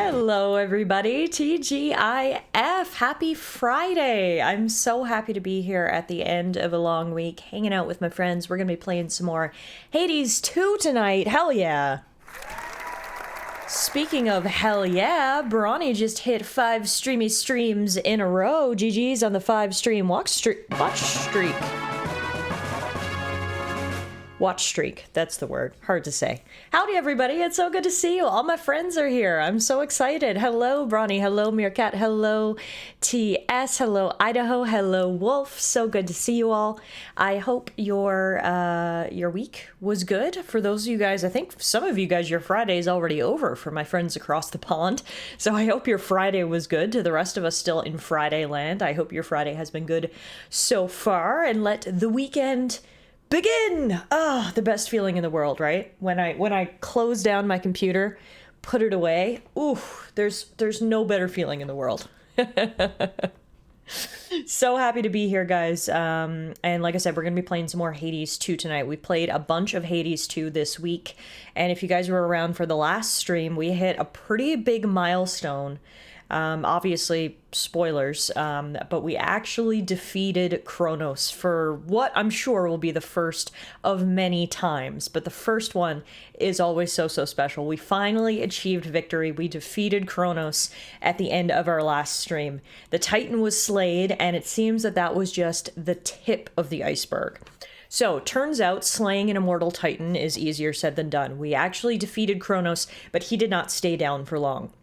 Hello, everybody. TGIF. Happy Friday. I'm so happy to be here at the end of a long week, hanging out with my friends. We're going to be playing some more Hades 2 tonight. Hell yeah. Speaking of hell yeah, Brawny just hit 5 streamy streams in a row. GG's on the 5 stream watch streak. Watch streak, that's the word. Hard to say. Howdy, everybody. It's so good to see you. All my friends are here. I'm so excited. Hello, Brawny. Hello, Meerkat. Hello, TS. Hello, Idaho. Hello, Wolf. So good to see you all. I hope your week was good. For those of you guys, I think some of you guys, your Friday is already over for my friends across the pond. So I hope your Friday was good. To the rest of us still in Friday land, I hope your Friday has been good so far. And let the weekend begin! Ah, the best feeling in the world, right? When I close down my computer, put it away, ooh, there's no better feeling in the world. So happy to be here, guys. And like I said, we're going to be playing some more Hades 2 tonight. We played a bunch of Hades 2 this week. And if you guys were around for the last stream, we hit a pretty big milestone. Obviously, spoilers, but we actually defeated Kronos for what I'm sure will be the first of many times. But the first one is always so special. We finally achieved victory. We defeated Kronos at the end of our last stream. The Titan was slayed, and it seems that that was just the tip of the iceberg. So, turns out slaying an immortal Titan is easier said than done. We actually defeated Kronos, but he did not stay down for long.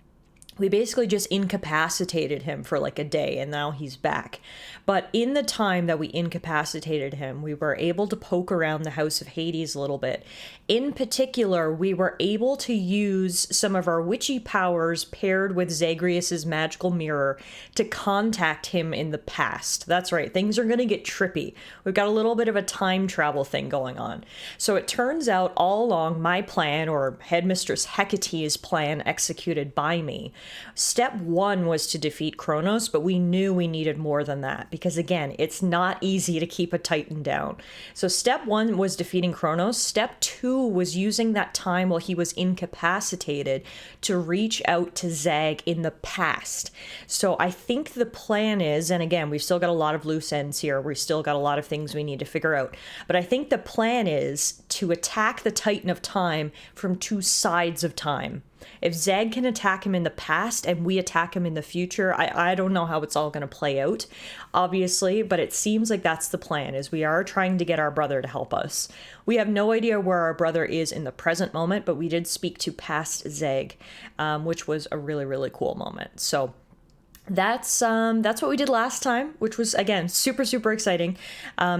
We basically just incapacitated him for like a day, and now he's back. But in the time that we incapacitated him, we were able to poke around the House of Hades a little bit. In particular, we were able to use some of our witchy powers paired with Zagreus's magical mirror to contact him in the past. That's right, things are going to get trippy. We've got a little bit of a time travel thing going on. So it turns out all along my plan, or Headmistress Hecate's plan executed by me, Step 1 was to defeat Kronos, but we knew we needed more than that because, again, it's not easy to keep a Titan down. So Step 1 was defeating Kronos. Step 2 was using that time while he was incapacitated to reach out to Zag in the past. So I think the plan is, and again, we've still got a lot of loose ends here. We've still got a lot of things we need to figure out. But I think the plan is to attack the Titan of Time from 2 sides of time. If Zag can attack him in the past and we attack him in the future, I don't know how it's all going to play out, obviously, but it seems like that's the plan, is we are trying to get our brother to help us. We have no idea where our brother is in the present moment, but we did speak to past Zag, which was a really cool moment. So that's what we did last time, which was, again, super exciting.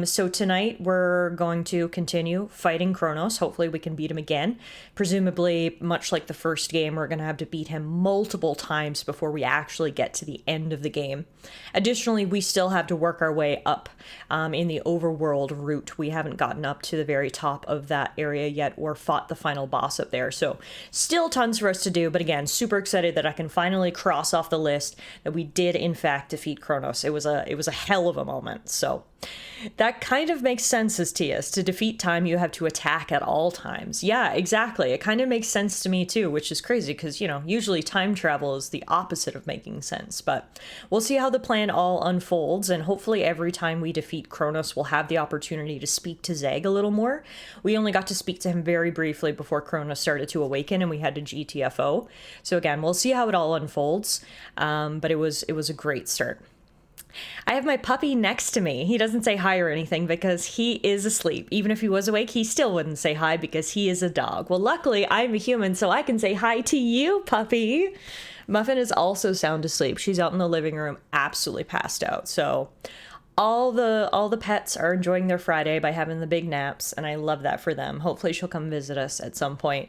So tonight we're going to continue fighting Kronos. Hopefully we can beat him again. Presumably, much like the first game, we're going to have to beat him multiple times before we actually get to the end of the game. Additionally, we still have to work our way up in the overworld route. We haven't gotten up to the very top of that area yet or fought the final boss up there. So still tons for us to do, but again, super excited that I can finally cross off the list that we did in fact defeat Kronos. It was a hell of a moment. So that kind of makes sense as TS. To defeat time, you have to attack at all times. Yeah, exactly. It kind of makes sense to me too, which is crazy because, you know, usually time travel is the opposite of making sense. But we'll see how the plan all unfolds, and hopefully every time we defeat Kronos, we'll have the opportunity to speak to Zag a little more. We only got to speak to him very briefly before Kronos started to awaken and we had to GTFO. So again, we'll see how it all unfolds. But it was a great start. I have my puppy next to me. He doesn't say hi or anything because he is asleep. Even if he was awake, he still wouldn't say hi because he is a dog. Well, luckily, I'm a human, so I can say hi to you, puppy. Muffin is also sound asleep. She's out in the living room, absolutely passed out. So all the pets are enjoying their Friday by having the big naps, and I love that for them. Hopefully she'll come visit us at some point.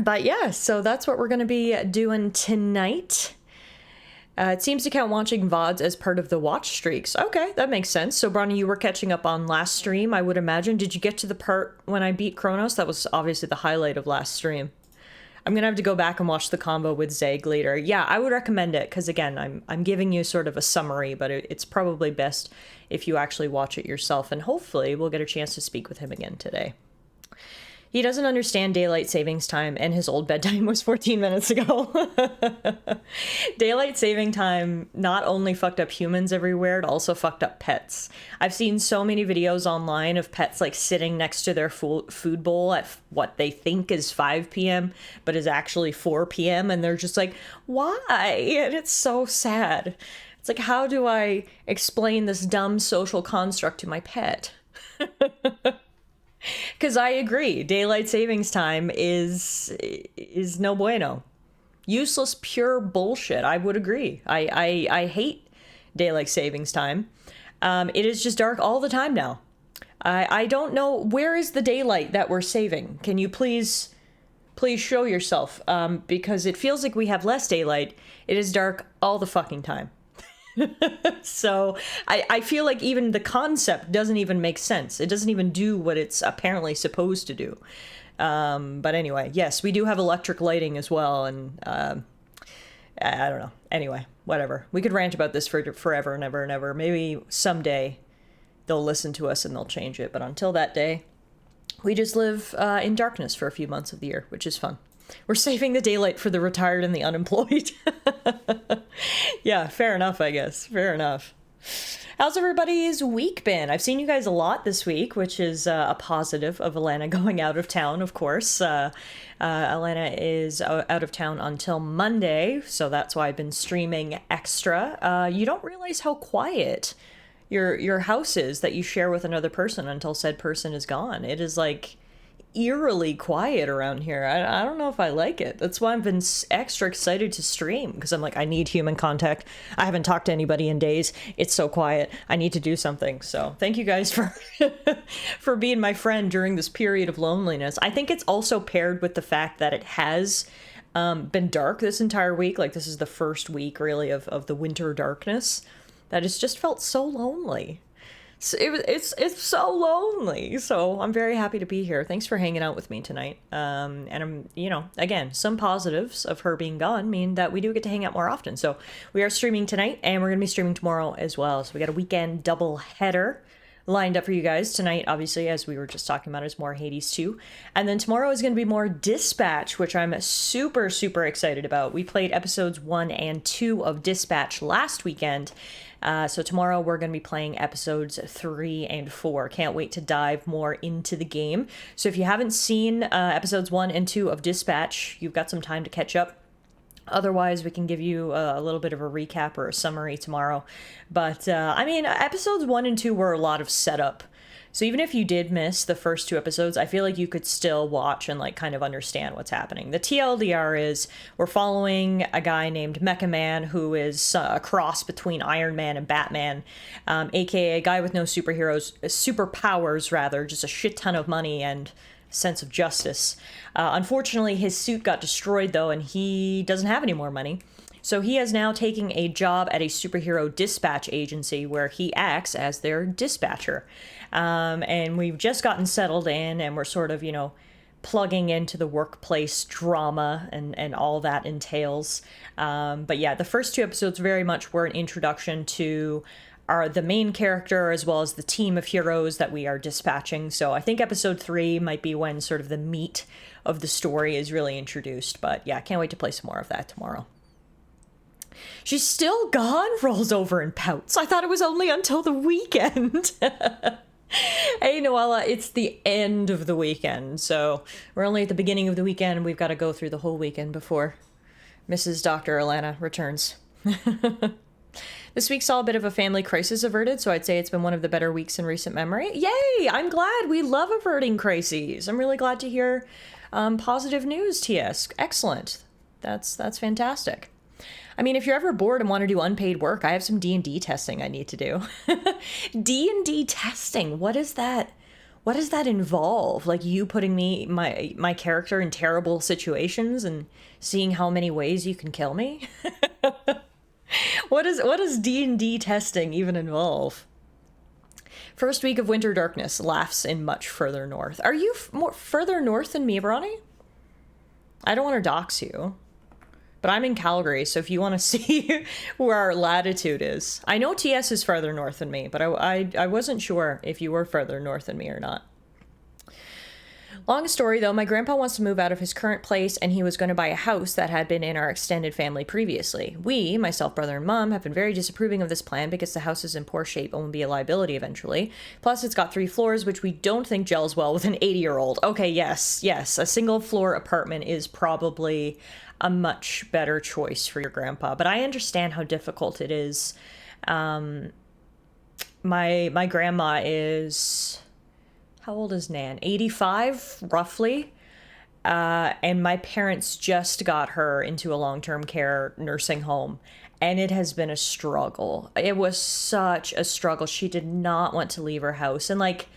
But yeah, so that's what we're going to be doing tonight. It seems to count watching VODs as part of the watch streaks. Okay, that makes sense. So, Bronny, you were catching up on last stream, I would imagine. Did you get to the part when I beat Kronos? That was obviously the highlight of last stream. I'm going to have to go back and watch the combo with Zag later. Yeah, I would recommend it, because again, I'm giving you sort of a summary, but it's probably best if you actually watch it yourself, and hopefully we'll get a chance to speak with him again today. He doesn't understand daylight savings time, and his old bedtime was 14 minutes ago. Daylight saving time not only fucked up humans everywhere, it also fucked up pets. I've seen so many videos online of pets like sitting next to their food bowl at what they think is 5 p.m., but is actually 4 p.m., and they're just like, why? And it's so sad. It's like, how do I explain this dumb social construct to my pet? Because I agree, daylight savings time is no bueno. Useless, pure bullshit. I would agree. I hate daylight savings time. It is just dark all the time now. I don't know, where is the daylight that we're saving? Can you please show yourself? Because it feels like we have less daylight. It is dark all the fucking time. So I feel like even the concept doesn't even make sense. It doesn't even do what it's apparently supposed to do. But anyway, yes, we do have electric lighting as well. And I don't know. Anyway, whatever. We could rant about this for forever and ever and ever. Maybe someday they'll listen to us and they'll change it. But until that day, we just live in darkness for a few months of the year, which is fun. We're saving the daylight for the retired and the unemployed. Yeah, fair enough, I guess. Fair enough. How's everybody's week been? I've seen you guys a lot this week, which is a positive of Alana going out of town, of course. Alana is out of town until Monday, so that's why I've been streaming extra. You don't realize how quiet your house is that you share with another person until said person is gone. It is like eerily quiet around here. I don't know if I like it. That's why I've been extra excited to stream, because I'm like, I need human contact. I haven't talked to anybody in days. It's so quiet. I need to do something. So thank you guys for for being my friend during this period of loneliness. I think it's also paired with the fact that it has been dark this entire week. Like, this is the first week really of the winter darkness, that it's just felt so lonely. So it's so lonely. So I'm very happy to be here. Thanks for hanging out with me tonight. And I'm, again, some positives of her being gone mean that we do get to hang out more often. So we are streaming tonight, and we're going to be streaming tomorrow as well. So we got a weekend double header lined up for you guys. Tonight, obviously, as we were just talking about, is more Hades 2. And then tomorrow is going to be more Dispatch, which I'm super, super excited about. We played episodes 1 and 2 of Dispatch last weekend. So tomorrow we're going to be playing episodes 3 and 4. Can't wait to dive more into the game. So if you haven't seen episodes 1 and 2 of Dispatch, you've got some time to catch up. Otherwise, we can give you a little bit of a recap or a summary tomorrow. But, episodes 1 and 2 were a lot of setup. So even if you did miss the first 2 episodes, I feel like you could still watch and kind of understand what's happening. The TLDR is we're following a guy named Mecha Man, who is a cross between Iron Man and Batman, aka a guy with no superpowers rather, just a shit ton of money and sense of justice. Unfortunately, his suit got destroyed though, and he doesn't have any more money. So he is now taking a job at a superhero dispatch agency where he acts as their dispatcher. And we've just gotten settled in, and we're sort of, plugging into the workplace drama and all that entails. But yeah, the first 2 episodes very much were an introduction to the main character as well as the team of heroes that we are dispatching. So I think episode 3 might be when sort of the meat of the story is really introduced. But yeah, can't wait to play some more of that tomorrow. She's still gone, rolls over and pouts. I thought it was only until the weekend. Hey, Noella, it's the end of the weekend, so we're only at the beginning of the weekend. We've got to go through the whole weekend before Mrs. Dr. Alana returns. This week saw a bit of a family crisis averted, so I'd say it's been one of the better weeks in recent memory. Yay! I'm glad. We love averting crises. I'm really glad to hear positive news, TS. Excellent. That's fantastic. I mean, if you're ever bored and want to do unpaid work, I have some D&D testing I need to do. D&D testing, what is that? What does that involve? Like you putting my character in terrible situations and seeing how many ways you can kill me? What does D&D testing even involve? First week of winter darkness, laughs in much further north. Are you more further north than me, Bronny? I don't want to dox you. But I'm in Calgary, so if you want to see where our latitude is. I know TS is farther north than me, but I wasn't sure if you were further north than me or not. Long story though, my grandpa wants to move out of his current place and he was going to buy a house that had been in our extended family previously. We, myself, brother, and mom, have been very disapproving of this plan because the house is in poor shape and will be a liability eventually. Plus, it's got 3 floors, which we don't think gels well with an 80-year-old. Okay, yes, a single floor apartment is probably a much better choice for your grandpa, but I understand how difficult it is. My grandma is, how old is Nan? 85, roughly. And my parents just got her into a long-term care nursing home, and it has been a struggle. It was such a struggle. She did not want to leave her house. And like,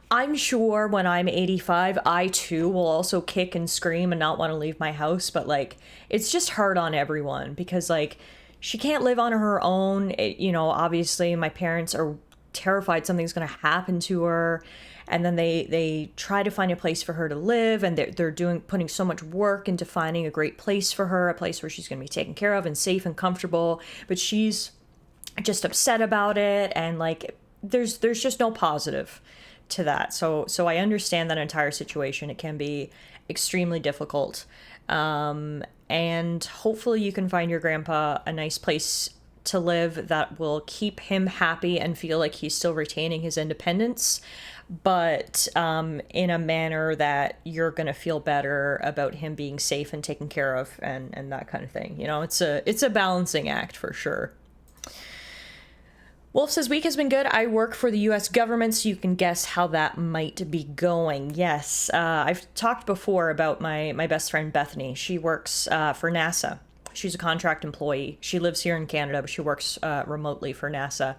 I'm sure when I'm 85, I too will also kick and scream and not want to leave my house. But like, it's just hard on everyone because like, she can't live on her own. Obviously my parents are terrified something's going to happen to her. And then they try to find a place for her to live, and they're putting so much work into finding a great place for her, a place where she's going to be taken care of and safe and comfortable. But she's just upset about it, and like there's just no positive to that. So I understand that entire situation. It can be extremely difficult, and hopefully you can find your grandpa a nice place to live that will keep him happy and feel like he's still retaining his independence, but in a manner that you're going to feel better about him being safe and taken care of and that kind of thing. It's a balancing act for sure. Wolf says, week has been good. I work for the U.S. government, so you can guess how that might be going. Yes, I've talked before about my best friend Bethany. She works for NASA. She's a contract employee. She lives here in Canada, but she works remotely for NASA.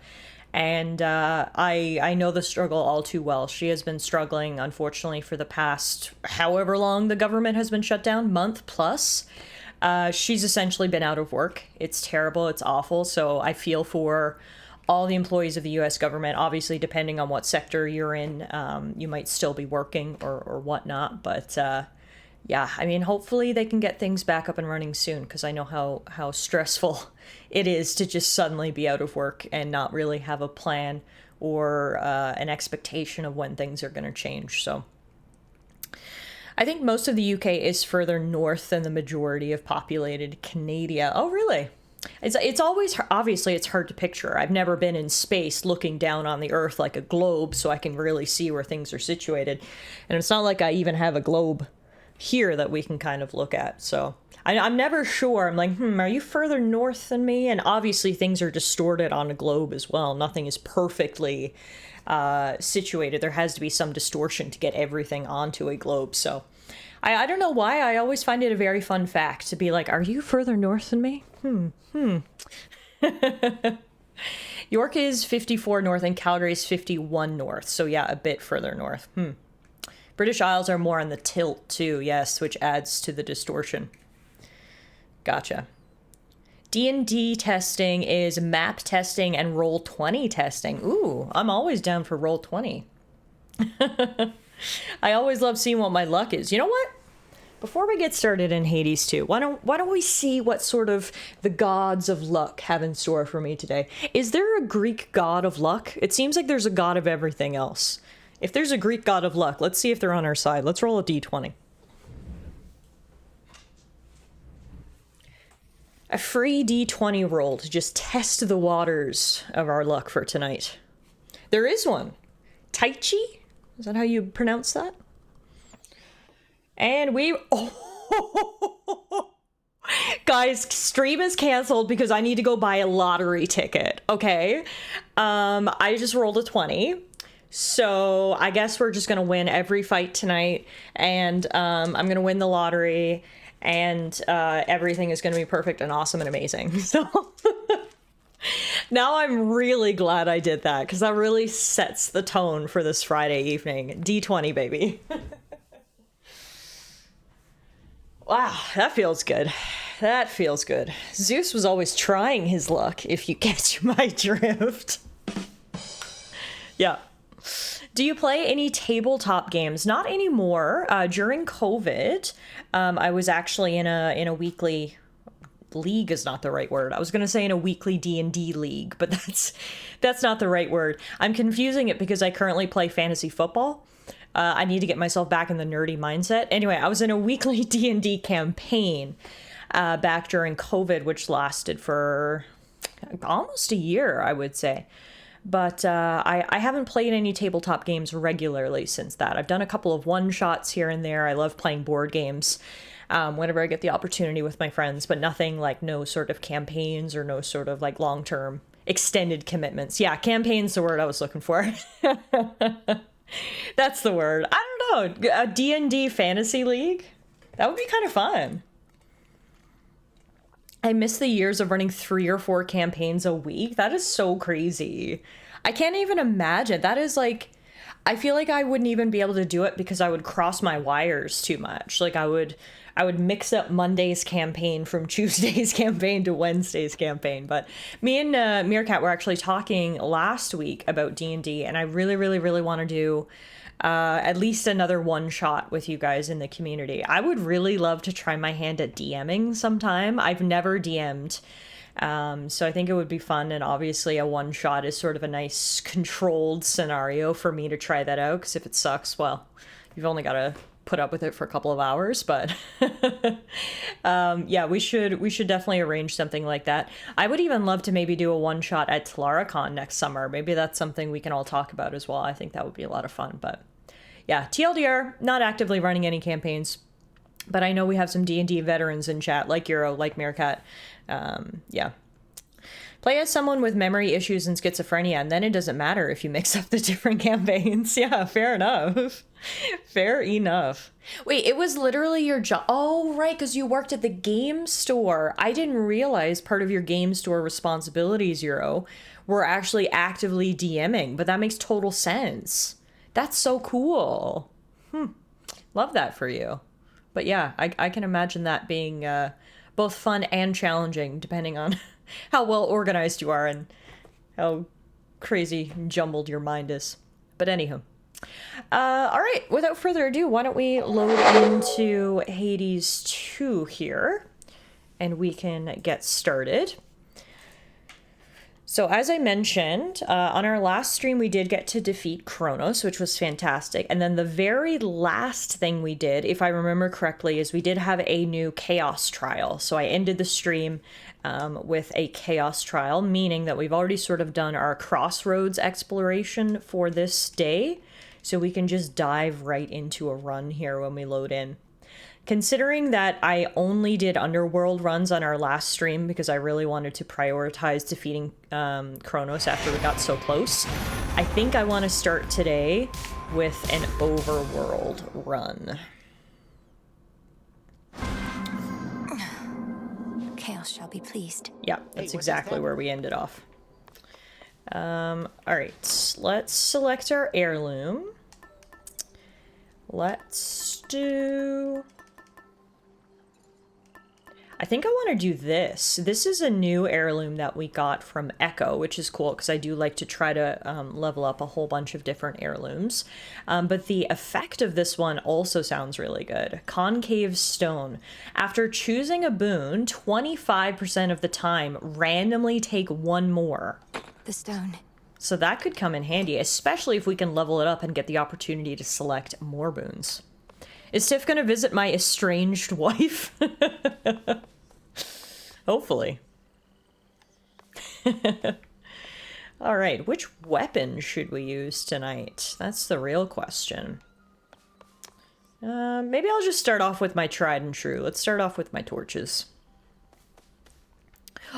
And I know the struggle all too well. She has been struggling, unfortunately, for the past however long the government has been shut down, month plus. She's essentially been out of work. It's terrible. It's awful. So I feel for all the employees of the U.S. government. Obviously, depending on what sector you're in, you might still be working or whatnot. But yeah, I mean, hopefully they can get things back up and running soon, because I know how stressful it is to just suddenly be out of work and not really have a plan or an expectation of when things are going to change. So I think most of the UK is further north than the majority of populated Canada. Oh, really? It's always, obviously it's hard to picture. I've never been in space looking down on the Earth like a globe, so I can really see where things are situated. And it's not like I even have a globe here that we can kind of look at. So I'm never sure. I'm like, are you further north than me? And obviously things are distorted on a globe as well. Nothing is perfectly situated. There has to be some distortion to get everything onto a globe. So I don't know why. I always find it a very fun fact to be like, are you further north than me? York is 54 north and Calgary is 51 north. So yeah, a bit further north. British Isles are more on the tilt too, yes, which adds to the distortion. Gotcha. D&D testing is map testing and Roll20 testing. Ooh, I'm always down for Roll20. I always love seeing what my luck is. You know what? Before we get started in Hades 2, why don't we see what sort of the gods of luck have in store for me today? Is there a Greek god of luck? It seems like there's a god of everything else. If there's a Greek god of luck, let's see if they're on our side. Let's roll a d20. A free d20 roll to just test the waters of our luck for tonight. There is one. Taichi? Is that how you pronounce that? And we... Oh. Guys, stream is canceled because I need to go buy a lottery ticket, okay? I just rolled a 20. So I guess we're just going to win every fight tonight, and I'm going to win the lottery, and everything is going to be perfect and awesome and amazing. So now I'm really glad I did that, because that really sets the tone for this Friday evening. D20, baby. Wow, that feels good. That feels good. Zeus was always trying his luck, if you catch my drift. Yeah. Do you play any tabletop games? Not anymore. During COVID, I was actually in a weekly... League is not the right word. I was going to say in a weekly D&D league, but that's not the right word. I'm confusing it because I currently play fantasy football. I need to get myself back in the nerdy mindset. Anyway, I was in a weekly D&D campaign back during COVID, which lasted for almost a year, I would say. But I haven't played any tabletop games regularly since that. I've done a couple of one-shots here and there. I love playing board games whenever I get the opportunity with my friends, but nothing like no sort of campaigns or no sort of like long-term extended commitments. Yeah, campaign's the word I was looking for. That's the word. I don't know. A D&D fantasy league? That would be kind of fun. I miss the years of running 3 or 4 campaigns a week. That is so crazy. I can't even imagine. That is like, I feel like I wouldn't even be able to do it because I would cross my wires too much. Like I would mix up Monday's campaign from Tuesday's campaign to Wednesday's campaign. But me and Meerkat were actually talking last week about D&D, and I really, really, really want to do at least another one shot with you guys in the community. I would really love to try my hand at DMing sometime. I've never DM'd, so I think it would be fun, and obviously a one shot is sort of a nice controlled scenario for me to try that out, because if it sucks, well, you've only got to put up with it for a couple of hours. But yeah, we should definitely arrange something like that. I would even love to maybe do a one shot at Tallara next summer. Maybe that's something we can all talk about as well. I think that would be a lot of fun. But yeah, TLDR, not actively running any campaigns, but I know we have some D&D veterans in chat, like Euro, like Meerkat. Yeah. Play as someone with memory issues and schizophrenia, and then it doesn't matter if you mix up the different campaigns. Yeah, fair enough. Fair enough. Wait, it was literally your job. Oh, right, because you worked at the game store. I didn't realize part of your game store responsibilities, Euro, were actually actively DMing, but that makes total sense. That's so cool. Love that for you. But yeah, I can imagine that being both fun and challenging, depending on how well organized you are and how crazy jumbled your mind is. But anywho. All right, without further ado, why don't we load into Hades 2 here, and we can get started. So as I mentioned, on our last stream, we did get to defeat Kronos, which was fantastic. And then the very last thing we did, if I remember correctly, is we did have a new chaos trial. So I ended the stream with a chaos trial, meaning that we've already sort of done our crossroads exploration for this day. So we can just dive right into a run here when we load in. Considering that I only did underworld runs on our last stream because I really wanted to prioritize defeating Kronos after we got so close, I think I want to start today with an overworld run. Chaos shall be pleased. Yeah, that's exactly where we ended off. All right, let's select our heirloom. Let's do... I think I want to do this. This is a new heirloom that we got from Echo, which is cool because I do like to try to level up a whole bunch of different heirlooms. But the effect of this one also sounds really good. Concave stone. After choosing a boon, 25% of the time, randomly take one more. The stone. So that could come in handy, especially if we can level it up and get the opportunity to select more boons. Is Tiff going to visit my estranged wife? Hopefully. All right, which weapon should we use tonight? That's the real question. Maybe I'll just start off with my tried and true. Let's start off with my torches.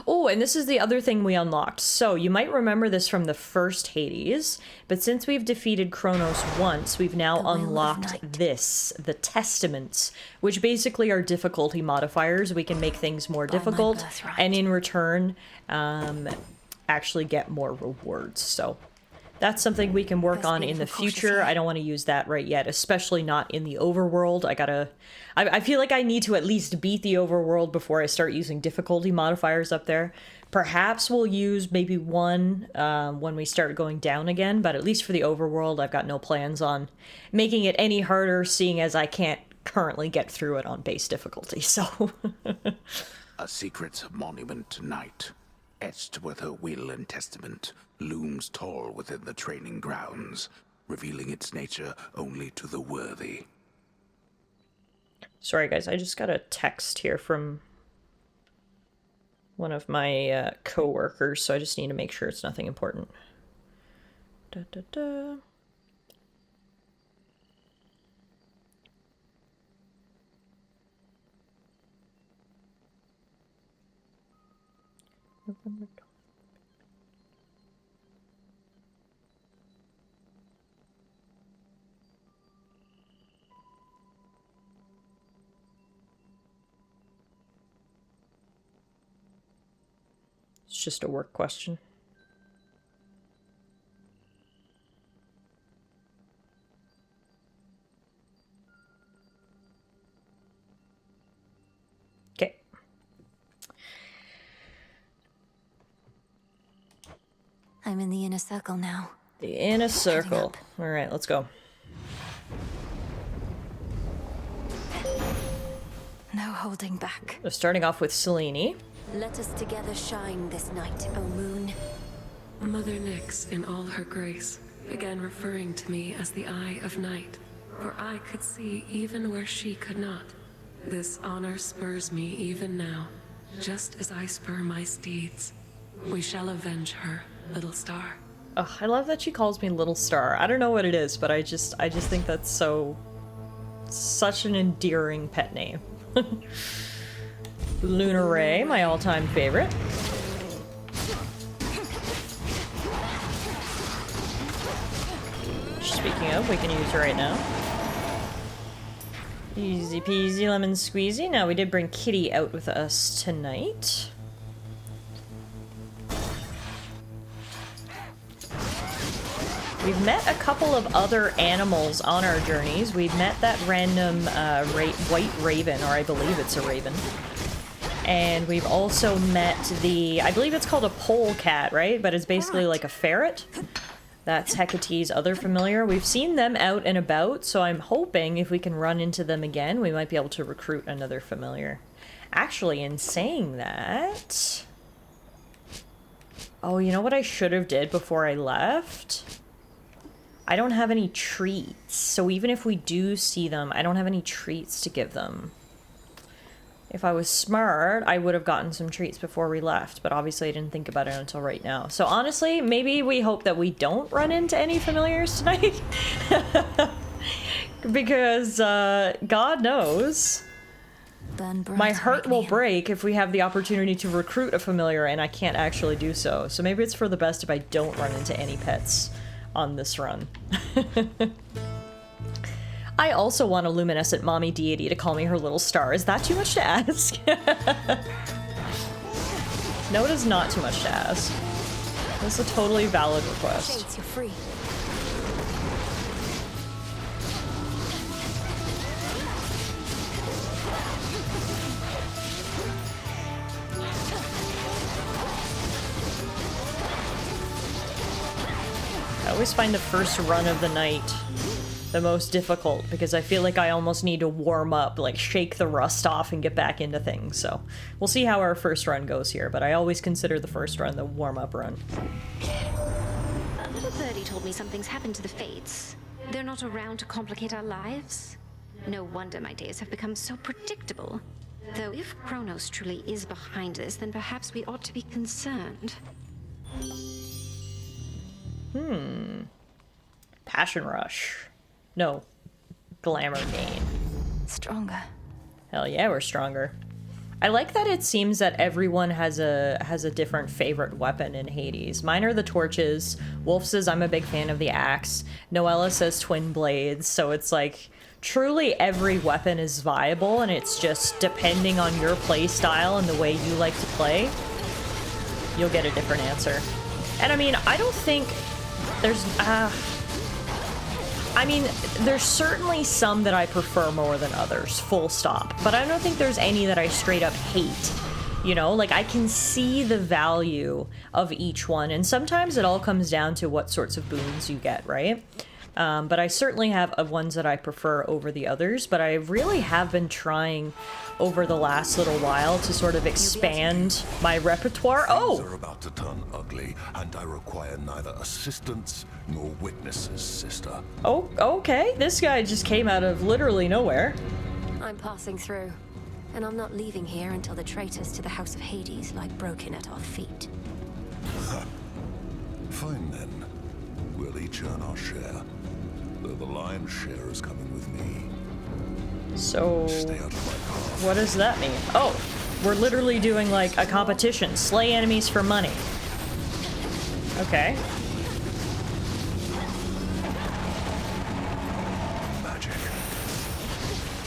Oh, and this is the other thing we unlocked. So you might remember this from the first Hades, but since we've defeated Kronos once, we've now unlocked this, the Testaments, which basically are difficulty modifiers. We can make things more difficult, and in return, actually get more rewards. So that's something we can work on in the future. I don't want to use that right yet, especially not in the overworld. I feel like I need to at least beat the overworld before I start using difficulty modifiers up there. Perhaps we'll use maybe one when we start going down again, but at least for the overworld, I've got no plans on making it any harder, seeing as I can't currently get through it on base difficulty, so... A secret monument tonight, etched with her will and testament, looms tall within the training grounds. revealing its nature only to the worthy. Sorry guys, I just got a text here from one of my co-workers, so I just need to make sure it's nothing important. Da, da, da. Open the door. It's just a work question. Okay. I'm in the inner circle now. The inner circle. All right, let's go. No holding back. So starting off with Selene. Let us together shine this night, O moon. Mother Nyx, in all her grace, began referring to me as the Eye of Night, for I could see even where she could not. This honor spurs me even now, just as I spur my steeds. We shall avenge her, little star. Oh, I love that she calls me Little Star. I don't know what it is, but I just think that's such an endearing pet name. Lunar Ray, my all-time favorite. Speaking of, we can use her right now. Easy peasy lemon squeezy. Now, we did bring Kitty out with us tonight. We've met a couple of other animals on our journeys. We've met that random white raven, or I believe it's a raven. And we've also met the, I believe it's called a polecat, right? But it's basically like a ferret. That's Hecate's other familiar. We've seen them out and about, so I'm hoping if we can run into them again, we might be able to recruit another familiar. Actually, in saying that... Oh, you know what I should have did before I left? I don't have any treats, so even if we do see them, I don't have any treats to give them. If I was smart, I would have gotten some treats before we left, but obviously I didn't think about it until right now. So honestly, maybe we hope that we don't run into any familiars tonight. Because, God knows, my heart will break if we have the opportunity to recruit a familiar and I can't actually do so. So maybe it's for the best if I don't run into any pets on this run. I also want a luminescent mommy deity to call me her little star. Is that too much to ask? No, it is not too much to ask. This is a totally valid request. Shades, you're free. I always find the first run of the night the most difficult because I feel like I almost need to warm up, like shake the rust off and get back into things. So we'll see how our first run goes here, but I always consider the first run the warm-up run. A little birdie told me something's happened to the Fates. They're not around to complicate our lives. No wonder my days have become so predictable. Though if Kronos truly is behind this, then perhaps we ought to be concerned. Passion Rush. No. Glamour Gain. Stronger. Hell yeah, we're stronger. I like that it seems that everyone has a different favorite weapon in Hades. Mine are the torches. Wolf says I'm a big fan of the axe. Noella says twin blades. So it's like truly every weapon is viable, and it's just depending on your play style and the way you like to play, you'll get a different answer. And I mean, I don't think there's I mean, there's certainly some that I prefer more than others, full stop. But I don't think there's any that I straight up hate. You know, like I can see the value of each one. And sometimes it all comes down to what sorts of boons you get, right? but I certainly have ones that I prefer over the others, but I really have been trying over the last little while to sort of expand my repertoire. Things are about to turn ugly, and I require neither assistance nor witnesses, sister. Oh, okay. This guy just came out of literally nowhere. I'm passing through, and I'm not leaving here until the traitors to the House of Hades lie broken at our feet. Fine then. We'll each earn our share. Though the lion's share is coming with me. So, Stay out of my path. what does that mean? Oh, we're literally doing like a competition. Slay enemies for money. Okay. Magic.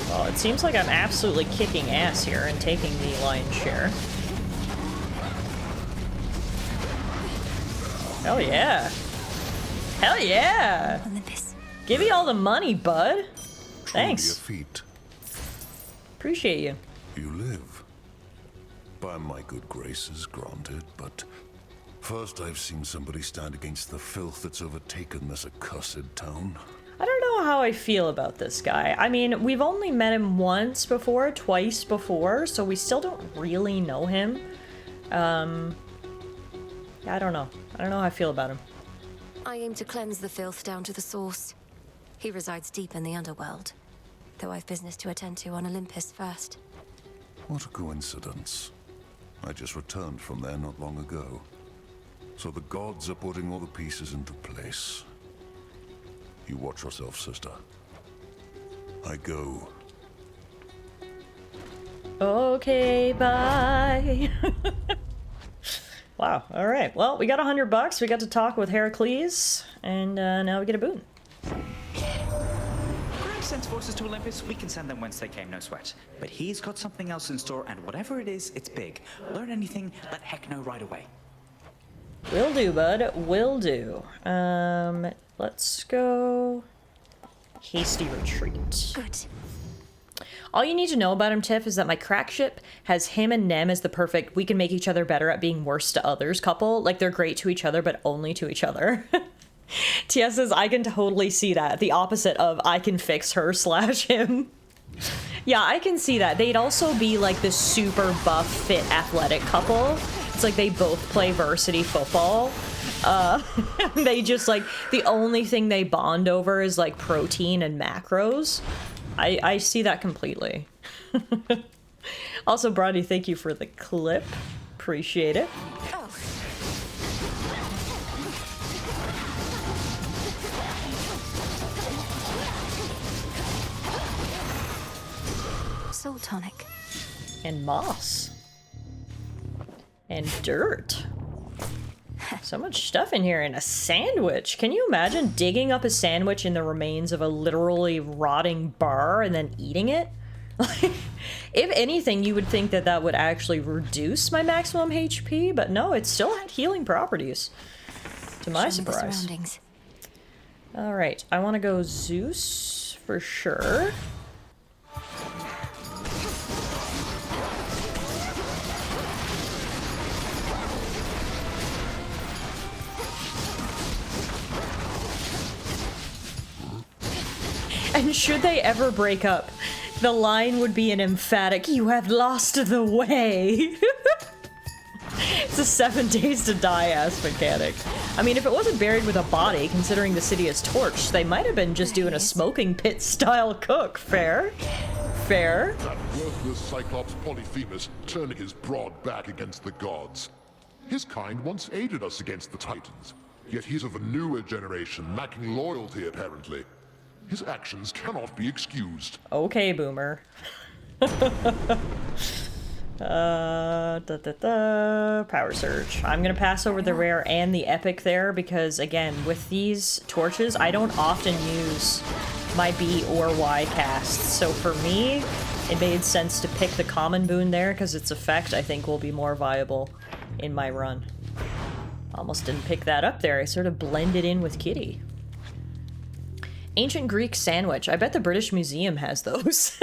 Well, it seems like I'm absolutely kicking ass here and taking the lion's share. Hell yeah. Hell yeah. Olympus. Give me all the money, bud. Thanks. Truly a feat. Appreciate you. You live. By my good graces, granted, but first I've seen somebody stand against the filth that's overtaken this accursed town. I don't know how I feel about this guy. I mean, we've only met him twice before, so we still don't really know him. Yeah, I don't know. I don't know how I feel about him. I aim to cleanse the filth down to the source. He resides deep in the underworld, though I've business to attend to on Olympus first. What a coincidence. I just returned from there not long ago. So the gods are putting all the pieces into place. You watch yourself, sister. I go. Okay, bye. Wow, alright. Well, we got $100. We got to talk with Heracles, and now we get a boon. Greg sends forces to Olympus, we can send them whence they came, no sweat. But he's got something else in store, and whatever it is, it's big. Learn anything, let Heck know right away. Will do, bud. Will do. Let's go... Hasty retreat. Good. All you need to know about him, Tiff, is that my crack ship has him and Nem as the perfect we can make each other better at being worse to others couple. Like, they're great to each other, but only to each other. TS says, I can totally see that. The opposite of I can fix her / him. Yeah, I can see that. They'd also be like this super buff, fit, athletic couple. It's like they both play varsity football. They just like, the only thing they bond over is like protein and macros. I see that completely. Also, Brody, thank you for the clip. Appreciate it. Oh. Soul tonic. And moss. And dirt. So much stuff in here, and a sandwich. Can you imagine digging up a sandwich in the remains of a literally rotting bar and then eating it? If anything, you would think that that would actually reduce my maximum HP, but no, it still had healing properties. To my surprise. Alright, I want to go Zeus for sure. And should they ever break up, the line would be an emphatic, "You have lost the way." It's a 7 days to die ass mechanic. I mean, if it wasn't buried with a body, considering the city is torched, they might have been just doing a smoking pit style cook. Fair? Fair? That worthless Cyclops Polyphemus turning his broad back against the gods. His kind once aided us against the Titans, yet he's of a newer generation, lacking loyalty apparently. His actions cannot be excused. Okay, boomer. Power surge. I'm gonna pass over the rare and the epic there because, again, with these torches, I don't often use my B or Y casts. So for me, it made sense to pick the common boon there because its effect, I think, will be more viable in my run. Almost didn't pick that up there. I sort of blended in with Kitty. Ancient Greek sandwich. I bet the British Museum has those.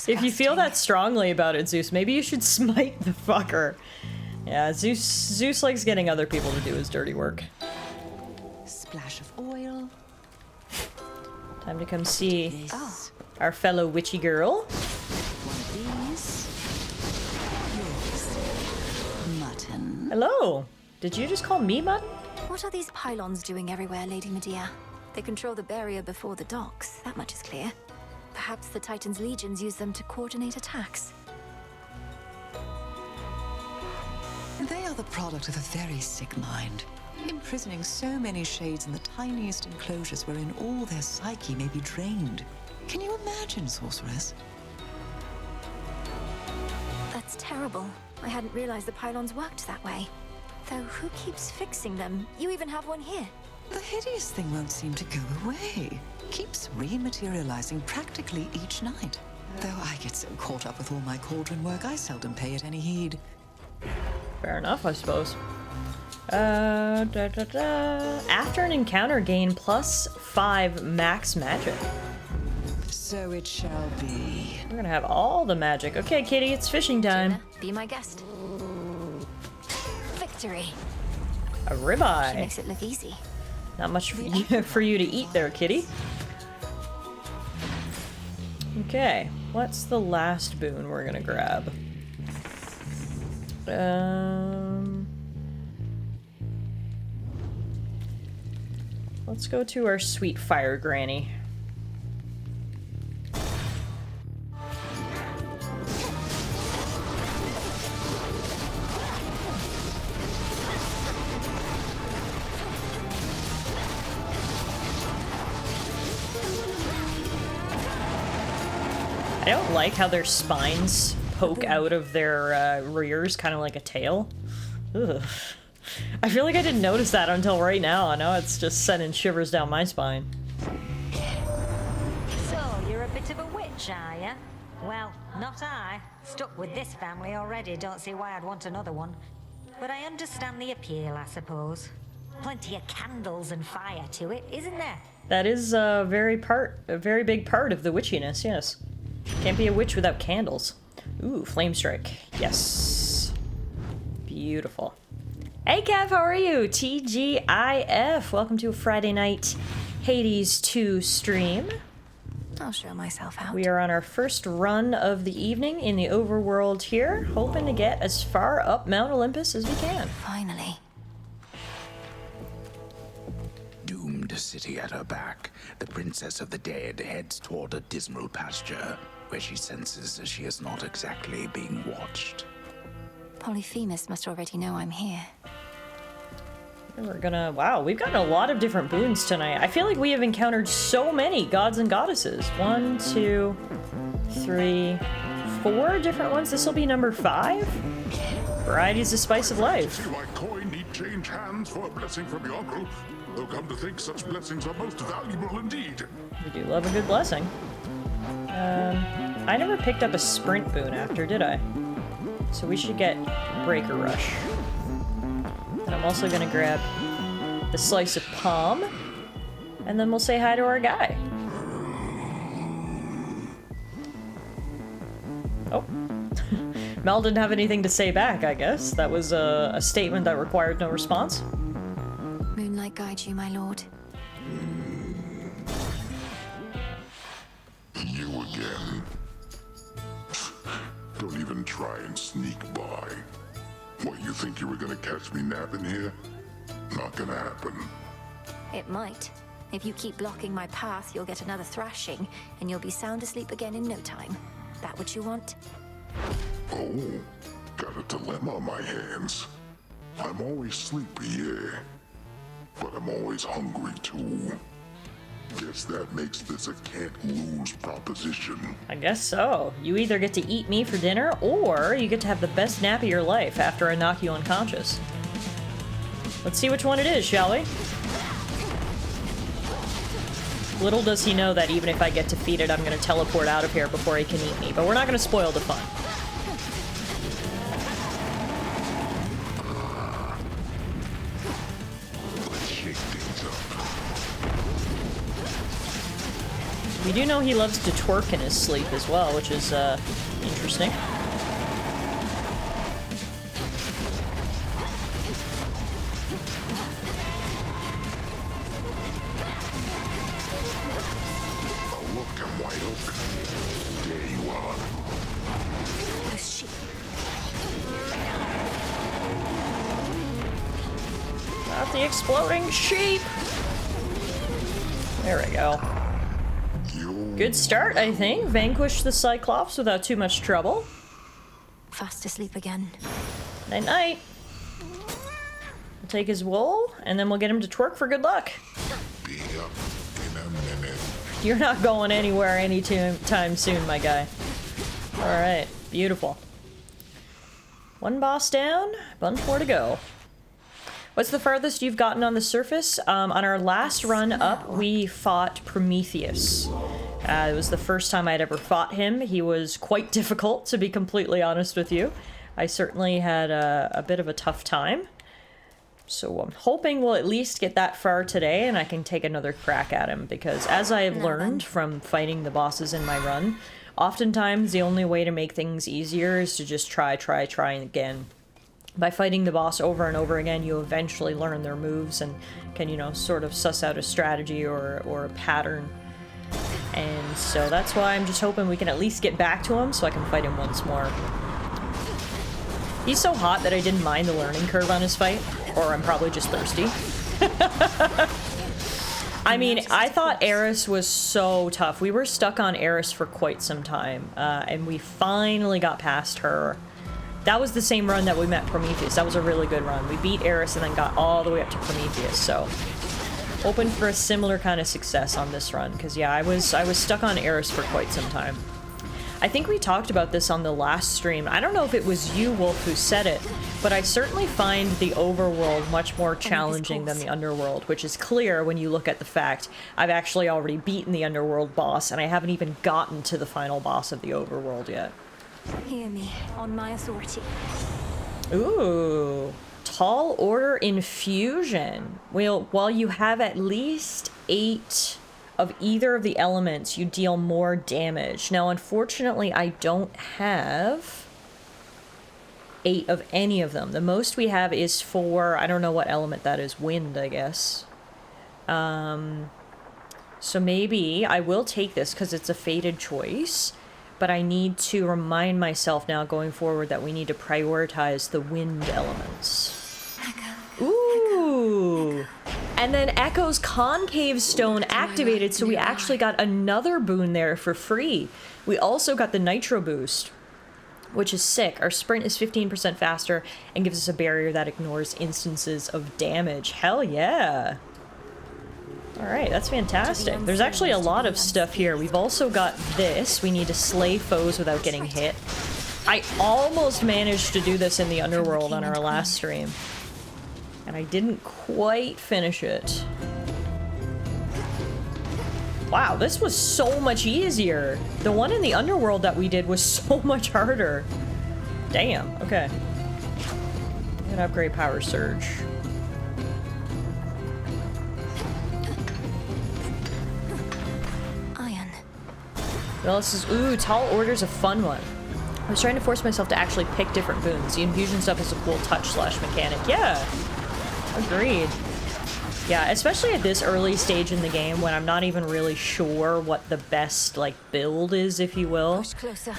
If you feel that strongly about it, Zeus, maybe you should smite the fucker. Yeah, Zeus likes getting other people to do his dirty work. Splash of oil. Time to come see This. our fellow witchy girl. One of these. Yours. Mutton. Hello. Did you just call me mutton? What are these pylons doing everywhere, Lady Medea? They control the barrier before the docks, that much is clear. Perhaps the Titan's legions use them to coordinate attacks. They are the product of a very sick mind, imprisoning so many shades in the tiniest enclosures wherein all their psyche may be drained. Can you imagine, sorceress? That's terrible. I hadn't realized the pylons worked that way. Though who keeps fixing them? You even have one here. The hideous thing won't seem to go away. Keeps rematerializing practically each night. Though I get so caught up with all my cauldron work, I seldom pay it any heed. Fair enough, I suppose. After an encounter, gain +5 max magic. So it shall be. We're gonna have all the magic. Okay, kitty, it's fishing time. Jaina, be my guest. Victory. A She ribeye. makes it look easy. Not much for you to eat there, kitty. Okay, what's the last boon we're gonna grab? Let's go to our sweet fire granny. I don't like how their spines poke out of their rears, kind of like a tail. Ugh. I feel like I didn't notice that until right now. I know it's just sending shivers down my spine. So, you're a bit of a witch, are you? Well, not I. Stuck with this family already, don't see why I'd want another one. But I understand the appeal, I suppose. Plenty of candles and fire to it, isn't there? That is a very big part of the witchiness, yes. Can't be a witch without candles. Ooh, flame strike. Yes. Beautiful. Hey Kev, how are you? TGIF. Welcome to a Friday night Hades 2 stream. I'll show myself out. We are on our first run of the evening in the overworld here, hoping to get as far up Mount Olympus as we can. Finally. Doomed city at her back, the princess of the dead heads toward a dismal pasture, where she senses that she is not exactly being watched. Polyphemus must already know I'm here. We're gonna... Wow, we've gotten a lot of different boons tonight. I feel like we have encountered so many gods and goddesses. 1, 2, 3, 4 different ones. This will be number 5. Variety's the spice of life. See why coin need change hands for a blessing from the uncle. Though come to think, such blessings are most valuable indeed. We do love a good blessing. I never picked up a sprint boon after, did I? So we should get Breaker Rush. And I'm also gonna grab the Slice of Palm, and then we'll say hi to our guy. Oh. Mel didn't have anything to say back, I guess. That was a statement that required no response. Moonlight guide you, my lord. You again. Don't even try and sneak by. What, you think you were gonna catch me napping here? Not gonna happen. It might. If you keep blocking my path, you'll get another thrashing, and you'll be sound asleep again in no time. That what you want? Oh, got a dilemma on my hands. I'm always sleepy, yeah. But I'm always hungry too. Guess that makes this a can't-lose proposition. I guess so. You either get to eat me for dinner, or you get to have the best nap of your life after I knock you unconscious. Let's see which one it is, shall we? Little does he know that even if I get defeated, I'm gonna teleport out of here before he can eat me, but we're not gonna spoil the fun. Let's shake things up. We do know he loves to twerk in his sleep as well, which is, interesting. exploding sheep. There we go. Good start, I think. Vanquished the Cyclops without too much trouble. Fast asleep again. Night-night. We'll take his wool, and then we'll get him to twerk for good luck. Be up in a minute. You're not going anywhere anytime soon, my guy. Alright, beautiful. One boss down, bunch more to go. What's the farthest you've gotten on the surface? On our last run up, we fought Prometheus. It was the first time I'd ever fought him. He was quite difficult, to be completely honest with you. I certainly had a bit of a tough time. So I'm hoping we'll at least get that far today and I can take another crack at him, because as I have learned from fighting the bosses in my run, oftentimes the only way to make things easier is to just try again. By fighting the boss over and over again, you eventually learn their moves and can, you know, sort of suss out a strategy or a pattern. And so that's why I'm just hoping we can at least get back to him so I can fight him once more. He's so hot that I didn't mind the learning curve on his fight, or I'm probably just thirsty. I mean, I thought Eris was so tough. We were stuck on Eris for quite some time, and we finally got past her. That was the same run that we met Prometheus. That was a really good run. We beat Eris and then got all the way up to Prometheus, so hoping for a similar kind of success on this run, because yeah, I was stuck on Eris for quite some time. I think we talked about this on the last stream. I don't know if it was you, Wolf, who said it, but I certainly find the overworld much more challenging than the underworld, which is clear when you look at the fact I've actually already beaten the underworld boss and I haven't even gotten to the final boss of the overworld yet. Hear me, on my authority. Ooh, Tall Order Infusion. Well, while you have at least 8 of either of the elements, you deal more damage. Now, unfortunately, I don't have 8 of any of them. The most we have is 4, I don't know what element that is, wind, I guess. So maybe I will take this because it's a fated choice. But I need to remind myself now going forward that we need to prioritize the wind elements. Ooh! And then Echo's Concave Stone activated, so we actually got another boon there for free. We also got the Nitro Boost, which is sick. Our sprint is 15% faster and gives us a barrier that ignores instances of damage. Hell yeah! Alright, that's fantastic. There's actually a lot of stuff here. We've also got this. We need to slay foes without getting hit. I almost managed to do this in the underworld on our last stream. And I didn't quite finish it. Wow, this was so much easier. The one in the underworld that we did was so much harder. Damn, okay. I'm gonna upgrade Power Surge. Well, this is, ooh, Tall Order's a fun one. I was trying to force myself to actually pick different boons. The infusion stuff is a cool touch/slash mechanic. Yeah, agreed. Yeah, especially at this early stage in the game when I'm not even really sure what the best, like, build is, if you will.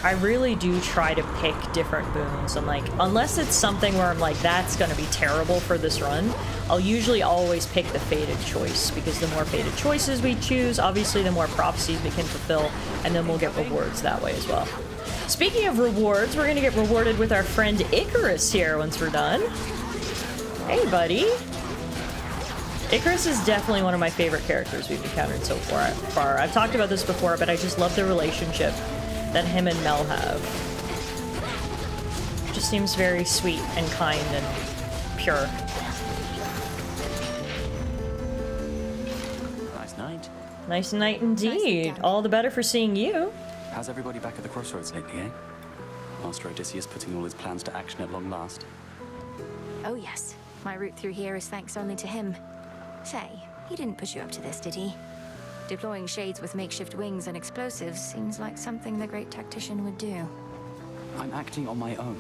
I really do try to pick different boons. And, like, unless it's something where I'm like, that's gonna be terrible for this run, I'll usually always pick the fated choice, because the more fated choices we choose, obviously the more prophecies we can fulfill, and then we'll get rewards that way as well. Speaking of rewards, we're gonna get rewarded with our friend Icarus here once we're done. Hey, buddy. Icarus is definitely one of my favorite characters we've encountered so far. I've talked about this before, but I just love the relationship that him and Mel have. Just seems very sweet and kind and pure. Nice night. Nice night indeed. All the better for seeing you. How's everybody back at the crossroads lately, eh? Master Odysseus putting all his plans to action at long last. Oh yes, my route through here is thanks only to him. Say, he didn't push you up to this, did he? Deploying shades with makeshift wings and explosives seems like something the great tactician would do. I'm acting on my own.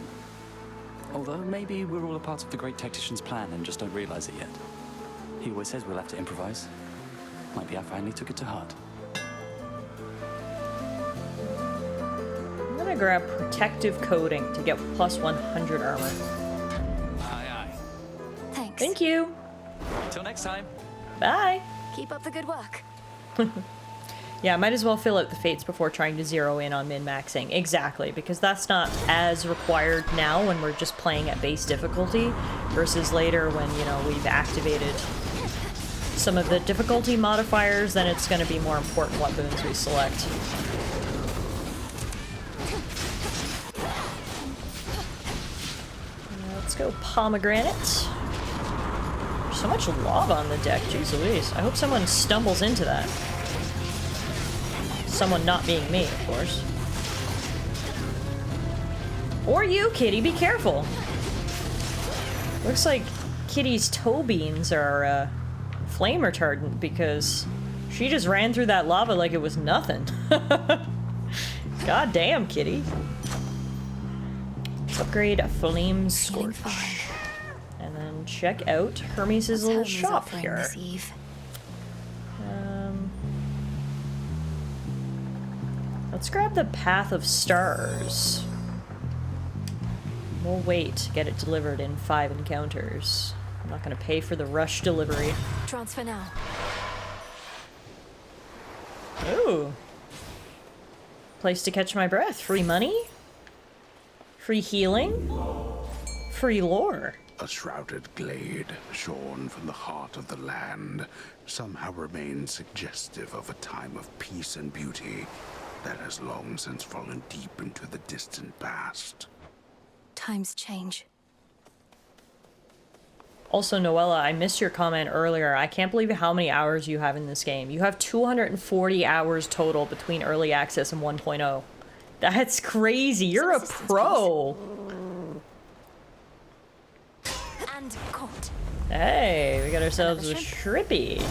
Although maybe we're all a part of the great tactician's plan and just don't realize it yet. He always says we'll have to improvise. Might be I finally took it to heart. I'm gonna grab protective coating to get plus 100 armor. Aye, aye. Thanks. Thank you. Till next time. Bye. Keep up the good work. Yeah, I might as well fill out the fates before trying to zero in on min-maxing. Exactly, because that's not as required now when we're just playing at base difficulty versus later when, you know, we've activated some of the difficulty modifiers, then it's going to be more important what boons we select. Let's go pomegranate. There's so much lava on the deck, jeez Louise. I hope someone stumbles into that. Someone not being me, of course. Or you, Kitty, be careful. Looks like Kitty's toe beans are flame retardant because she just ran through that lava like it was nothing. God damn, Kitty. Let's upgrade Flame Scorch. And then check out Hermes' little shop here. Let's grab the Path of Stars. We'll wait to get it delivered in 5 encounters. I'm not going to pay for the rush delivery. Transfer now. Ooh. Place to catch my breath. Free money? Free healing? Free lore. A shrouded glade, shorn from the heart of the land, somehow remains suggestive of a time of peace and beauty that has long since fallen deep into the distant past. Times change. Also, Noella, I missed your comment earlier. I can't believe how many hours you have in this game. You have 240 hours total between early access and 1.0. That's crazy. You're a pro. And caught. Hey, we got ourselves a Shrippy.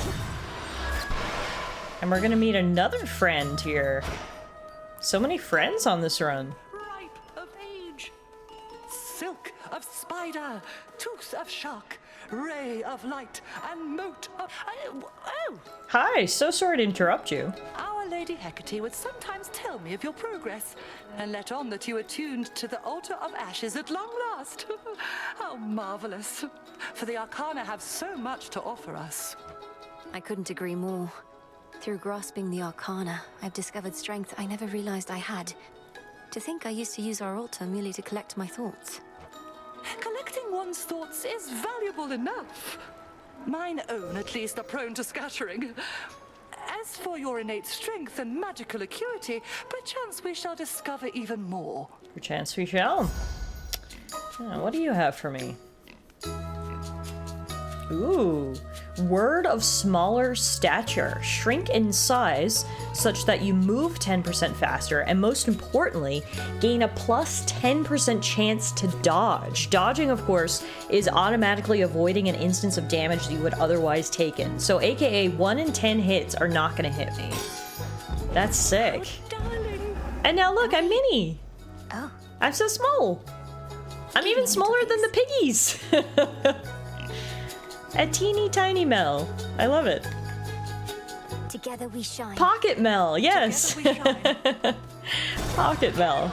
And we're gonna meet another friend here. So many friends on this run. Ripe of age, silk of spider, tooth of shark, ray of light, and mote of... Oh! Hi, so sorry to interrupt you. Our Lady Hecate would sometimes tell me of your progress, and let on that you attuned to the altar of ashes at long last. How marvelous! For the Arcana have so much to offer us. I couldn't agree more. Through grasping the Arcana, I've discovered strength I never realized I had. To think I used to use our altar merely to collect my thoughts. Collecting one's thoughts is valuable enough. Mine own, at least, are prone to scattering. As for your innate strength and magical acuity, perchance we shall discover even more. Perchance we shall. What do you have for me? Ooh. Word of smaller stature. Shrink in size such that you move 10% faster, and most importantly, gain a plus 10% chance to dodge. Dodging, of course, is automatically avoiding an instance of damage that you would otherwise take in. So aka 1 in 10 hits are not gonna hit me. That's sick. And now look, I'm mini. Oh. I'm so small. I'm even smaller than the piggies. A teeny tiny Mel. I love it. Together we shine. Pocket Mel, yes. Pocket Mel.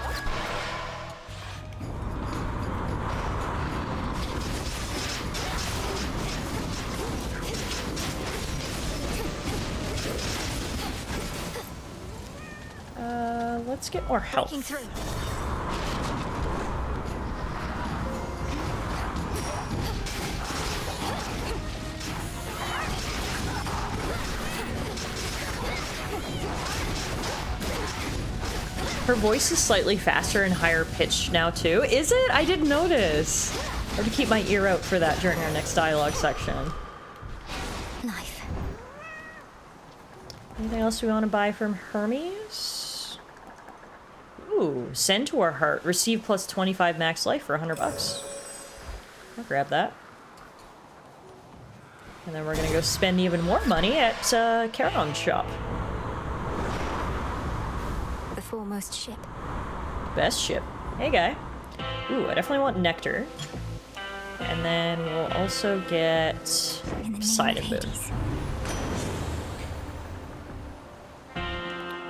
Let's get more health. Breaking through. Her voice is slightly faster and higher pitched now too. Is it? I didn't notice. I have to keep my ear out for that during our next dialogue section. Knife. Anything else we want to buy from Hermes? Ooh, send to our heart. Receive plus 25 max life for 100 bucks. I'll grab that. And then we're gonna go spend even more money at Charon's shop. The foremost ship. Best ship. Hey, guy. Ooh, I definitely want nectar. And then we'll also get Poseidon boon.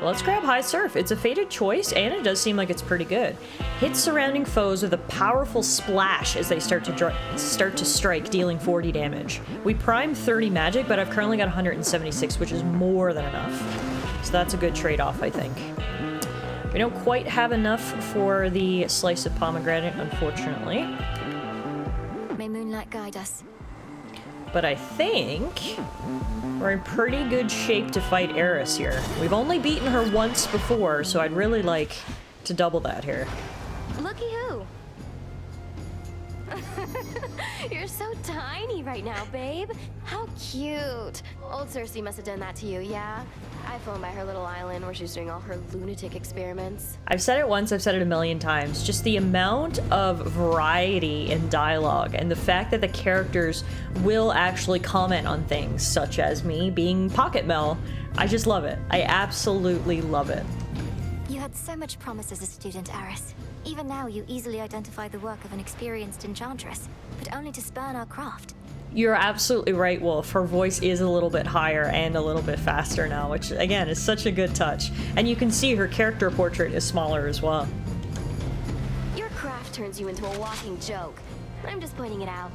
Well, let's grab High Surf. It's a fated choice, and it does seem like it's pretty good. Hit surrounding foes with a powerful splash as they start to strike, dealing 40 damage. We prime 30 magic, but I've currently got 176, which is more than enough. So that's a good trade-off, I think. We don't quite have enough for the Slice of Pomegranate, unfortunately. May moonlight guide us. But I think we're in pretty good shape to fight Eris here. We've only beaten her once before, so I'd really like to double that here. Looky who. You're so tiny right now, babe. How cute. Old Cersei must have done that to you, yeah? I've flown by her little island where she's doing all her lunatic experiments. I've said it once, I've said it a million times. Just the amount of variety in dialogue and the fact that the characters will actually comment on things, such as me being Pocket Mel. I just love it. I absolutely love it. You had so much promise as a student, Eris. Even now, you easily identify the work of an experienced enchantress, but only to spurn our craft. You're absolutely right, Wolf. Her voice is a little bit higher and a little bit faster now, which, again, is such a good touch. And you can see her character portrait is smaller as well. Your craft turns you into a walking joke. I'm just pointing it out.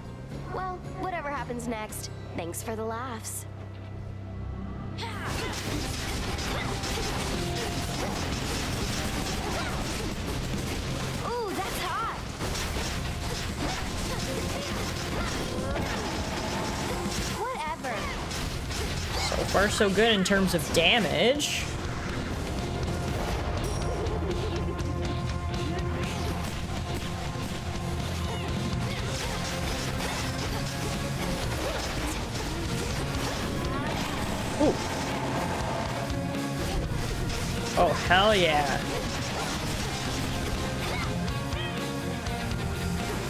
Well, whatever happens next, thanks for the laughs. Ooh, that's hot! Whatever. So far, so good in terms of damage. Ooh. Oh, hell yeah.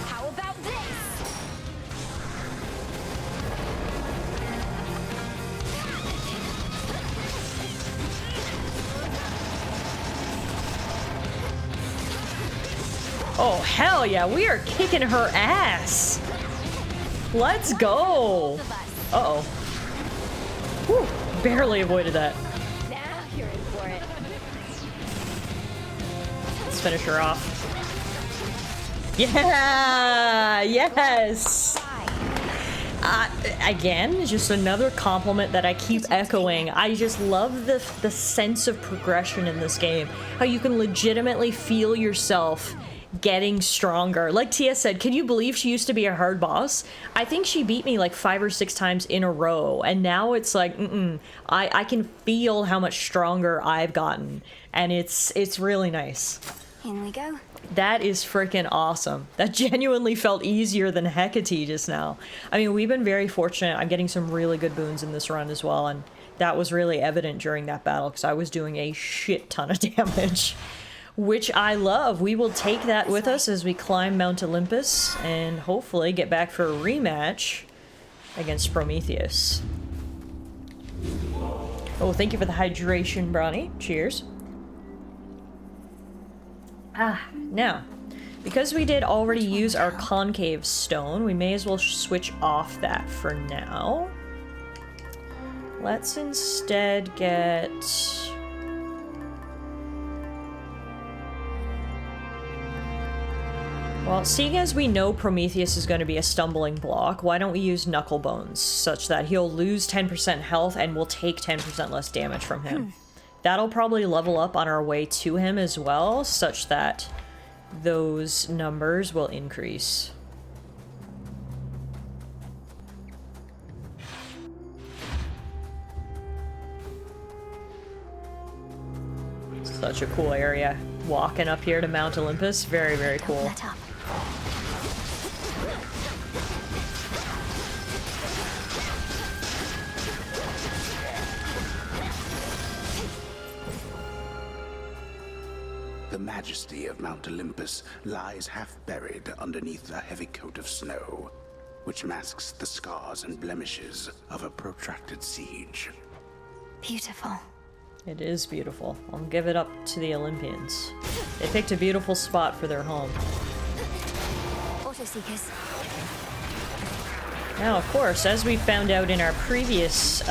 How about this? Oh, hell yeah. We are kicking her ass. Let's go. Uh-oh. Whew, barely avoided that. Now you're in for it. Let's finish her off. Yeah! Yes! Again, just another compliment that I keep echoing. I just love the sense of progression in this game. How you can legitimately feel yourself getting stronger. Like Tia said, can you believe she used to be a hard boss? I think she beat me like 5 or 6 times in a row, and now it's like, I can feel how much stronger I've gotten, and it's really nice. In we go. That is freaking awesome. That genuinely felt easier than Hecate just now. I mean, we've been very fortunate. I'm getting some really good boons in this run as well, and that was really evident during that battle because I was doing a shit ton of damage. Which I love. We will take that with us as we climb Mount Olympus and hopefully get back for a rematch against Prometheus. Oh, thank you for the hydration, Bronny. Cheers. Now, because we did already use our concave stone, we may as well switch off that for now. Let's instead get... Well, seeing as we know Prometheus is going to be a stumbling block, why don't we use Knuckle Bones, such that he'll lose 10% health and we'll take 10% less damage from him. That'll probably level up on our way to him as well, such that those numbers will increase. Such a cool area. Walking up here to Mount Olympus, very, very cool. The majesty of Mount Olympus lies half buried underneath a heavy coat of snow, which masks the scars and blemishes of a protracted siege. Beautiful. It is beautiful. I'll give it up to the Olympians. They picked a beautiful spot for their home. Autoseekers. Now, of course, as we found out in our previous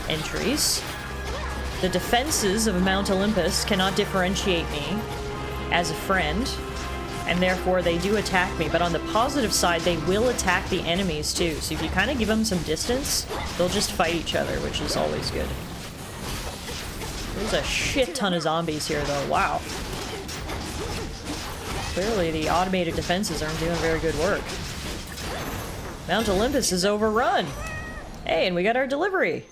entries, The defenses of Mount Olympus cannot differentiate me as a friend, and therefore they do attack me. But on the positive side, they will attack the enemies too. So if you kind of give them some distance, they'll just fight each other, which is always good. There's a shit ton of zombies here, though. Wow. Clearly, the automated defenses aren't doing very good work. Mount Olympus is overrun. Hey, and we got our delivery.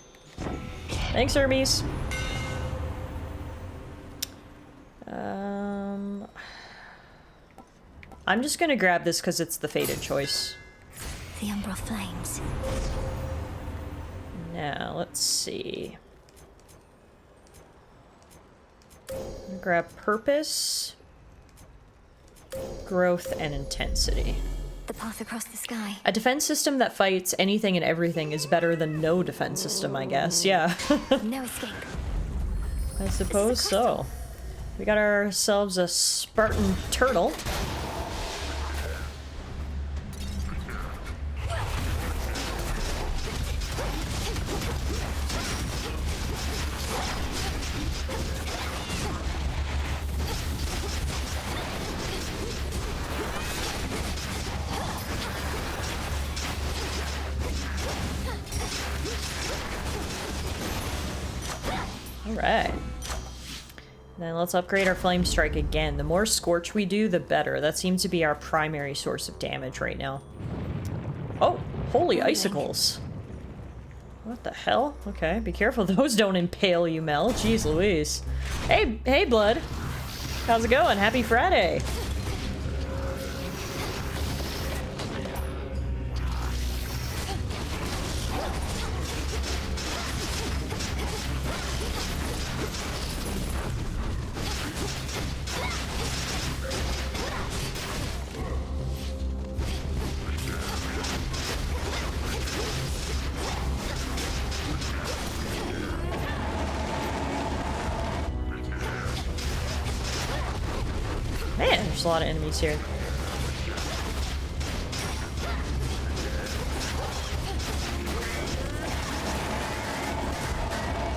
Thanks, Hermes. I'm just gonna grab this because it's the fated choice. The Umbra Flames. Now, let's see. I'm gonna grab Purpose, Growth, and Intensity. The path across the sky. A defense system that fights anything and everything is better than no defense system, I guess. Yeah. No escape. I suppose so. We got ourselves a Spartan turtle. Alright. Then let's upgrade our Flame Strike again. The more Scorch we do, the better. That seems to be our primary source of damage right now. Oh! Holy icicles! What the hell? Okay, be careful those don't impale you, Mel. Jeez Louise. Hey Blood! How's it going? Happy Friday! Man, there's a lot of enemies here.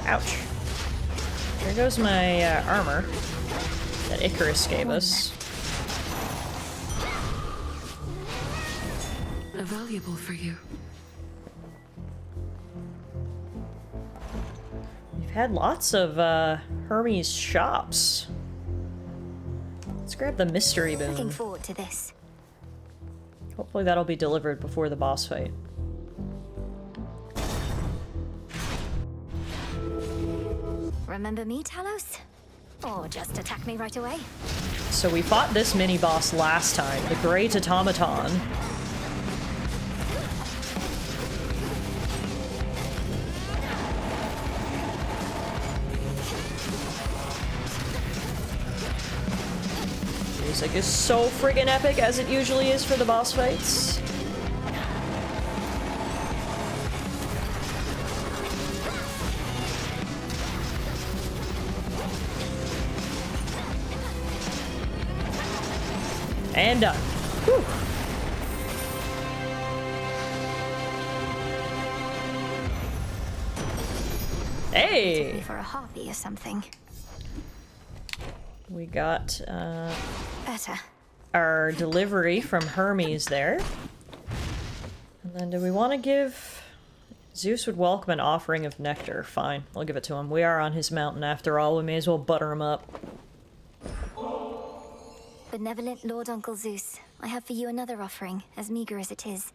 Ouch. There goes my armor that Icarus gave us. Valuable for you. We've had lots of Hermes shops. Let's grab the mystery boon. Looking forward to this. Hopefully that'll be delivered before the boss fight. Remember me, Talos? Or just attack me right away? So we fought this mini-boss last time, the Great Automaton. Music is so friggin' epic, as it usually is for the boss fights. And done. Whew. Hey! Took me for a harpy or something. We got Better. our delivery from Hermes there. And then do we want to give... Zeus would welcome an offering of nectar. Fine, I'll give it to him. We are on his mountain after all. We may as well butter him up. Benevolent Lord Uncle Zeus, I have for you another offering, as meager as it is.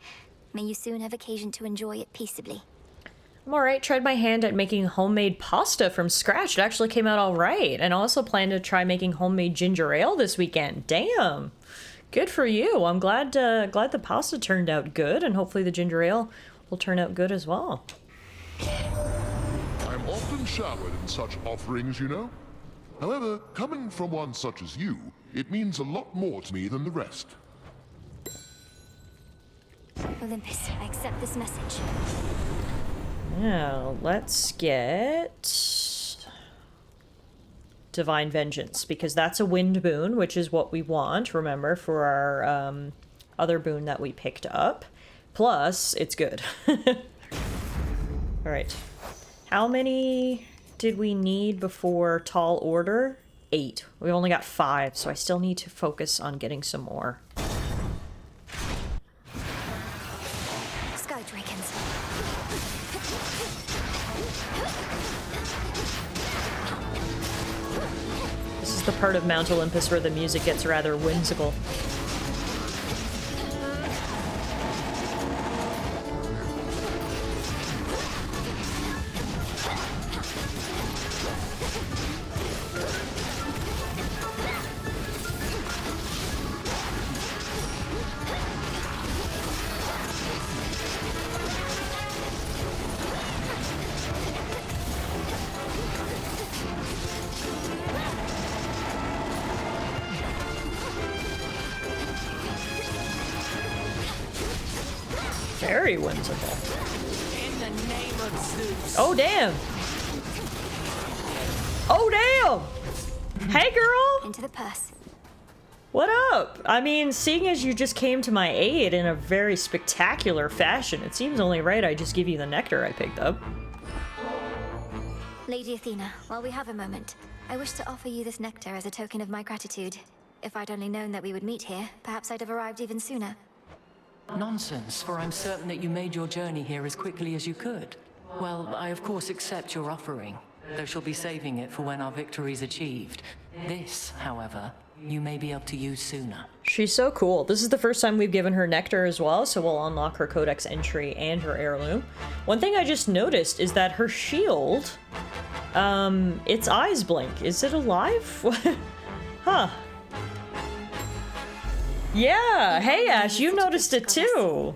May you soon have occasion to enjoy it peaceably. I'm alright, tried my hand at making homemade pasta from scratch. It actually came out alright. And I also plan to try making homemade ginger ale this weekend. Damn! Good for you. I'm glad glad the pasta turned out good, and hopefully the ginger ale will turn out good as well. I'm often showered in such offerings, you know. However, coming from one such as you, it means a lot more to me than the rest. Olympus, I accept this message. Now, let's get Divine Vengeance, because that's a wind boon, which is what we want, remember, for our other boon that we picked up. Plus, it's good. Alright. How many did we need before Tall Order? 8. We only got 5, so I still need to focus on getting some more. Sky Dragons. This is the part of Mount Olympus where the music gets rather whimsical. Very whimsical. In the name of Zeus. Oh, damn. Oh, damn. Hey, girl. Into the purse. What up? I mean, seeing as you just came to my aid in a very spectacular fashion, it seems only right I just give you the nectar I picked up. Lady Athena, while we have a moment, I wish to offer you this nectar as a token of my gratitude. If I'd only known that we would meet here, perhaps I'd have arrived even sooner. Nonsense, for I'm certain that you made your journey here as quickly as you could. Well, I of course accept your offering, though she'll be saving it for when our victory's achieved. This, however, you may be able to use sooner. She's so cool. This is the first time we've given her nectar as well, so we'll unlock her codex entry and her heirloom. One thing I just noticed is that her shield, its eyes blink. Is it alive? Huh. Yeah, hey Ash, you noticed it too.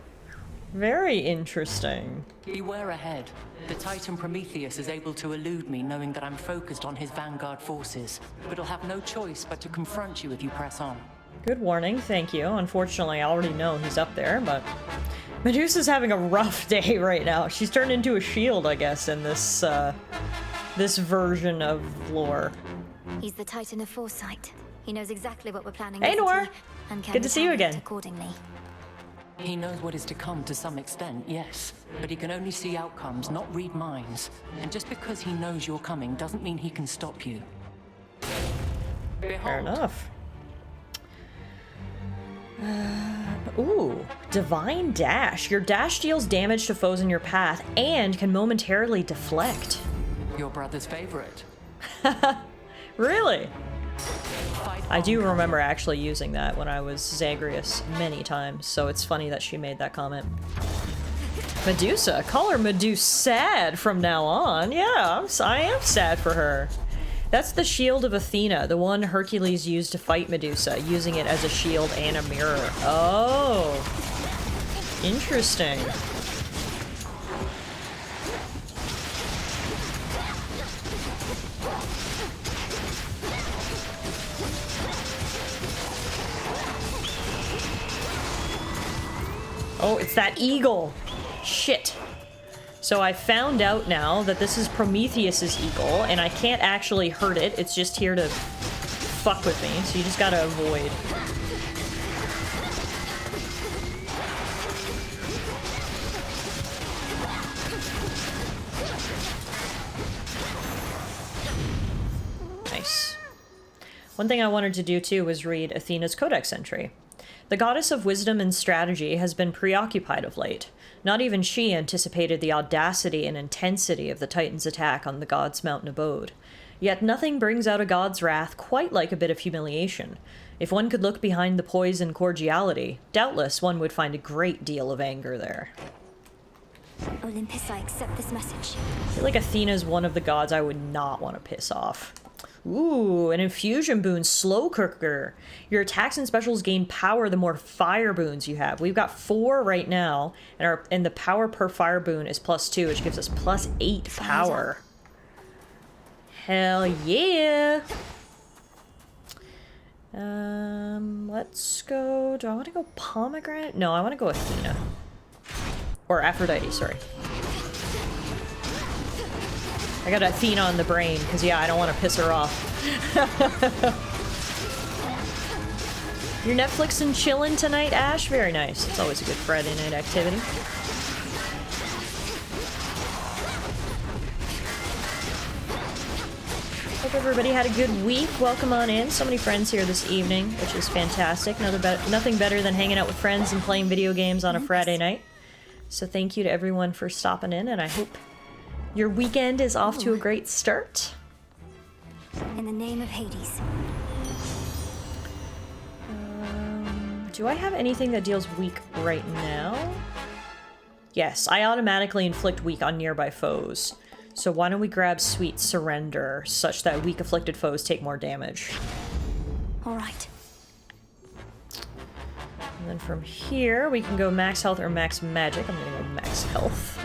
Very interesting. Beware ahead. The Titan Prometheus is able to elude me, knowing that I'm focused on his vanguard forces, but he'll have no choice but to confront you if you press on. Good warning, thank you. Unfortunately, I already know he's up there, but Medusa's having a rough day right now. She's turned into a shield, I guess, in this, this version of lore. He's the Titan of Foresight. He knows exactly what we're planning. Hey, Noir. And can Good to see you retaliate again. accordingly. He knows what is to come to some extent, yes, but he can only see outcomes, not read minds. And just because he knows you're coming doesn't mean he can stop you. Behold. Fair enough. Ooh, Divine Dash. Your dash deals damage to foes in your path and can momentarily deflect. Your brother's favorite. Really? I do remember actually using that when I was Zagreus many times, so it's funny that she made that comment. Medusa. Call her Medusad from now on. Yeah, I am sad for her. That's the shield of Athena, the one Hercules used to fight Medusa, using it as a shield and a mirror. Oh. Interesting. Oh, it's that eagle. Shit. So I found out now that this is Prometheus's eagle, and I can't actually hurt it. It's just here to fuck with me, so you just gotta avoid. Nice. One thing I wanted to do too was read Athena's codex entry. The goddess of wisdom and strategy has been preoccupied of late. Not even she anticipated the audacity and intensity of the Titan's attack on the god's mountain abode. Yet nothing brings out a god's wrath quite like a bit of humiliation. If one could look behind the poise and cordiality, doubtless one would find a great deal of anger there. Olympus, I accept this message. I feel like Athena's one of the gods I would not want to piss off. Ooh, an infusion boon, Slow Cooker. Your attacks and specials gain power the more fire boons you have. We've got 4 right now, and the power per fire boon is +2, which gives us +8 power. Hell yeah! Let's go. Do I want to go Pomegranate? No, I want to go Athena. Or Aphrodite, sorry. I got Athena on the brain, because yeah, I don't want to piss her off. You're Netflix and chillin' tonight, Ash? Very nice. It's always a good Friday night activity. everybody had a good week. Welcome on in. So many friends here this evening, which is fantastic. Nothing better than hanging out with friends and playing video games on a Friday night. So thank you to everyone for stopping in, and I hope your weekend is off to a great start. In the name of Hades. Do I have anything that deals weak right now? Yes, I automatically inflict weak on nearby foes. So why don't we grab Sweet Surrender, such that weak afflicted foes take more damage. Alright. And then from here, we can go max health or max magic. I'm gonna go max health.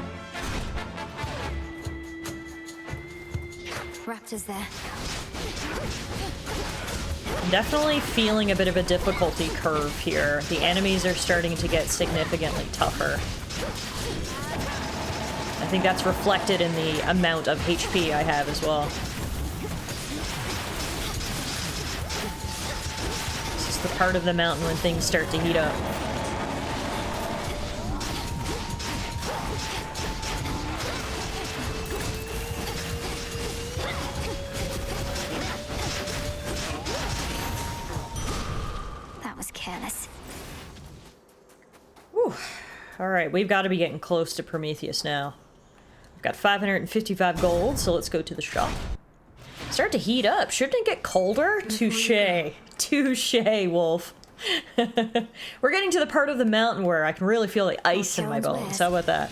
Raptors there. I'm definitely feeling a bit of a difficulty curve here. The enemies are starting to get significantly tougher. I think that's reflected in the amount of HP I have as well. This is the part of the mountain when things start to heat up. That was careless. Whew. Alright, we've got to be getting close to Prometheus now. We've got 555 gold, so let's go to the shop. Start to heat up. Shouldn't it get colder? Touché. Touché, Wolf. We're getting to the part of the mountain where I can really feel the ice in my bones. How about that?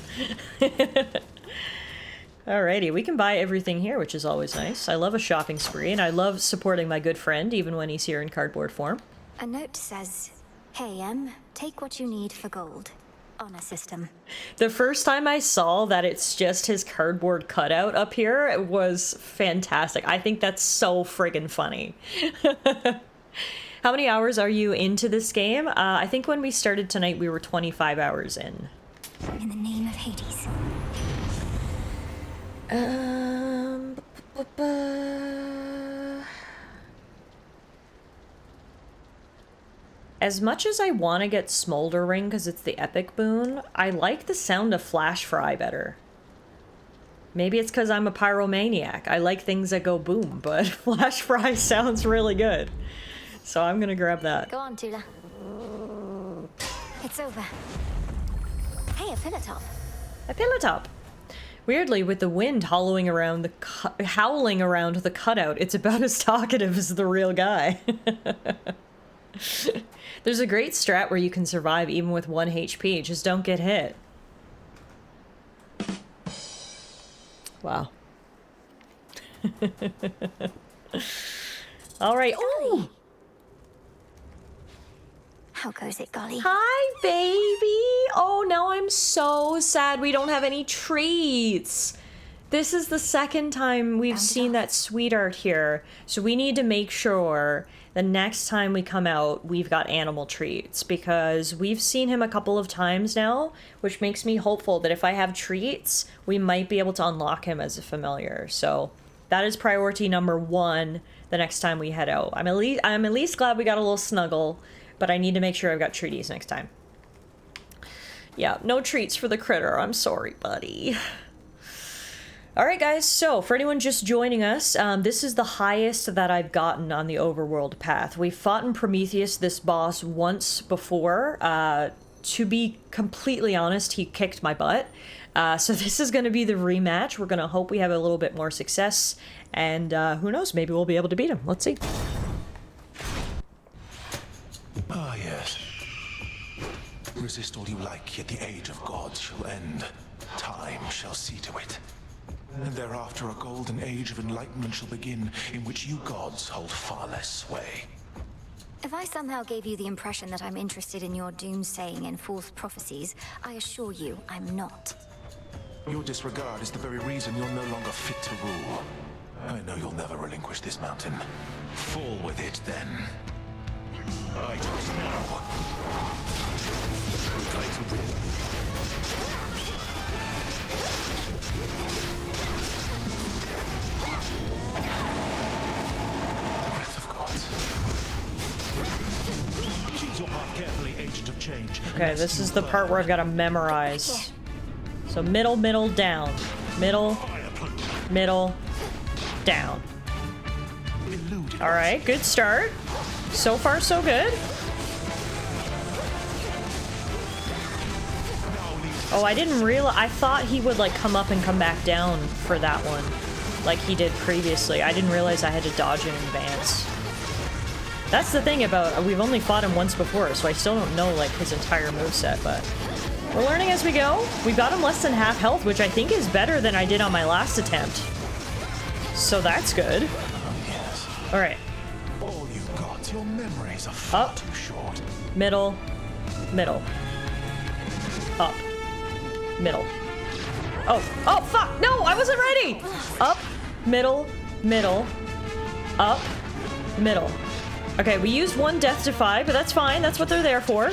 Alrighty, we can buy everything here, which is always nice. I love a shopping spree, and I love supporting my good friend, even when he's here in cardboard form. A note says, "Hey, take what you need for gold." Honor system. The first time I saw that it's just his cardboard cutout up here, it was fantastic. I think that's so friggin' funny. How many hours are you into this game? I think when we started tonight, we were 25 hours in. In the name of Hades. As much as I want to get Smolder Ring because it's the epic boon, I like the sound of Flash Fry better. Maybe it's because I'm a pyromaniac. I like things that go boom, but Flash Fry sounds really good. So I'm gonna grab that. Go on, Tula. It's over. Hey, a pillar top. A pillar top. Weirdly, with the wind howling around the cutout, it's about as talkative as the real guy. There's a great strat where you can survive even with 1 HP. Just don't get hit. Wow. All right. Oh. How goes it, Golly? Hi, baby. Oh, now I'm so sad we don't have any treats. This is the second time we've seen that sweetheart here. So we need to make sure the next time we come out, we've got animal treats, because we've seen him a couple of times now, which makes me hopeful that if I have treats, we might be able to unlock him as a familiar. So that is priority number 1 the next time we head out. I'm at least glad we got a little snuggle, but I need to make sure I've got treaties next time. Yeah, no treats for the critter. I'm sorry, buddy. Alright guys, so for anyone just joining us, this is the highest that I've gotten on the overworld path. We've fought in Prometheus, this boss, once before. To be completely honest, he kicked my butt. So this is going to be the rematch. We're going to hope we have a little bit more success, and who knows, maybe we'll be able to beat him. Let's see. Ah, yes. Resist all you like, yet the age of gods shall end. Time shall see to it. And thereafter a golden age of enlightenment shall begin, in which you gods hold far less sway. If I somehow gave you the impression that I'm interested in your doomsaying and false prophecies, I assure you I'm not. Your disregard is the very reason you're no longer fit to rule. I know you'll never relinquish this mountain. Fall with it, then. I do it now. We're going to win. Okay, this is the part where I've got to memorize. So middle, middle, down. Middle, middle, down. Alright, good start. So far, so good. Oh, I didn't realize. I thought he would, like, come up and come back down for that one, like he did previously. I didn't realize I had to dodge in advance. That's the thing about, we've only fought him once before, so I still don't know, like, his entire moveset, but we're learning as we go. We got him less than half health, which I think is better than I did on my last attempt. So that's good. Alright. All you got, your memories are far too short. Middle. Middle. Up. Middle. Oh. Oh, fuck! No, I wasn't ready! Up. Middle. Middle. Up. Middle. Okay, we used one death defy, but that's fine. That's what they're there for.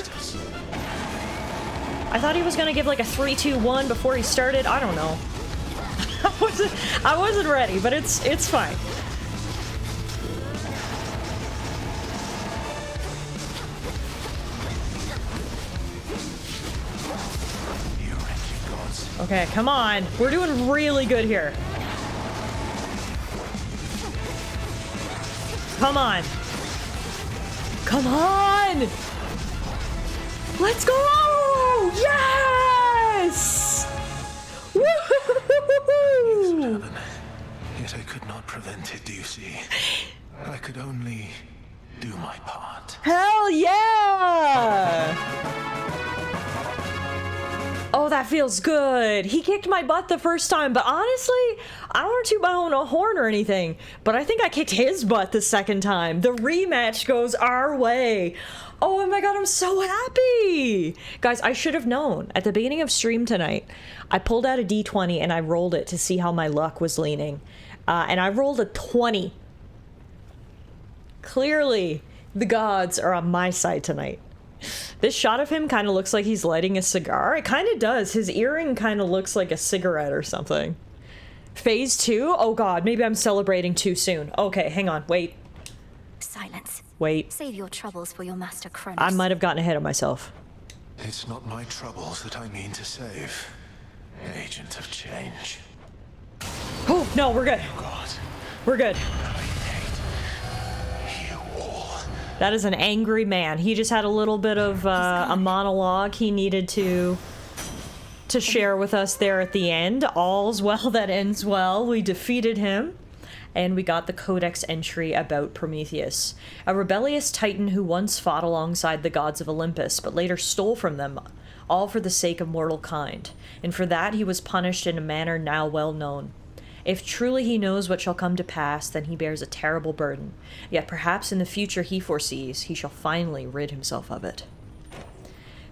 I thought he was gonna give like a 3-2-1 before he started. I don't know. I wasn't ready, but it's fine. Okay, come on. We're doing really good here. Come on. Come on! Let's go! Yes! Woo-hoo-hoo-hoo-hoo! Yet I could not prevent it, do you see? I could only do my part. Hell yeah! Oh, that feels good. He kicked my butt the first time, but honestly, I don't want to toot my own horn or anything, but I think I kicked his butt the second time. The rematch goes our way. Oh my god, I'm so happy! Guys, I should have known. At the beginning of stream tonight, I pulled out a d20 and I rolled it to see how my luck was leaning. And I rolled a 20. Clearly, the gods are on my side tonight. This shot of him kind of looks like he's lighting a cigar. It kind of does. His earring kind of looks like a cigarette or something. Phase 2? Oh god, maybe I'm celebrating too soon. Okay, hang on, wait. Silence. Wait. Save your troubles for your master Kronos. I might have gotten ahead of myself. It's not my troubles that I mean to save. Agent of change. Oh, no, we're good. Oh god. We're good. I hate you all. That is an angry man. He just had a little bit of a monologue he needed to share with us there at the end. All's well that ends well. We defeated him. And we got the codex entry about Prometheus, a rebellious titan who once fought alongside the gods of Olympus, but later stole from them, all for the sake of mortal kind. And for that he was punished in a manner now well known. If truly he knows what shall come to pass, then he bears a terrible burden. Yet perhaps in the future he foresees, he shall finally rid himself of it.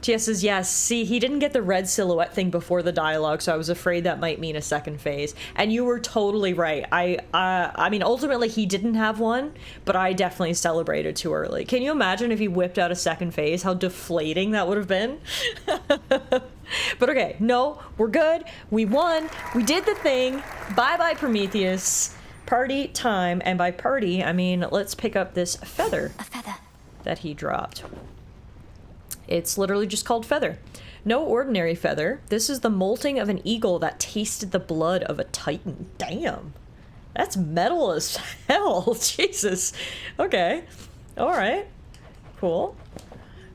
TS says, yes, see, he didn't get the red silhouette thing before the dialogue, so I was afraid that might mean a second phase. And you were totally right. I mean, ultimately he didn't have one, but I definitely celebrated too early. Can you imagine if he whipped out a second phase, how deflating that would have been? But okay, no, we're good. We won. We did the thing. Bye-bye, Prometheus. Party time. And by party, I mean, let's pick up this feather. A feather. That he dropped. It's literally just called feather. No ordinary feather. This is the molting of an eagle that tasted the blood of a titan. Damn. That's metal as hell. Jesus. Okay. Alright. Cool.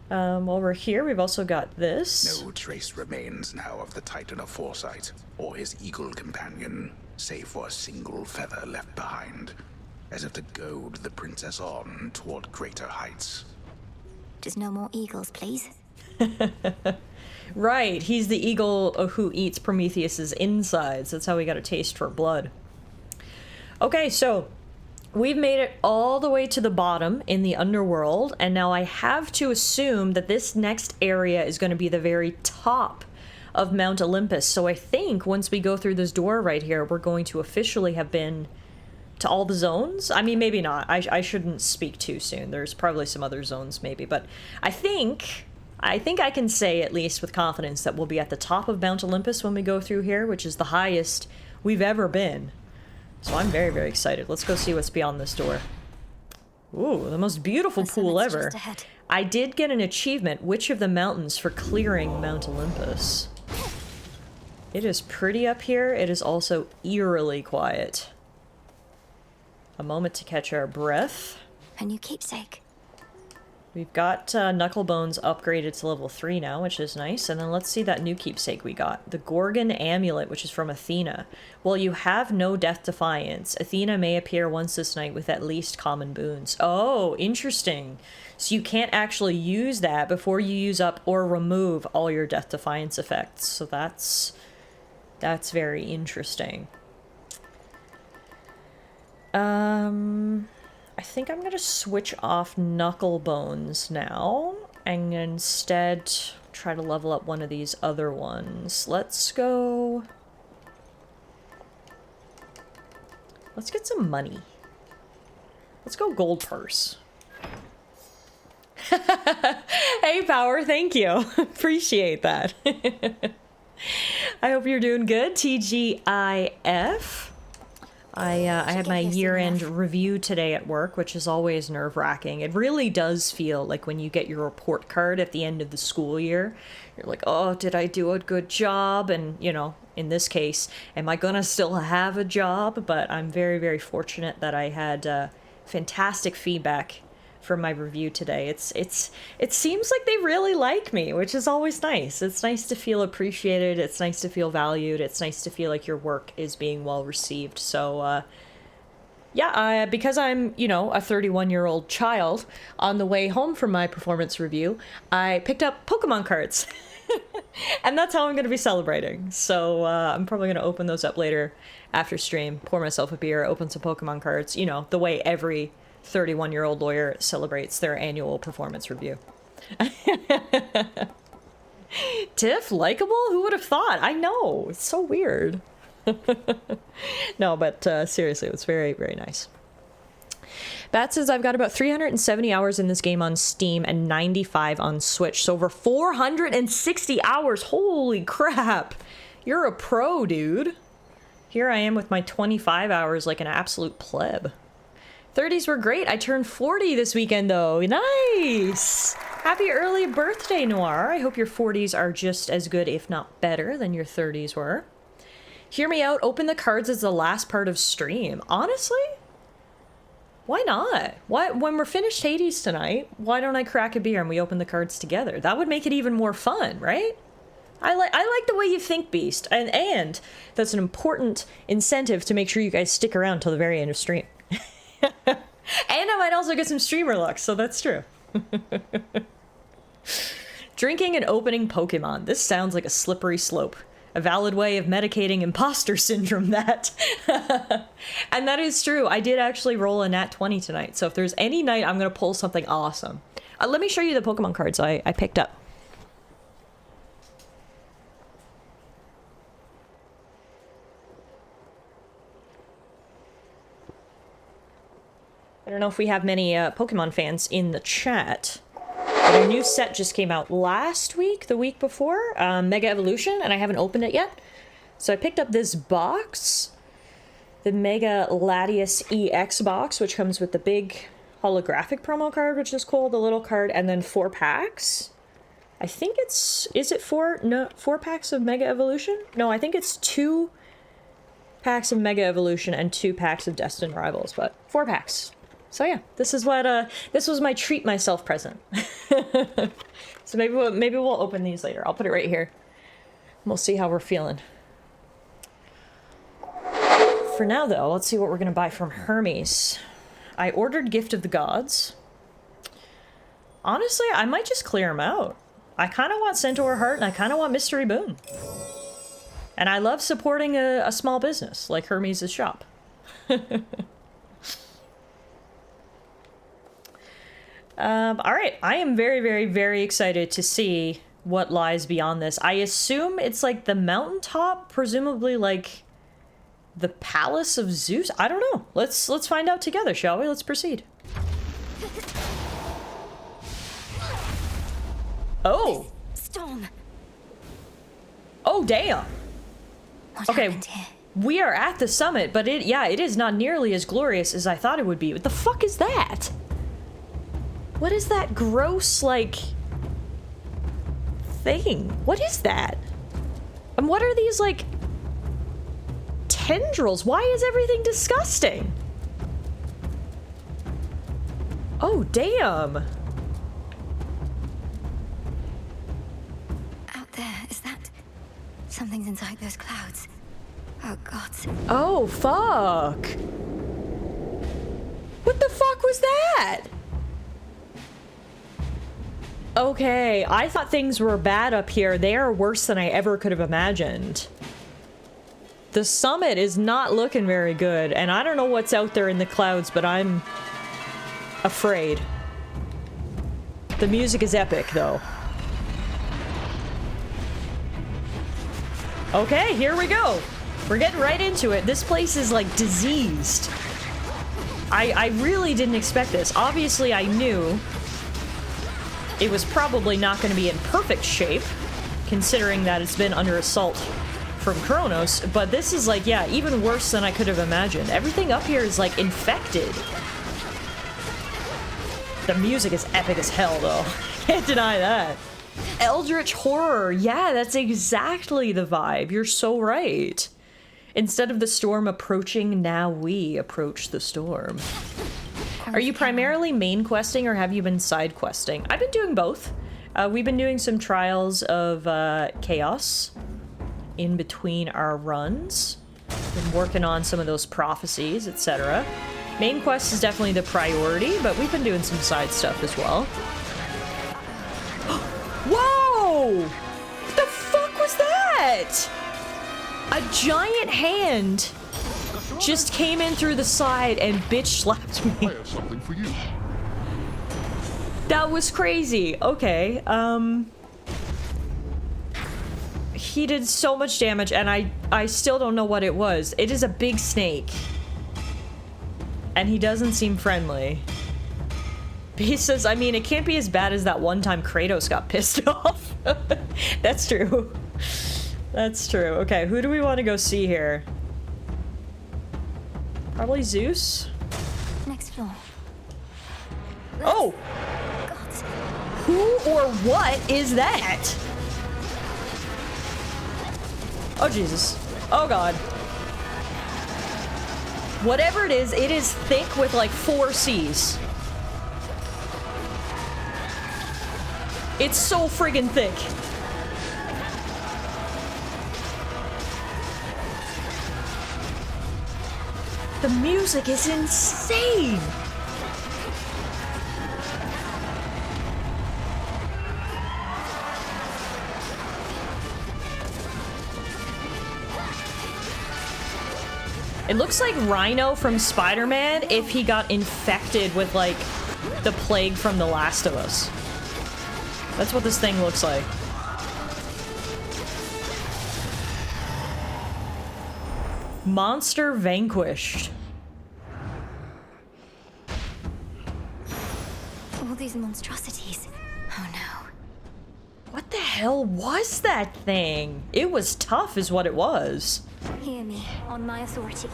While we're here, we've also got this. No trace remains now of the Titan of Foresight, or his eagle companion, save for a single feather left behind, as if to goad the princess on toward greater heights. Just no more eagles, please. Right, he's the eagle who eats Prometheus's insides. That's how we got a taste for blood. Okay, so we've made it all the way to the bottom in the underworld, and now I have to assume that this next area is going to be the very top of Mount Olympus. So I think once we go through this door right here, we're going to officially have been to all the zones. I mean, maybe not. I shouldn't speak too soon. There's probably some other zones maybe, but I think I can say at least with confidence that we'll be at the top of Mount Olympus when we go through here, which is the highest we've ever been. So I'm very, very excited. Let's go see what's beyond this door. Ooh, the most beautiful pool ever. I did get an achievement, Witch of the Mountains, for clearing Mount Olympus. It is pretty up here. It is also eerily quiet. a moment to catch our breath. A new keepsake. We've got Knucklebones upgraded to level 3 now, which is nice. And then let's see that new keepsake we got. The Gorgon Amulet, which is from Athena. Well, you have no Death Defiance. Athena may appear once this night with at least common boons. Oh, interesting. So you can't actually use that before you use up or remove all your Death Defiance effects. So that's very interesting. I think I'm gonna switch off Knucklebones now and instead try to level up one of these other ones. Let's get some money. Let's go gold purse. Hey, Power, thank you. Appreciate that. I hope you're doing good, TGIF. I had my year-end review today at work, which is always nerve-wracking. It really does feel like when you get your report card at the end of the school year, you're like, oh, did I do a good job? And, you know, in this case, am I gonna still have a job? But I'm very, very fortunate that I had fantastic feedback from my review today. It seems like they really like me, which is always nice. It's nice to feel appreciated. It's nice to feel valued. It's nice to feel like your work is being well received. So, yeah, because I'm, you know, a 31-year-old child, on the way home from my performance review, I picked up Pokemon cards. And that's how I'm going to be celebrating. So, I'm probably going to open those up later after stream, pour myself a beer, open some Pokemon cards, you know, the way every 31-year-old lawyer celebrates their annual performance review. Tiff, likable? Who would have thought? I know, it's so weird. No, but seriously, it was very, very nice. Bat says, I've got about 370 hours in this game on Steam and 95 on Switch, so over 460 hours. Holy crap. You're a pro, dude. Here I am with my 25 hours like an absolute pleb. 30s were great. I turned 40 this weekend, though. Nice! Happy early birthday, Noir. I hope your 40s are just as good, if not better, than your 30s were. Hear me out. Open the cards as the last part of stream. Honestly? Why not? When we're finished Hades tonight, why don't I crack a beer and we open the cards together? That would make it even more fun, right? I like the way you think, Beast. And that's an important incentive to make sure you guys stick around till the very end of stream. And I might also get some streamer luck, so that's true. Drinking and opening Pokemon. This sounds like a slippery slope. A valid way of medicating imposter syndrome, that. And that is true. I did actually roll a nat 20 tonight, so if there's any night I'm going to pull something awesome. Let me show you the Pokemon cards I picked up. I don't know if we have many Pokemon fans in the chat, but a new set just came out last week, the week before, Mega Evolution, and I haven't opened it yet. So I picked up this box, the Mega Latias EX box, which comes with the big holographic promo card, which is cool, the little card, and then 4 packs. I think it's, is it 4 packs of Mega Evolution? No, I think it's 2 packs of Mega Evolution and 2 packs of Destined Rivals, but 4 packs. So yeah, this is what this was my treat myself present. So maybe we'll open these later. I'll put it right here. We'll see how we're feeling. For now though, let's see what we're gonna buy from Hermes. I ordered Gift of the Gods. Honestly, I might just clear them out. I kind of want Centaur Heart and I kind of want Mystery Boon. And I love supporting a small business like Hermes' shop. Alright, I am very, very, very excited to see what lies beyond this. I assume it's like the mountaintop, presumably like the Palace of Zeus? I don't know. Let's find out together, shall we? Let's proceed. Oh! Storm! Oh, damn! Okay, we are at the summit, but it is not nearly as glorious as I thought it would be. What the fuck is that? What is that gross, like, thing? What is that? And what are these, like, tendrils? Why is everything disgusting? Oh, damn. Out there, is that... Something's inside those clouds. Oh, God. Oh, fuck. What the fuck was that? Okay, I thought things were bad up here. They are worse than I ever could have imagined. The summit is not looking very good, and I don't know what's out there in the clouds, but I'm afraid. The music is epic, though. Okay, here we go. We're getting right into it. This place is, like, diseased. I really didn't expect this. Obviously, I knew it was probably not going to be in perfect shape, considering that it's been under assault from Kronos, but this is, like, yeah, even worse than I could have imagined. Everything up here is, like, infected. The music is epic as hell, though. Can't deny that. Eldritch horror. Yeah, that's exactly the vibe. You're so right. Instead of the storm approaching, now we approach the storm. Are you primarily main questing or have you been side questing? I've been doing both. We've been doing some trials of chaos in between our runs. Been working on some of those prophecies, etc. Main quest is definitely the priority, but we've been doing some side stuff as well. Whoa! What the fuck was that? A giant hand just came in through the side and bitch slapped me. I have something for you. That was crazy. Okay, he did so much damage and I still don't know what it was. It is a big snake. And he doesn't seem friendly. He says, I mean, it can't be as bad as that one time Kratos got pissed off. That's true. That's true. Okay, who do we want to go see here? Probably Zeus? Next floor. Oh! Who or what is that? Oh, Jesus. Oh, God. Whatever it is thick with like 4 C's. It's so friggin' thick. The music is insane. It looks like Rhino from Spider-Man if he got infected with, like, the plague from The Last of Us. That's what this thing looks like. Monster vanquished. All these monstrosities. Oh no. What the hell was that thing? It was tough is what it was. Hear me, on my authority.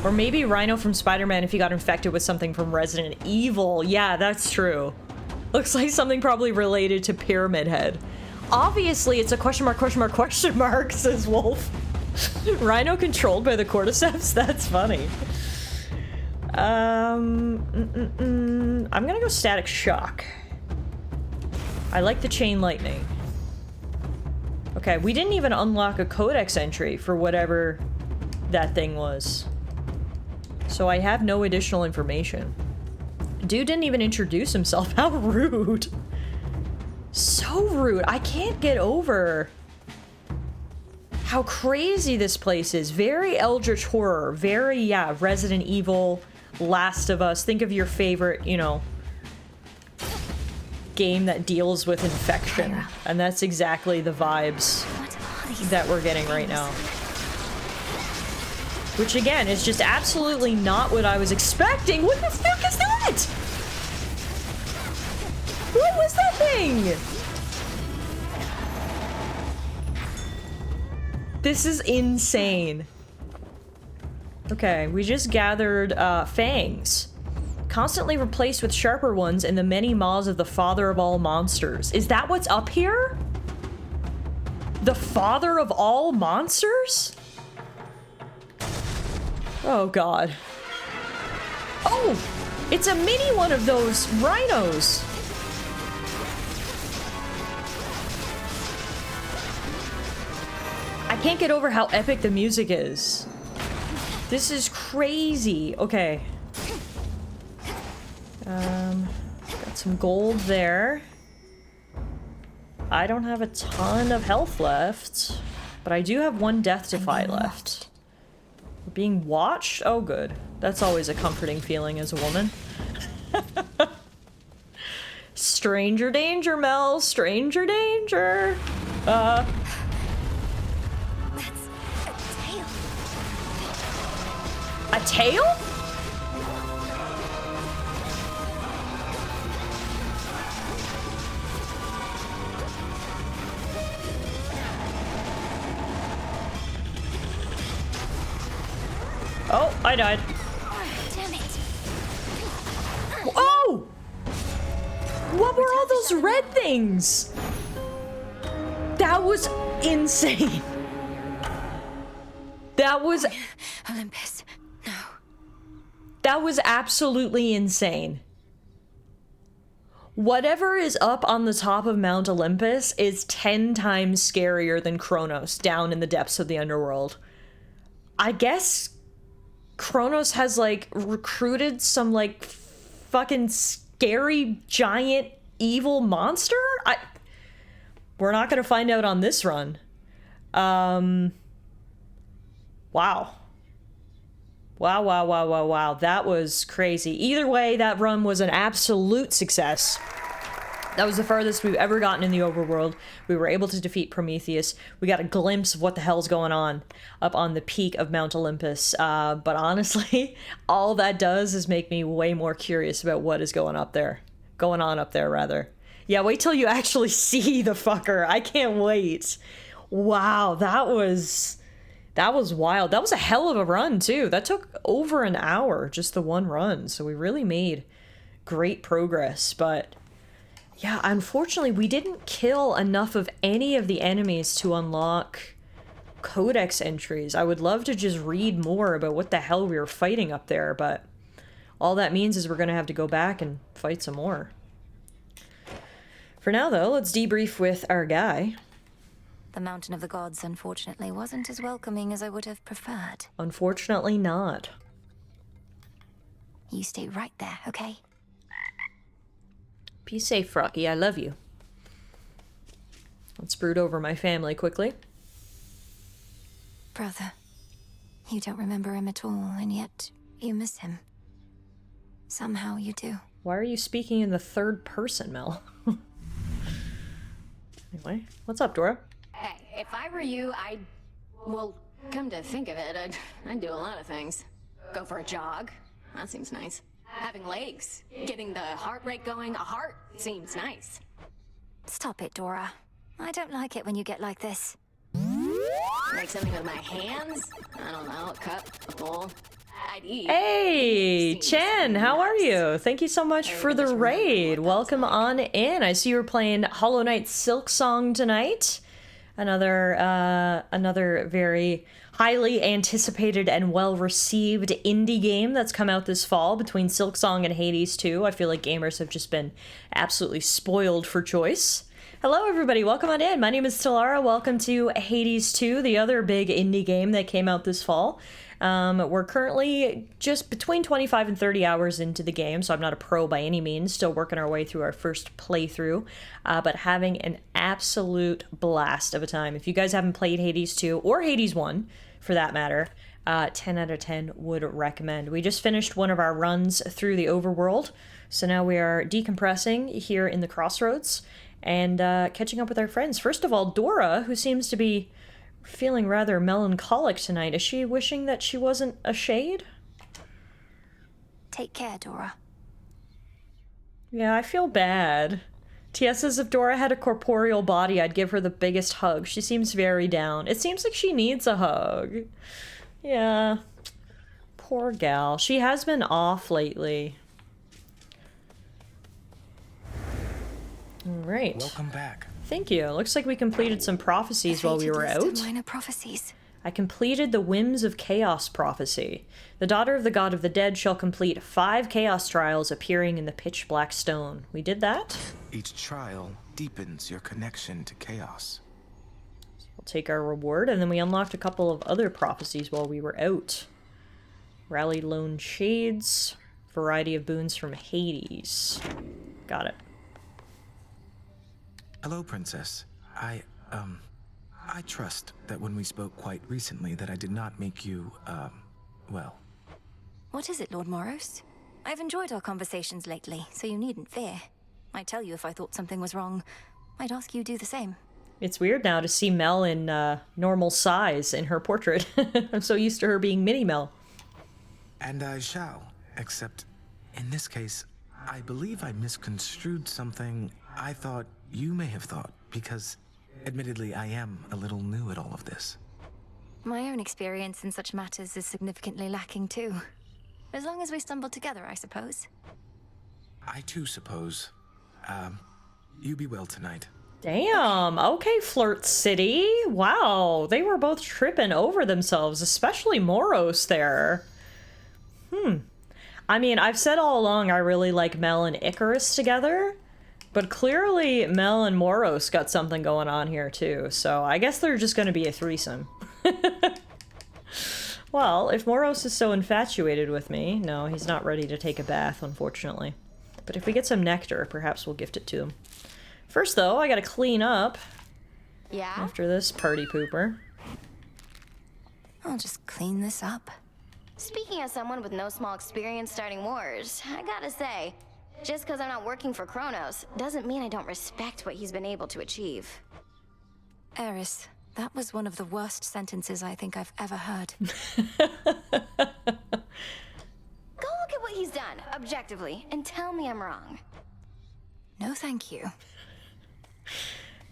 Or maybe Rhino from Spider-Man if he got infected with something from Resident Evil. Yeah, that's true. Looks like something probably related to Pyramid Head. Obviously, it's a question mark, says Wolf. Rhino controlled by the cordyceps? That's funny. I'm gonna go Static Shock. I like the Chain Lightning. Okay, we didn't even unlock a codex entry for whatever that thing was. So I have no additional information. Dude didn't even introduce himself. How rude. So rude. I can't get over how crazy this place is. Very Eldritch horror. Very, yeah, Resident Evil, Last of Us. Think of your favorite, you know, game that deals with infection. And that's exactly the vibes that we're getting right now. Which, again, is just absolutely not what I was expecting. What the fuck is that? What was that thing? This is insane. Okay, we just gathered fangs. Constantly replaced with sharper ones in the many maws of the father of all monsters. Is that what's up here? The father of all monsters? Oh, God. Oh! It's a mini one of those rhinos. I can't get over how epic the music is. This is crazy. Okay. Got some gold there. I don't have a ton of health left, but I do have one death defy left. We're being watched? Oh, good. That's always a comforting feeling as a woman. Stranger danger, Mel. Stranger danger. That's a tail. A tail? Oh, I died. Damn it. Oh! What were all those red things? That was insane. That was... Olympus, no. That was absolutely insane. Whatever is up on the top of Mount Olympus is 10 times scarier than Kronos down in the depths of the underworld. I guess Kronos has, like, recruited some, like, fucking scary, giant, evil monster? We're not gonna find out on this run. Wow. Wow. That was crazy. Either way, that run was an absolute success. That was the farthest we've ever gotten in the overworld. We were able to defeat Prometheus. We got a glimpse of what the hell's going on up on the peak of Mount Olympus. But honestly, all that does is make me way more curious about what is going on up there, rather. Yeah, wait till you actually see the fucker. I can't wait. Wow, that was wild. That was a hell of a run, too. That took over an hour, just the one run. So we really made great progress. But yeah, unfortunately, we didn't kill enough of any of the enemies to unlock codex entries. I would love to just read more about what the hell we were fighting up there, but all that means is we're going to have to go back and fight some more. For now, though, let's debrief with our guy. The Mountain of the Gods, unfortunately, wasn't as welcoming as I would have preferred. Unfortunately not. You stay right there, okay? Be safe, Rocky. I love you. Let's brood over my family quickly. Brother, you don't remember him at all, and yet you miss him. Somehow you do. Why are you speaking in the third person, Mel? Anyway, what's up, Dora? Hey, if I were you, well, come to think of it, I'd do a lot of things. Go for a jog. That seems nice. Having legs. Getting the heart rate going. A heart seems nice. Stop it, Dora. I don't like it when you get like this. Make something with my hands? I don't know, a cup, a bowl. I'd eat. Hey, Chen, how are you? Thank you so much for the raid. Welcome on in. I see you were playing Hollow Knight Silk Song tonight. Another very highly anticipated and well-received indie game that's come out this fall between Silk Song and Hades 2. I feel like gamers have just been absolutely spoiled for choice. Hello, everybody. Welcome on in. My name is Tallara. Welcome to Hades 2, the other big indie game that came out this fall. We're currently just between 25 and 30 hours into the game, so I'm not a pro by any means, still working our way through our first playthrough, but having an absolute blast of a time. If you guys haven't played Hades 2, or Hades 1, for that matter, 10 out of 10 would recommend. We just finished one of our runs through the overworld, so now we are decompressing here in the Crossroads, and catching up with our friends. First of all, Dora, who seems to be feeling rather melancholic tonight. Is she wishing that she wasn't a shade? Take care, Dora. Yeah, I feel bad. TS says if Dora had a corporeal body, I'd give her the biggest hug. She seems very down. It seems like she needs a hug. Yeah. Poor gal. She has been off lately. All right. Welcome back. Thank you. Looks like we completed some prophecies while we were out. Minor prophecies. I completed the Whims of Chaos prophecy. The daughter of the god of the dead shall complete 5 chaos trials appearing in the pitch black stone. We did that. Each trial deepens your connection to chaos. We'll take our reward, and then we unlocked a couple of other prophecies while we were out. Rally Lone Shades, variety of boons from Hades. Got it. Hello, Princess. I trust that when we spoke quite recently that I did not make you, well. What is it, Lord Moros? I've enjoyed our conversations lately, so you needn't fear. I'd tell you if I thought something was wrong. I'd ask you do the same. It's weird now to see Mel in normal size in her portrait. I'm so used to her being mini Mel. And I shall, except in this case, I believe I misconstrued something I thought you may have thought, because admittedly I am a little new at all of this. My own experience in such matters is significantly lacking too. As long as we stumble together, I suppose. I too suppose. You be well tonight. Damn, okay, Flirt City. Wow, they were both tripping over themselves, especially Moros there. I mean, I've said all along I really like Mel and Icarus together, but clearly Mel and Moros got something going on here too, so I guess they're just gonna be a threesome. Well, if Moros is so infatuated with me, no, he's not ready to take a bath, unfortunately. But if we get some nectar, perhaps we'll gift it to him. First, though, I gotta clean up. Yeah? After this party pooper. I'll just clean this up. Speaking as someone with no small experience starting wars, I gotta say, just because I'm not working for Kronos doesn't mean I don't respect what he's been able to achieve. Eris, that was one of the worst sentences I think I've ever heard. Go look at what he's done, objectively, and tell me I'm wrong. No, thank you.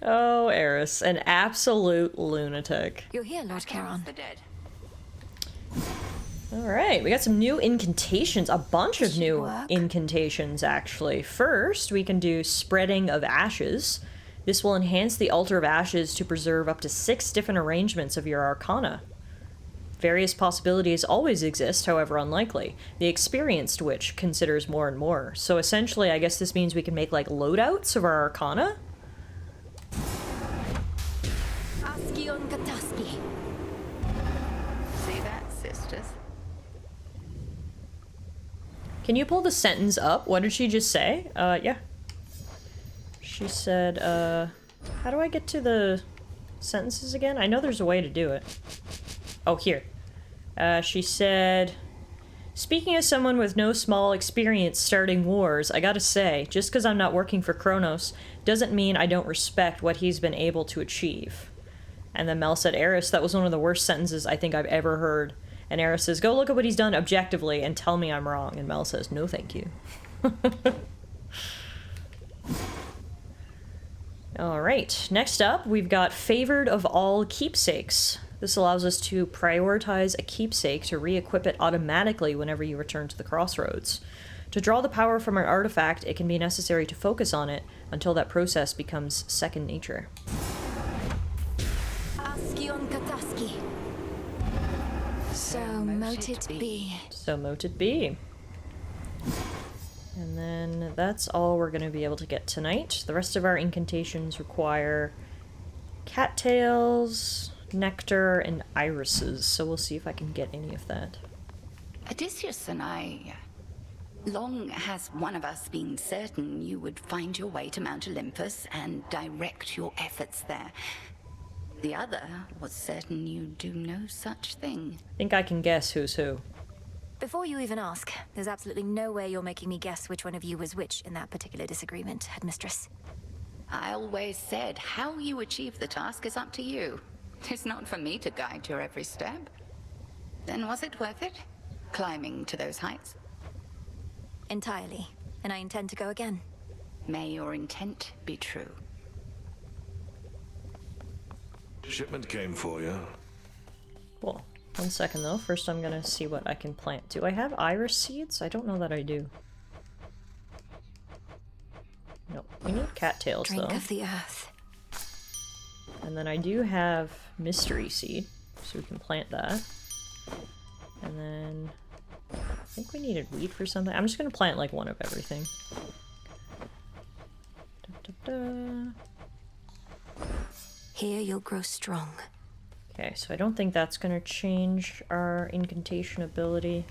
Oh, Eris, an absolute lunatic. You're here, Lord Charon. The dead. Alright, we got some new incantations, a bunch of new incantations, actually. First, we can do Spreading of Ashes. This will enhance the Altar of Ashes to preserve up to 6 different arrangements of your arcana. Various possibilities always exist, however unlikely. The experienced witch considers more and more. So essentially, I guess this means we can make, like, loadouts of our arcana? Askion Kataski. See that, sisters? Can you pull the sentence up? What did she just say? Yeah. She said, how do I get to the sentences again? I know there's a way to do it. Oh, here. She said, speaking as someone with no small experience starting wars, I gotta say, just because I'm not working for Kronos doesn't mean I don't respect what he's been able to achieve. And then Mel said, Eris, that was one of the worst sentences I think I've ever heard. And Eris says, go look at what he's done objectively and tell me I'm wrong. And Mel says, no thank you. Alright, next up we've got Favored of All Keepsakes. This allows us to prioritize a keepsake to re-equip it automatically whenever you return to the crossroads. To draw the power from an artifact, it can be necessary to focus on it until that process becomes second nature. Askion Kataski. So mote it be. So mote it be. And then that's all we're going to be able to get tonight. The rest of our incantations require cattails, nectar, and irises, so we'll see if I can get any of that. Odysseus and I... Long has one of us been certain you would find your way to Mount Olympus and direct your efforts there. The other was certain you'd do no such thing. I think I can guess who's who. Before you even ask, there's absolutely no way you're making me guess which one of you was which in that particular disagreement, Headmistress. I always said how you achieve the task is up to you. It's not for me to guide your every step. Then was it worth it? Climbing to those heights? Entirely. And I intend to go again. May your intent be true. Shipment came for you. Cool. One second though. First I'm gonna see what I can plant. Do I have iris seeds? I don't know that I do. Nope. We need cattails though. Drink of the earth. And then I do have mystery seed. So we can plant that. And then I think we needed wheat for something. I'm just gonna plant like one of everything. Here you'll grow strong. Okay, so I don't think that's gonna change our incantation ability.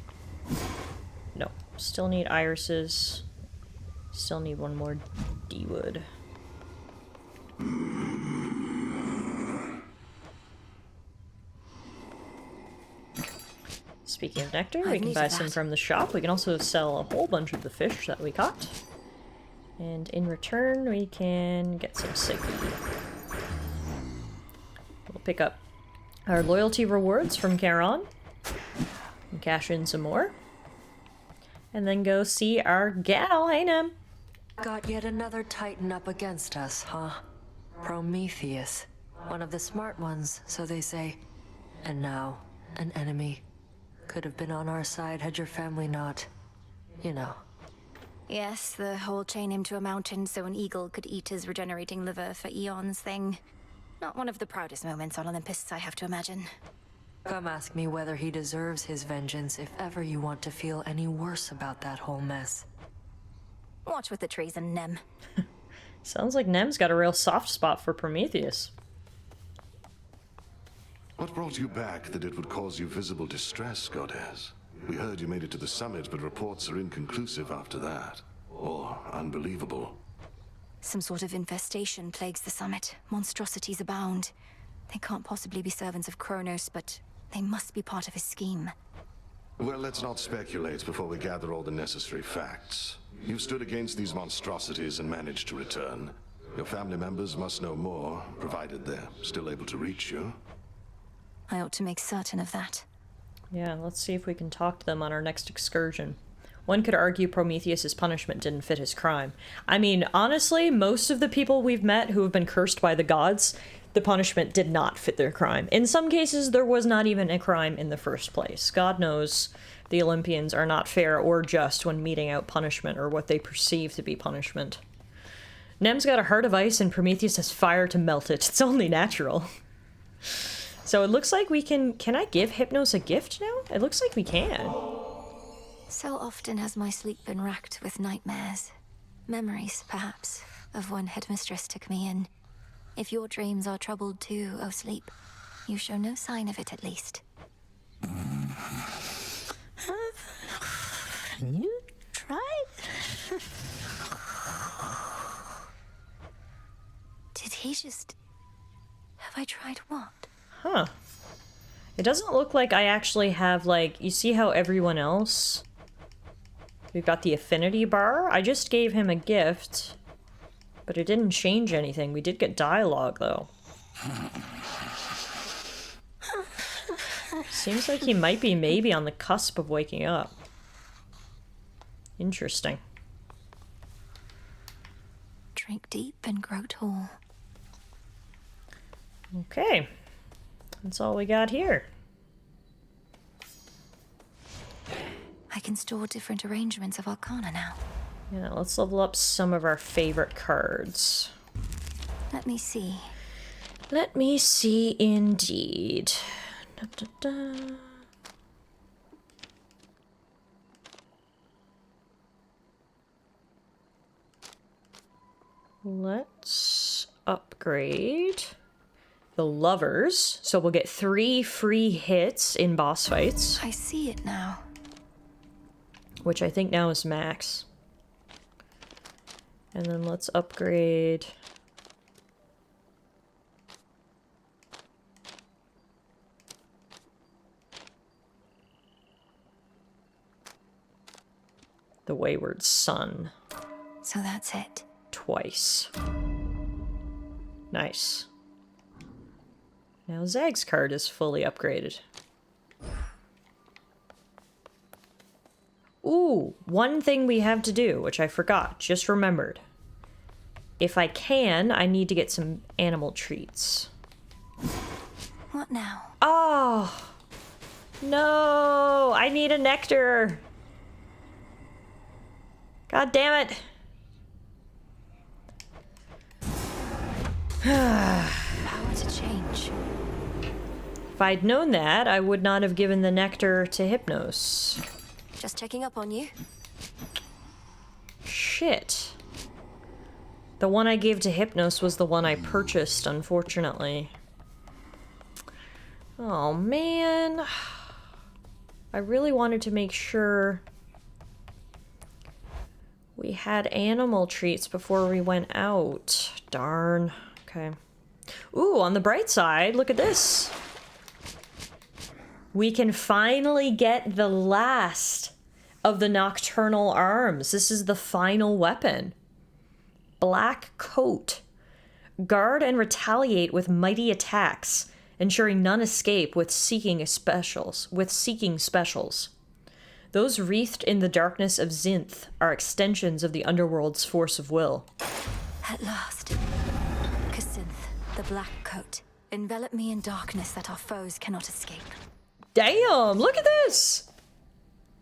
No, still need irises. Still need one more D-wood. Speaking of nectar, we can buy some from the shop. We can also sell a whole bunch of the fish that we caught. And in return, we can get some Siggy. We'll pick up our loyalty rewards from Charon. And cash in some more. And then go see our gal, hey Nem. Got yet another titan up against us, huh? Prometheus. One of the smart ones, so they say. And now, an enemy. Could have been on our side had your family not, you know. Yes, the whole chain him to a mountain so an eagle could eat his regenerating liver for eons thing. Not one of the proudest moments on Olympus, I have to imagine. Come ask me whether he deserves his vengeance if ever you want to feel any worse about that whole mess. Watch with the treason, Nem. Sounds like Nem's got a real soft spot for Prometheus. What brought you back that it would cause you visible distress, Goddess? We heard you made it to the summit, but reports are inconclusive after that. Or unbelievable. Some sort of infestation plagues the summit. Monstrosities abound. They can't possibly be servants of Kronos, but they must be part of his scheme. Well, let's not speculate before we gather all the necessary facts. You stood against these monstrosities and managed to return. Your family members must know more, provided they're still able to reach you. I ought to make certain of that. Yeah, let's see if we can talk to them on our next excursion. One could argue Prometheus's punishment didn't fit his crime. I mean, honestly, most of the people we've met who have been cursed by the gods, the punishment did not fit their crime. In some cases, there was not even a crime in the first place. God knows the Olympians are not fair or just when meting out punishment or what they perceive to be punishment. Nem's got a heart of ice and Prometheus has fire to melt it. It's only natural. So it looks like we can I give Hypnos a gift now? It looks like we can. So often has my sleep been racked with nightmares. Memories, perhaps, of when Headmistress took me in. If your dreams are troubled too, O sleep, you show no sign of it at least. You tried? Did he just... Have I tried what? Huh. It doesn't look like I actually have, like, you see how everyone else... We've got the affinity bar. I just gave him a gift, but it didn't change anything. We did get dialogue, though. Seems like he might be maybe on the cusp of waking up. Interesting. Drink deep and grow tall. Okay. That's all we got here. I can store different arrangements of Arcana now. Yeah, let's level up some of our favorite cards. Let me see. Let me see indeed. Da, da, da. Let's upgrade the lovers. So we'll get 3 free hits in boss fights. I see it now. Which I think now is max. And then let's upgrade... the Wayward Son. So that's it. Twice. Nice. Now Zag's card is fully upgraded. Ooh, one thing we have to do, which I forgot, just remembered. If I can, I need to get some animal treats. What now? Oh! No! I need a nectar! God damn it! Power to change. If I'd known that, I would not have given the nectar to Hypnos. Just checking up on you. Shit. The one I gave to Hypnos was the one I purchased, unfortunately. Oh, man. I really wanted to make sure we had animal treats before we went out. Darn. Okay. Ooh, on the bright side, look at this. We can finally get the last of the nocturnal arms. This is the final weapon. Black coat. Guard and retaliate with mighty attacks, ensuring none escape with seeking specials. Those wreathed in the darkness of Zinth are extensions of the underworld's force of will. At last. Kacinth, the black coat. Envelop me in darkness that our foes cannot escape. Damn, look at this!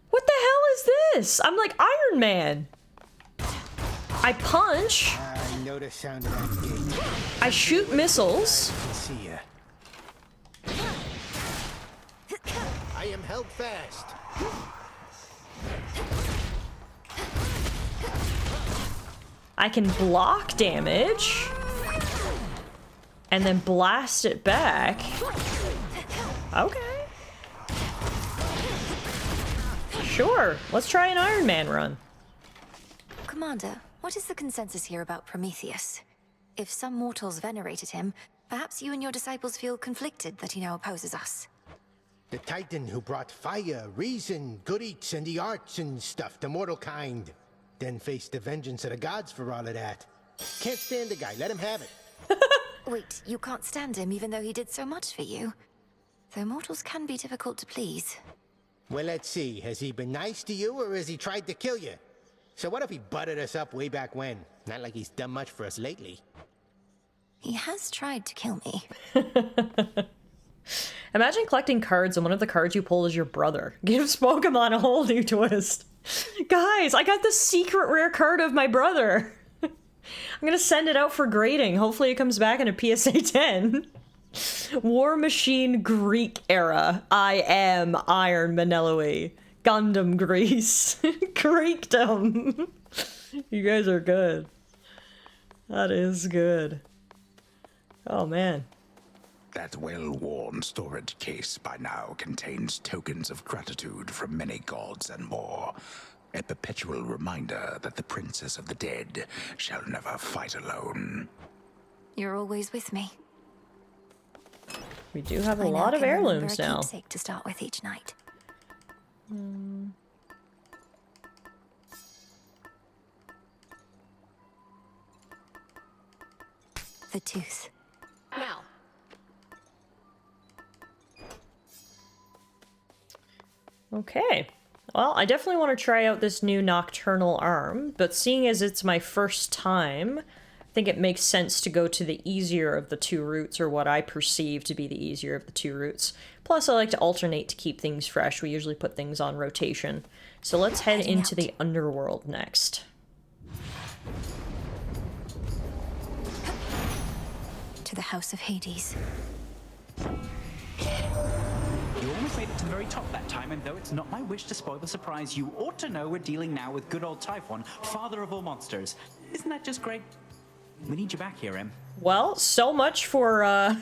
What the hell is this? I'm like Iron Man. I punch. I know the sound of that gate. I shoot missiles. I can see ya. I am held fast. I can block damage. And then blast it back. Okay. Sure, let's try an Iron Man run. Commander, what is the consensus here about Prometheus? If some mortals venerated him, perhaps you and your disciples feel conflicted that he now opposes us. The Titan who brought fire, reason, good eats, and the arts and stuff to mortal kind. Then faced the vengeance of the gods for all of that. Can't stand the guy, let him have it. Wait, you can't stand him even though he did so much for you? Though mortals can be difficult to please. Well, let's see. Has he been nice to you, or has he tried to kill you? So what if he butted us up way back when? Not like he's done much for us lately. He has tried to kill me. Imagine collecting cards and one of the cards you pull is your brother. Gives Pokemon a whole new twist. Guys, I got the secret rare card of my brother. I'm gonna send it out for grading. Hopefully it comes back in a PSA 10. War Machine Greek era. I am Iron Manelli. Gundam Greece. Greekdom. You guys are good. That is good. Oh man. That well-worn storage case by now contains tokens of gratitude from many gods and more. A perpetual reminder that the Princess of the Dead shall never fight alone. You're always with me. We do have a lot of heirlooms now. Keepsake to start with each night. The tooth. Now. Okay. Well, I definitely want to try out this new nocturnal arm, but seeing as it's my first time, I think it makes sense to go to the easier of the two routes, or what I perceive to be the easier of the two routes. Plus, I like to alternate to keep things fresh. We usually put things on rotation. So let's head into the underworld next. To the House of Hades. You almost made it to the very top that time, and though it's not my wish to spoil the surprise, you ought to know we're dealing now with good old Typhon, father of all monsters. Isn't that just great? We need you back here, Em. Well, so much for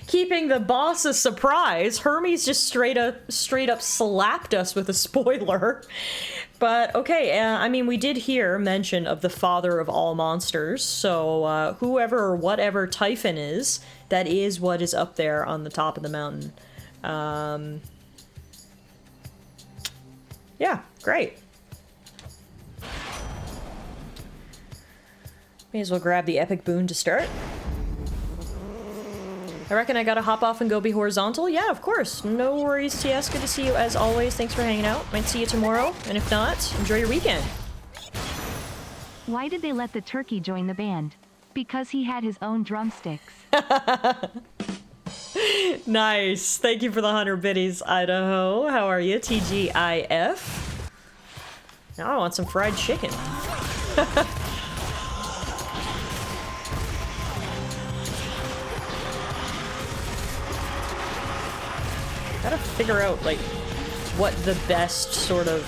keeping the boss a surprise. Hermes just straight up slapped us with a spoiler. But okay, I mean, we did hear mention of the father of all monsters, so whoever or whatever Typhon is, that is what is up there on the top of the mountain. Yeah, great. May as well grab the epic boon to start. I reckon I gotta hop off and go be horizontal? Yeah, of course. No worries, TS. Good to see you as always. Thanks for hanging out. Might see you tomorrow. And if not, enjoy your weekend. Why did they let the turkey join the band? Because he had his own drumsticks. Nice. Thank you for the 100 biddies, Idaho. How are you? TGIF. Now I want some fried chicken. Gotta figure out, like, what the best sort of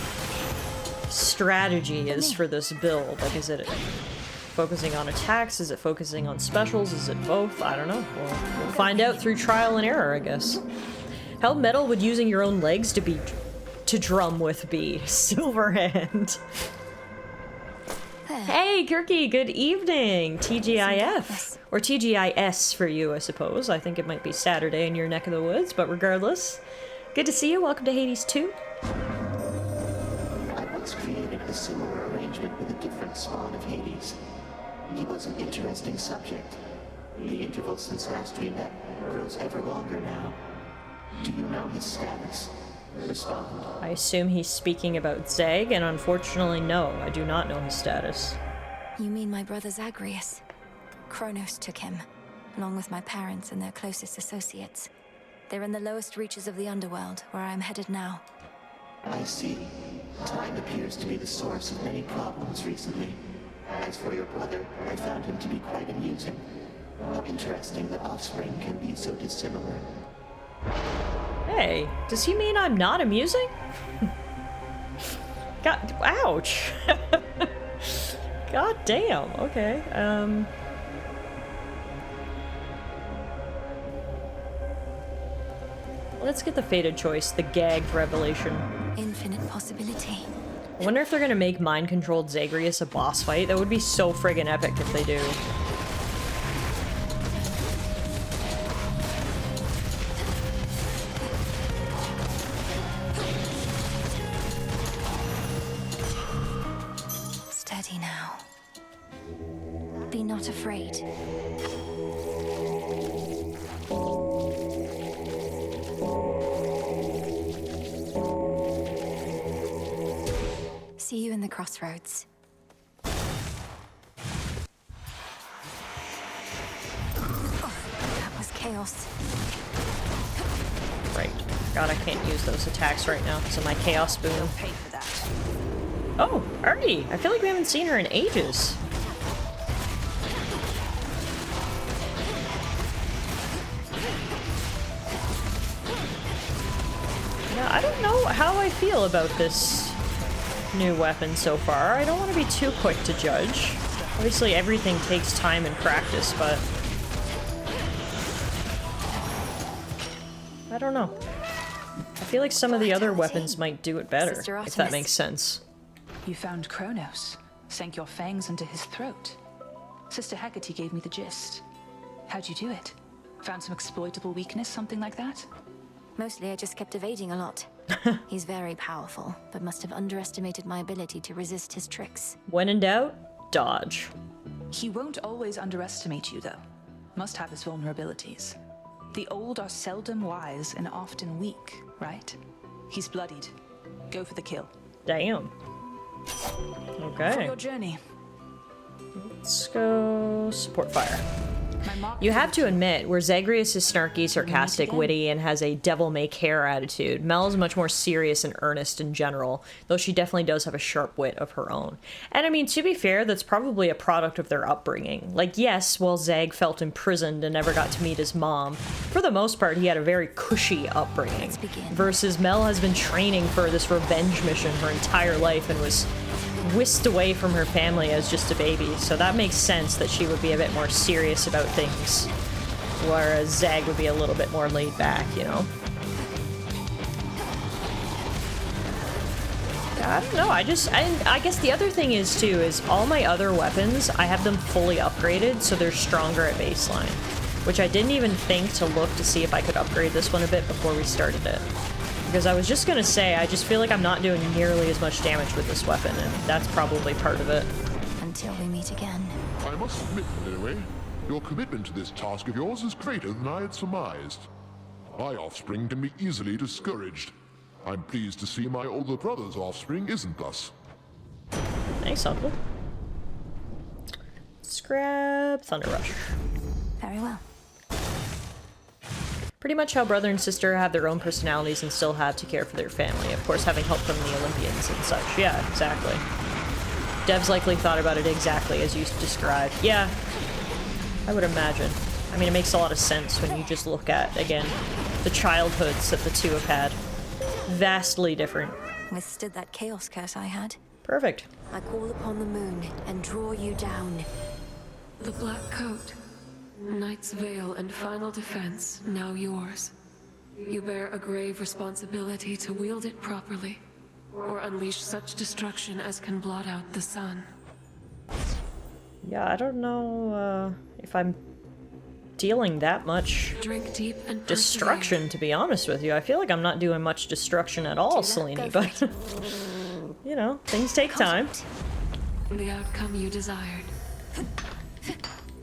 strategy is for this build. Like, is it focusing on attacks? Is it focusing on specials? Is it both? I don't know. We'll find out through trial and error, I guess. How metal would using your own legs to drum with be? Silverhand. Hey, Kirky, good evening. TGIF. Or TGIS for you, I suppose. I think it might be Saturday in your neck of the woods, but regardless. Good to see you. Welcome to Hades 2. I once created a similar arrangement with a different spawn of Hades. He was an interesting subject. The interval since last we met grows ever longer now. Do you know his status? Respond. I assume he's speaking about Zeg, and unfortunately, no, I do not know his status. You mean my brother Zagreus? Kronos took him, along with my parents and their closest associates. They're in the lowest reaches of the underworld, where I am headed now. I see. Time appears to be the source of many problems recently. As for your brother, I found him to be quite amusing. How interesting that offspring can be so dissimilar. Hey, does he mean I'm not amusing? God, ouch. God damn, okay, let's get the fated choice, the gagged revelation. Infinite possibility. I wonder if they're gonna make mind-controlled Zagreus a boss fight. That would be so friggin' epic if they do. Steady now. Be not afraid. See you in the crossroads. Oh, that was chaos. Right. God, I can't use those attacks right now because of my chaos boon. Oh, Artie! I feel like we haven't seen her in ages. Yeah, I don't know how I feel about this new weapon so far. I don't want to be too quick to judge. Obviously, everything takes time and practice, but I don't know. I feel like some of the other weapons might do it better, if that makes sense. You found Kronos, sank your fangs into his throat. Sister Hecate gave me the gist. How'd you do it? Found some exploitable weakness, something like that? Mostly I just kept evading a lot. He's very powerful, but must have underestimated my ability to resist his tricks. When in doubt, dodge. He won't always underestimate you, though. Must have his vulnerabilities. The old are seldom wise and often weak, right? He's bloodied. Go for the kill. Damn. Okay. For your journey. Let's go support fire. You have to admit, where Zagreus is snarky, sarcastic, witty, and has a devil-may-care attitude, Mel is much more serious and earnest in general, though she definitely does have a sharp wit of her own. And I mean, to be fair, that's probably a product of their upbringing. Like, yes, while Zag felt imprisoned and never got to meet his mom, for the most part, he had a very cushy upbringing. Versus Mel has been training for this revenge mission her entire life and was whisked away from her family as just a baby, so that makes sense that she would be a bit more serious about things, whereas Zag would be a little bit more laid back, you know? I don't know, I guess the other thing is, too, is all my other weapons, I have them fully upgraded, so they're stronger at baseline, which I didn't even think to look to see if I could upgrade this one a bit before we started it. Because I was just gonna say, I just feel like I'm not doing nearly as much damage with this weapon, and that's probably part of it. Until we meet again. I must admit, anyway, your commitment to this task of yours is greater than I had surmised. My offspring can be easily discouraged. I'm pleased to see my older brother's offspring isn't thus. Thanks, Uncle. Let's grab Thunder Rush. Very well. Pretty much how brother and sister have their own personalities and still have to care for their family. Of course, having help from the Olympians and such. Yeah, exactly. Dev's likely thought about it exactly as you described. Yeah, I would imagine. I mean, it makes a lot of sense when you just look at, again, the childhoods that the two have had. Vastly different. Withstood that chaos curse I had. Perfect. I call upon the moon and draw you down. The black coat, Knight's veil and final defense, now yours. You bear a grave responsibility to wield it properly, or unleash such destruction as can blot out the sun. Yeah, I don't know if I'm dealing that much Drink deep and destruction, to be honest with you. I feel like I'm not doing much destruction at all, Selene, but you know, things take time. The outcome you desired.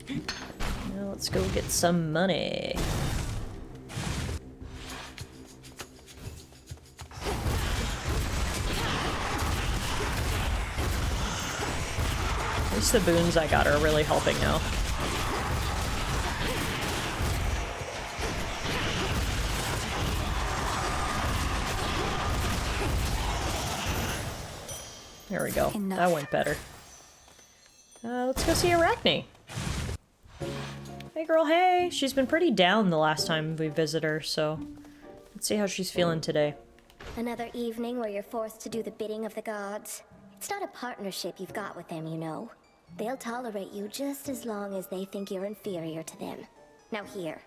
Now let's go get some money. At least the boons I got are really helping now. There we go. Enough. That went better. Let's go see Arachne. Hey girl, hey! She's been pretty down the last time we visited her, so let's see how she's feeling today. Another evening where you're forced to do the bidding of the gods. It's not a partnership you've got with them, you know. They'll tolerate you just as long as they think you're inferior to them. Now here,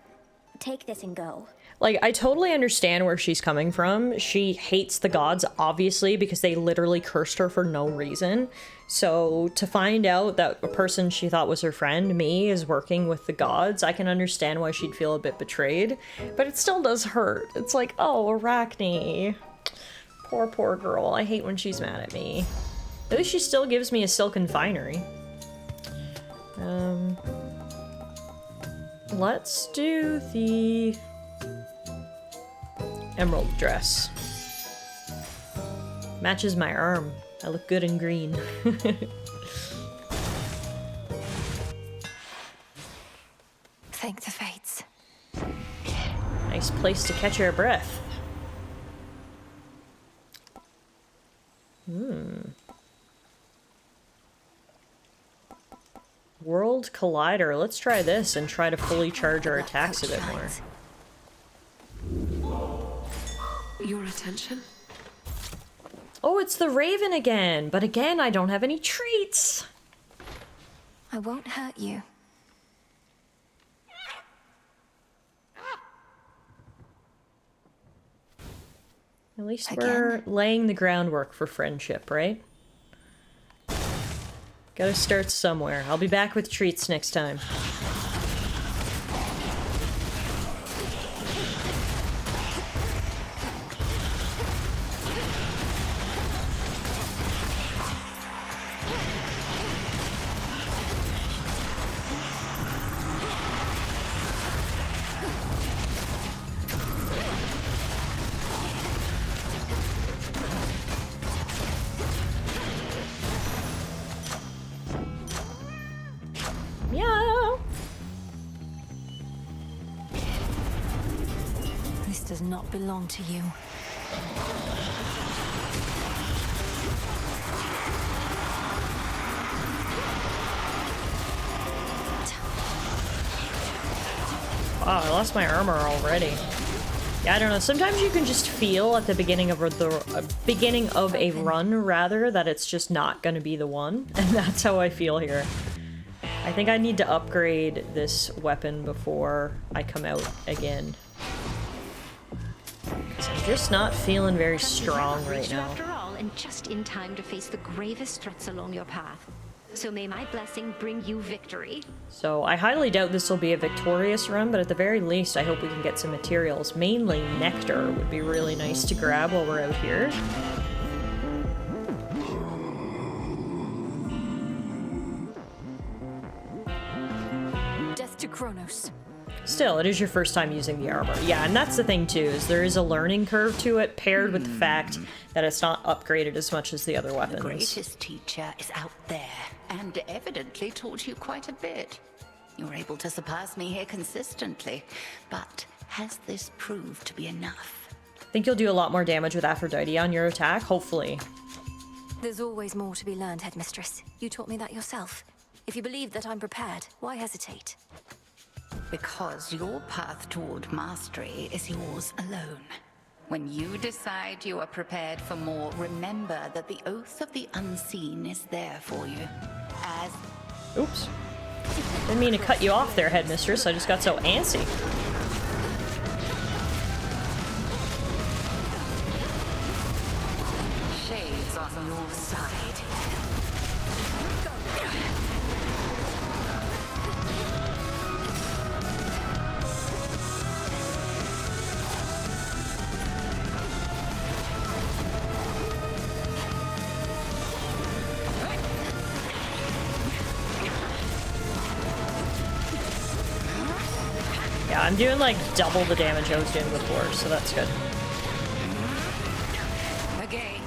take this and go. Like, I totally understand where she's coming from. She hates the gods, obviously, because they literally cursed her for no reason. So to find out that a person she thought was her friend, me, is working with the gods, I can understand why she'd feel a bit betrayed. But it still does hurt. It's like, oh, Arachne. Poor, poor girl. I hate when she's mad at me. At least she still gives me a silken finery. Let's do the emerald dress. Matches my arm. I look good in green. Thank the fates. Nice place to catch your breath. World Collider. Let's try this and try to fully charge our attacks a bit more. Your attention? Oh, it's the Raven again! But again, I don't have any treats! I won't hurt you. At least we're laying the groundwork for friendship, right? Gotta start somewhere. I'll be back with treats next time. Meow. This does not belong to you. Wow, I lost my armor already. Yeah, I don't know. Sometimes you can just feel at the beginning of a run, rather, that it's just not gonna be the one, and that's how I feel here. I think I need to upgrade this weapon before I come out again. Because I'm just not feeling very strong right now. After all, and just in time to face the gravest threats along your path. So may my blessing bring you victory. So I highly doubt this will be a victorious run, but at the very least I hope we can get some materials. Mainly nectar would be really nice to grab while we're out here. Death to Kronos. Still, it is your first time using the armor. Yeah, and that's the thing too, is there is a learning curve to it, paired with the fact that it's not upgraded as much as the other weapons. The greatest teacher is out there, and evidently taught you quite a bit. You're able to surpass me here consistently, but has this proved to be enough? I think you'll do a lot more damage with Aphrodite on your attack, hopefully. There's always more to be learned, Headmistress. You taught me that yourself. If you believe that I'm prepared, why hesitate? because your path toward mastery is yours alone. When you decide you are prepared for more, remember that the Oath of the Unseen is there for you. As... Oops. Didn't mean to cut you off there, Headmistress. I just got so antsy. Shades on your side. Yeah, I'm doing like double the damage I was doing before, so that's good. Again.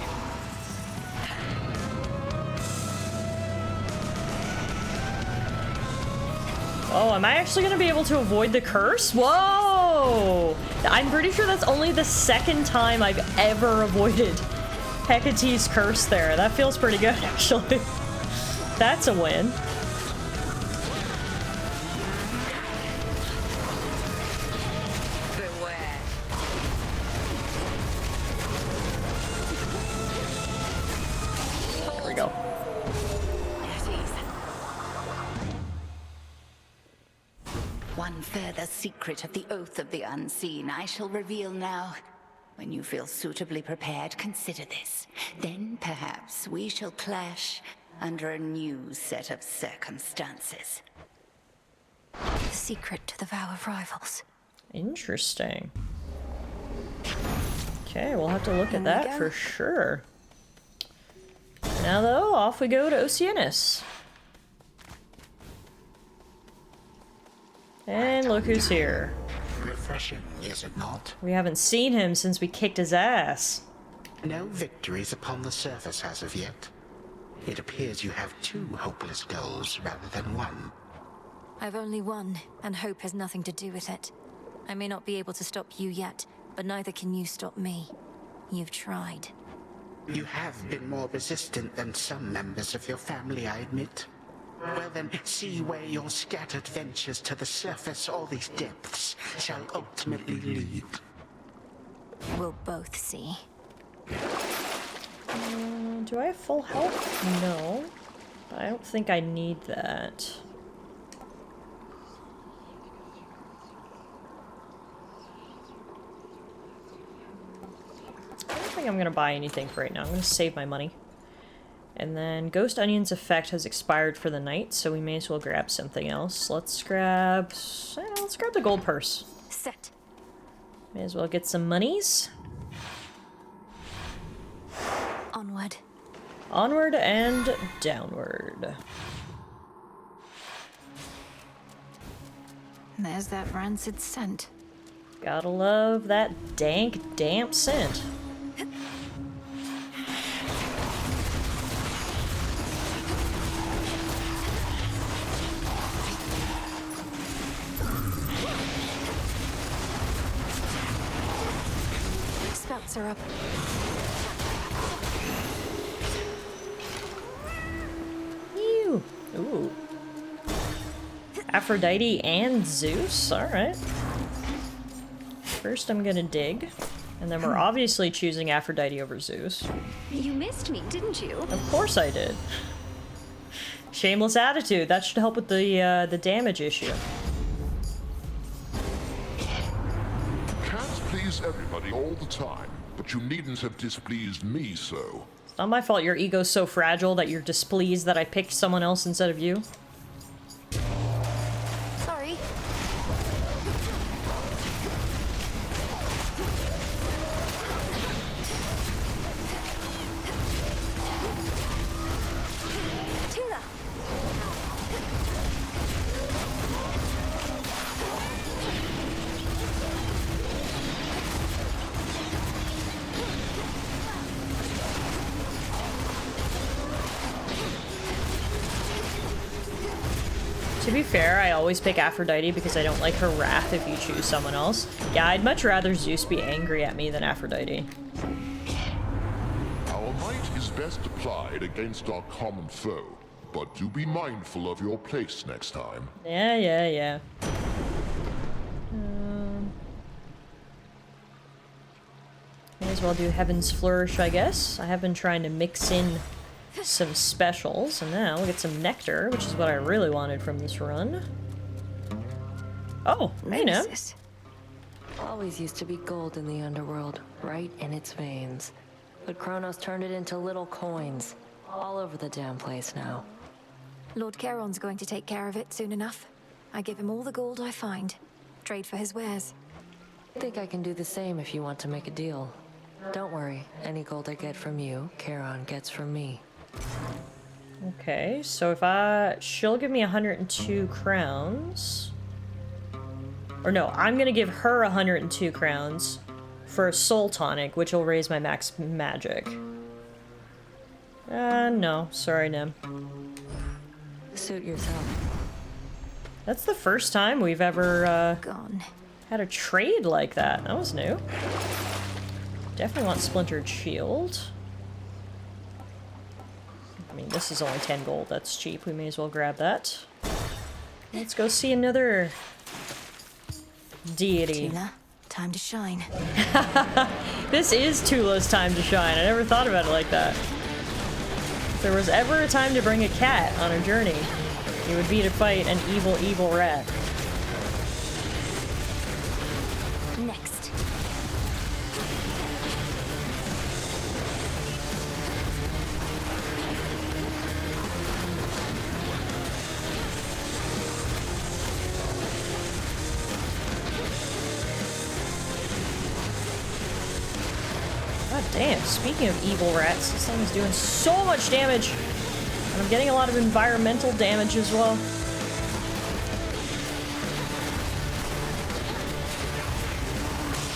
Oh, am I actually gonna be able to avoid the curse? Whoa! I'm pretty sure that's only the second time I've ever avoided Hecate's curse there. That feels pretty good, actually. That's a win. There we go. One further secret of the Oath of the Unseen I shall reveal now. When you feel suitably prepared, consider this. Then perhaps we shall clash under a new set of circumstances. The secret to the Vow of Rivals. Interesting. Okay, we'll have to look at that for sure. Now though, off we go to Oceanus. And look who's here. Refreshing, is it not? We haven't seen him since we kicked his ass. No victories upon the surface as of yet. It appears you have two hopeless goals rather than one. I've only one, and hope has nothing to do with it. I may not be able to stop you yet, but neither can you stop me. You've tried. You have been more resistant than some members of your family, I admit. Well then, see where your scattered ventures to the surface or these depths shall ultimately lead. We'll both see. Do I have full health? No. But I don't think I need that. I don't think I'm gonna buy anything for right now. I'm gonna save my money. And then Ghost Onion's effect has expired for the night, so we may as well grab something else. Let's grab the gold purse. Set. May as well get some monies. Onward. Onward and downward. There's that rancid scent. Gotta love that dank, damp scent. Spouts are up. Ew. Ooh. Aphrodite and Zeus? Alright. First I'm gonna dig. And then we're obviously choosing Aphrodite over Zeus. You missed me, didn't you? Of course I did. Shameless attitude. That should help with the damage issue. Can't please everybody all the time, but you needn't have displeased me so. It's not my fault your ego's so fragile that you're displeased that I picked someone else instead of you. Sorry. Tila. To be fair, I always pick Aphrodite because I don't like her wrath if you choose someone else. Yeah, I'd much rather Zeus be angry at me than Aphrodite. Our might is best applied against our common foe, but do be mindful of your place next time. Yeah. as well do Heaven's Flourish, I guess. I have been trying to mix in some specials, and now we'll get some nectar, which is what I really wanted from this run. Oh, hey, now. Always used to be gold in the underworld, right in its veins. But Kronos turned it into little coins. All over the damn place now. Lord Charon's going to take care of it soon enough. I give him all the gold I find. Trade for his wares. Think I can do the same if you want to make a deal. Don't worry, any gold I get from you, Charon gets from me. Okay, so if she'll give me 102 crowns. Or no, I'm gonna give her 102 crowns for a soul tonic, which will raise my max magic. No, sorry, Nem. Suit yourself. That's the first time we've ever, had a trade like that. That was new. Definitely want Splintered Shield. I mean, this is only 10 gold. That's cheap. We may as well grab that. Let's go see another deity. Tula, time to shine. This is Tula's time to shine. I never thought about it like that. If there was ever a time to bring a cat on a journey, it would be to fight an evil, evil rat. Next. God damn, speaking of evil rats, this thing is doing so much damage. And I'm getting a lot of environmental damage as well.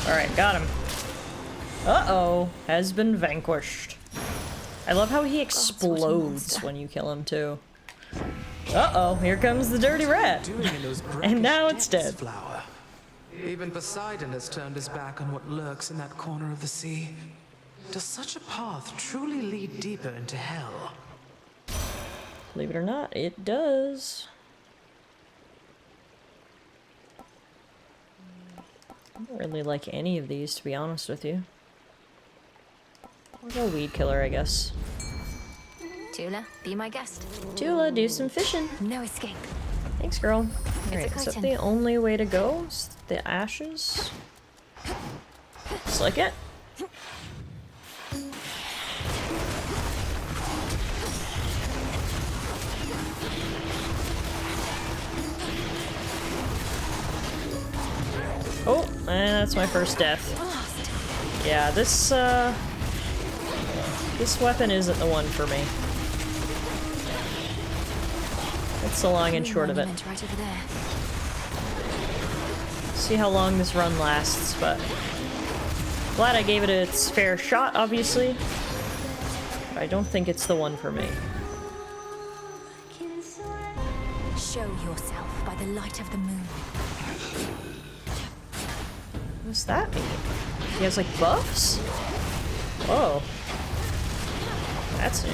Alright, got him. Uh-oh, has been vanquished. I love how he explodes when you kill him, too. Uh-oh, here comes the dirty rat. And now it's dead. Flower. Even Poseidon has turned his back on what lurks in that corner of the sea. Does such a path truly lead deeper into hell? Believe it or not, it does. I don't really like any of these, to be honest with you. I'll go Weed Killer, I guess. Tula, be my guest. Tula, do some fishing. No escape. Thanks, girl. Alright, It's a is that curtain. the only way to go? Is the ashes? Slick it. Oh, and that's my first death. Yeah, this weapon isn't the one for me. That's the long and short of it. Right over there. See how long this run lasts, but glad I gave it its fair shot, obviously. But I don't think it's the one for me. Show yourself by the light of the moon. What's that mean? He has like buffs? Whoa. That's new.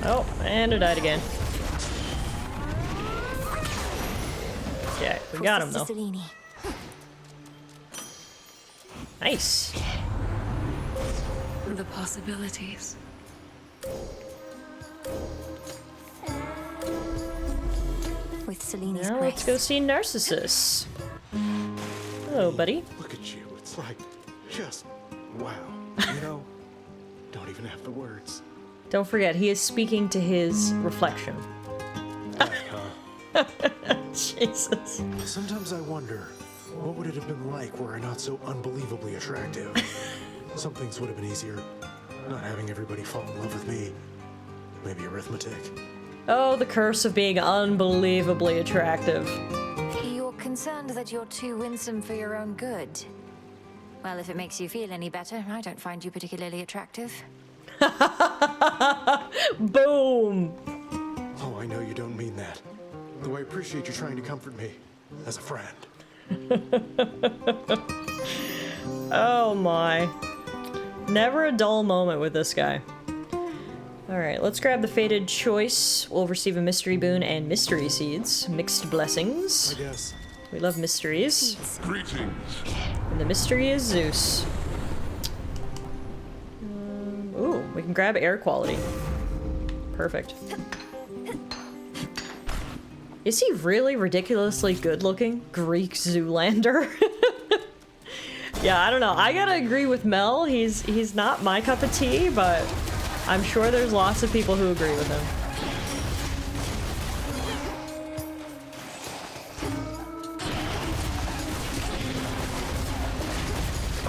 Oh, and it died again. Yeah, we got him though. Nice. The possibilities. With Selene's Now let's go see Narcissus. Hello, buddy. Look at you. It's like, just wow. You know, don't even have the words. Don't forget, he is speaking to his reflection. Jesus. Sometimes I wonder, what would it have been like were I not so unbelievably attractive? Some things would have been easier. Not having everybody fall in love with me. Maybe arithmetic. Oh, the curse of being unbelievably attractive. You're concerned that you're too winsome for your own good. Well, if it makes you feel any better, I don't find you particularly attractive. Boom! Oh, I know you don't mean that. Though I appreciate you trying to comfort me as a friend. Oh my. Never a dull moment with this guy. Alright, let's grab the Fated Choice. We'll receive a mystery boon and mystery seeds. Mixed blessings. I guess. We love mysteries. Greetings. And the mystery is Zeus. Ooh, we can grab air quality. Perfect. Is he really ridiculously good looking? Greek Zoolander? Yeah, I don't know. I gotta agree with Mel. He's not my cup of tea, but I'm sure there's lots of people who agree with him.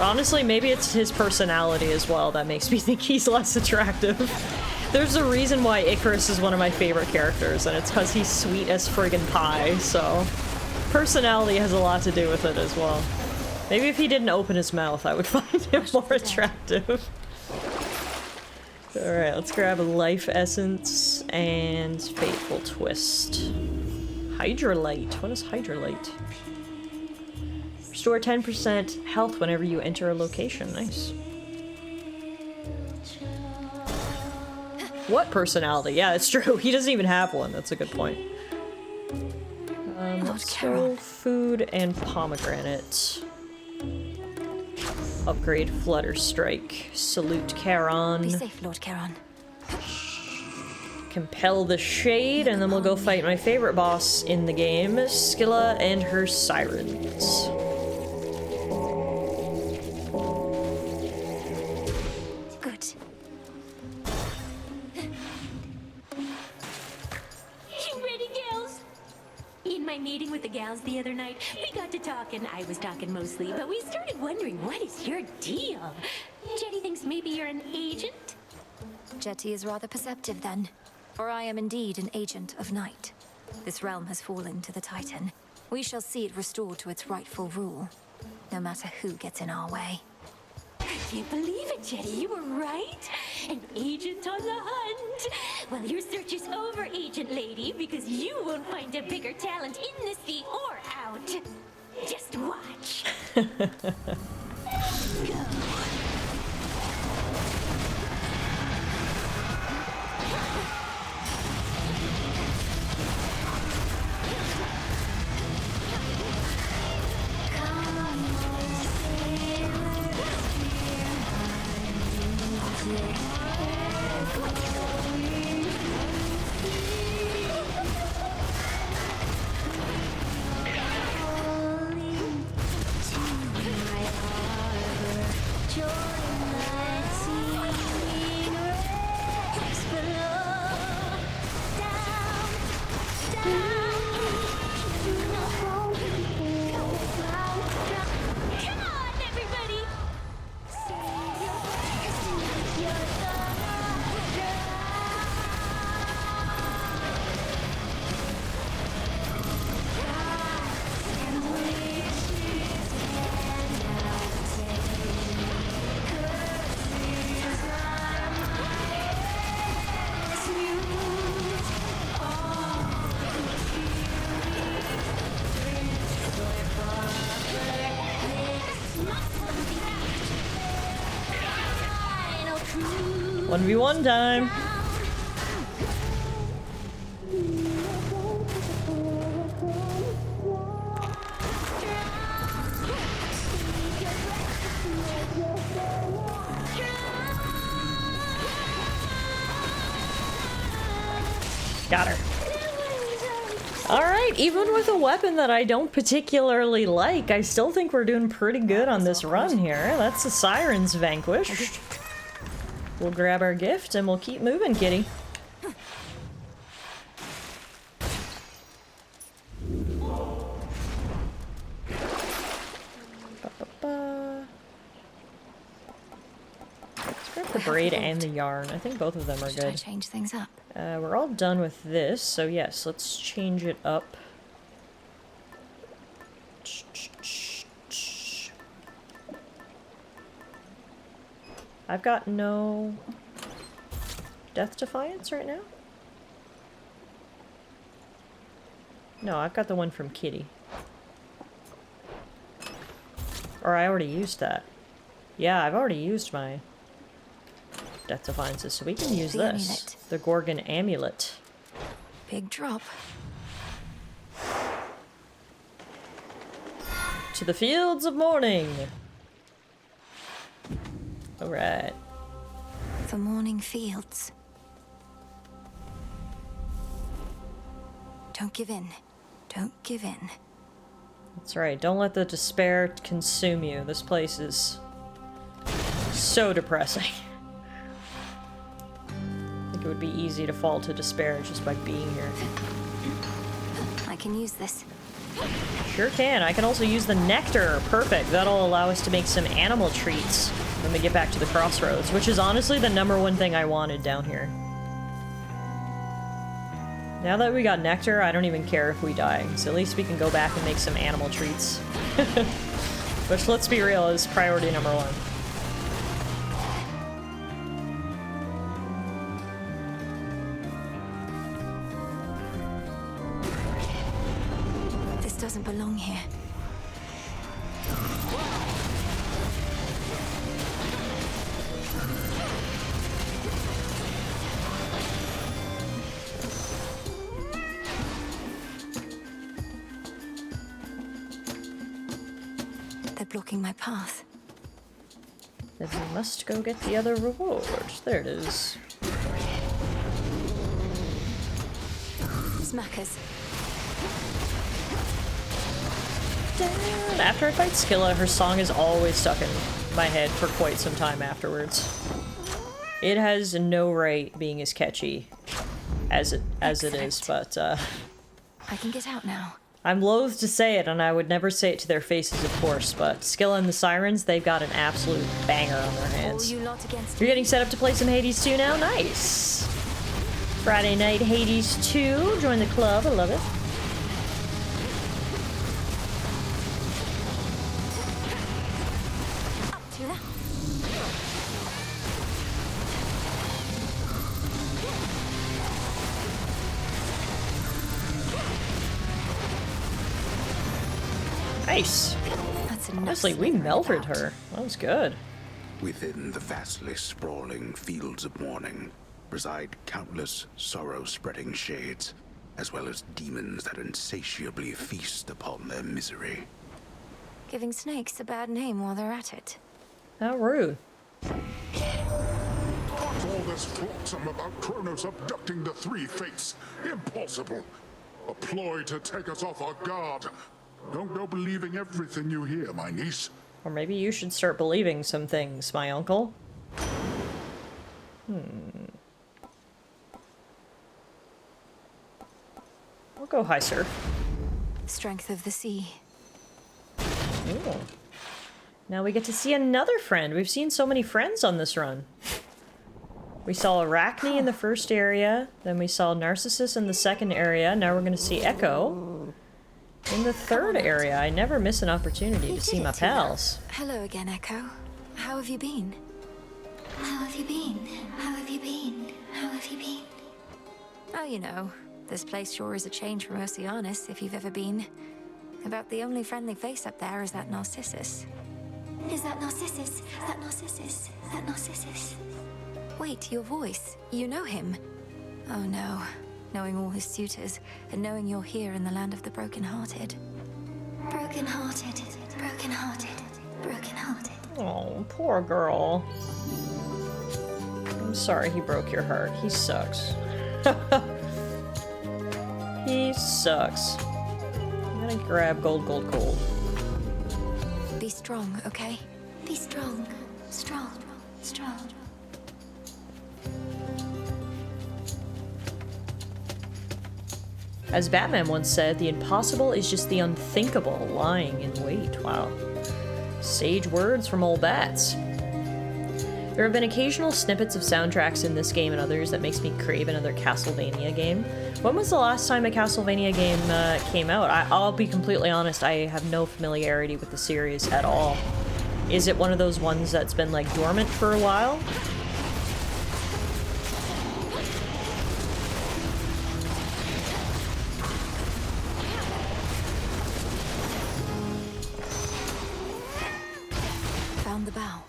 Honestly, maybe it's his personality as well that makes me think he's less attractive. There's a reason why Icarus is one of my favorite characters, and it's because he's sweet as friggin' pie, so personality has a lot to do with it as well. Maybe if he didn't open his mouth, I would find him more attractive. Alright, let's grab a life essence and fateful twist. Hydralite. What is Hydralite? Restore 10% health whenever you enter a location. Nice. What personality? Yeah, it's true. He doesn't even have one. That's a good point. Let's go food and pomegranate. Upgrade Flutter Strike. Salute Charon. Be safe, Lord Charon. Compel the Shade, and then we'll go fight my favorite boss in the game, Scylla and her Sirens. Good. You ready, gals? In my meeting with the gals the other night, we got to talking. I was talking mostly, but we started wondering, what is your deal? Jetty thinks maybe you're an agent? Jetty is rather perceptive then, for I am indeed an agent of night. This realm has fallen to the Titan. We shall see it restored to its rightful rule, no matter who gets in our way. I can't believe it, Jetty. You were right. An agent on the hunt. Well, your search is over, agent lady, because you won't find a bigger talent in the sea or out. Just watch. Go. One v one time. Got her. Alright, even with a weapon that I don't particularly like, I still think we're doing pretty good on this run here. That's the Sirens vanquished. We'll grab our gift and we'll keep moving, kitty. Let's grab the braid and the yarn. I think both of them are Should I good. change things up? We're all done with this, so yes, let's change it up. I've got no Death Defiance right now? No, I've got the one from Kitty. Or I already used that. Yeah, I've already used my Death Defiances, so we can use The this. amulet. The Gorgon Amulet. Big drop. To the fields of morning! Alright. The morning fields. Don't give in. Don't give in. That's right, don't let the despair consume you. This place is so depressing. I think it would be easy to fall to despair just by being here. I can use this. Sure can. I can also use the nectar. Perfect. That'll allow us to make some animal treats when we get back to the crossroads, which is honestly the #1 thing I wanted down here. Now that we got nectar, I don't even care if we die, so at least we can go back and make some animal treats. Which, let's be real, is priority #1. This doesn't belong here. They're blocking my path. Then we must go get the other reward. There it is. Smackers. After I fight Skilla, her song is always stuck in my head for quite some time afterwards. It has no right being as catchy as it is, but I can get out now. I'm loath to say it, and I would never say it to their faces, of course, but Skilla and the Sirens, they've got an absolute banger on their hands. All you lot against You're getting set up to play some Hades 2 now? Nice! Friday night Hades 2. Join the club. I love it. Up to that. Nice. That's enough. Honestly, we melted her. That was good. Within the vastly sprawling fields of morning reside countless sorrow-spreading shades, as well as demons that insatiably feast upon their misery. Giving snakes a bad name while they're at it. How rude. What's all this flotsam about Kronos abducting the three fates? Impossible. A ploy to take us off our guard. Don't go believing everything you hear, my niece. Or maybe you should start believing some things, my uncle. We'll go high, sir. Strength of the sea. Ooh. Now we get to see another friend. We've seen so many friends on this run. We saw Arachne in the first area, then we saw Narcissus in the second area, now we're going to see Echo in the third area. I never miss an opportunity to see my pals. Hello again, Echo. How have you been? How have you been? How have you been? How have you been? Oh, you know, this place sure is a change from Oceanus, if you've ever been. About the only friendly face up there is that Narcissus. Is that Narcissus? Is that Narcissus? Is that Narcissus? Wait, your voice. You know him? Oh no. Knowing all his suitors, and knowing you're here in the land of the broken-hearted. Broken-hearted, broken-hearted, broken-hearted. Oh, poor girl. I'm sorry he broke your heart. He sucks. He sucks. I'm gonna grab gold. Be strong, okay? Be strong, strong, strong. As Batman once said, the impossible is just the unthinkable lying in wait. Wow. Sage words from old Bats. There have been occasional snippets of soundtracks in this game and others that makes me crave another Castlevania game. When was the last time a Castlevania game came out? I'll be completely honest, I have no familiarity with the series at all. Is it one of those ones that's been like dormant for a while? on the bow.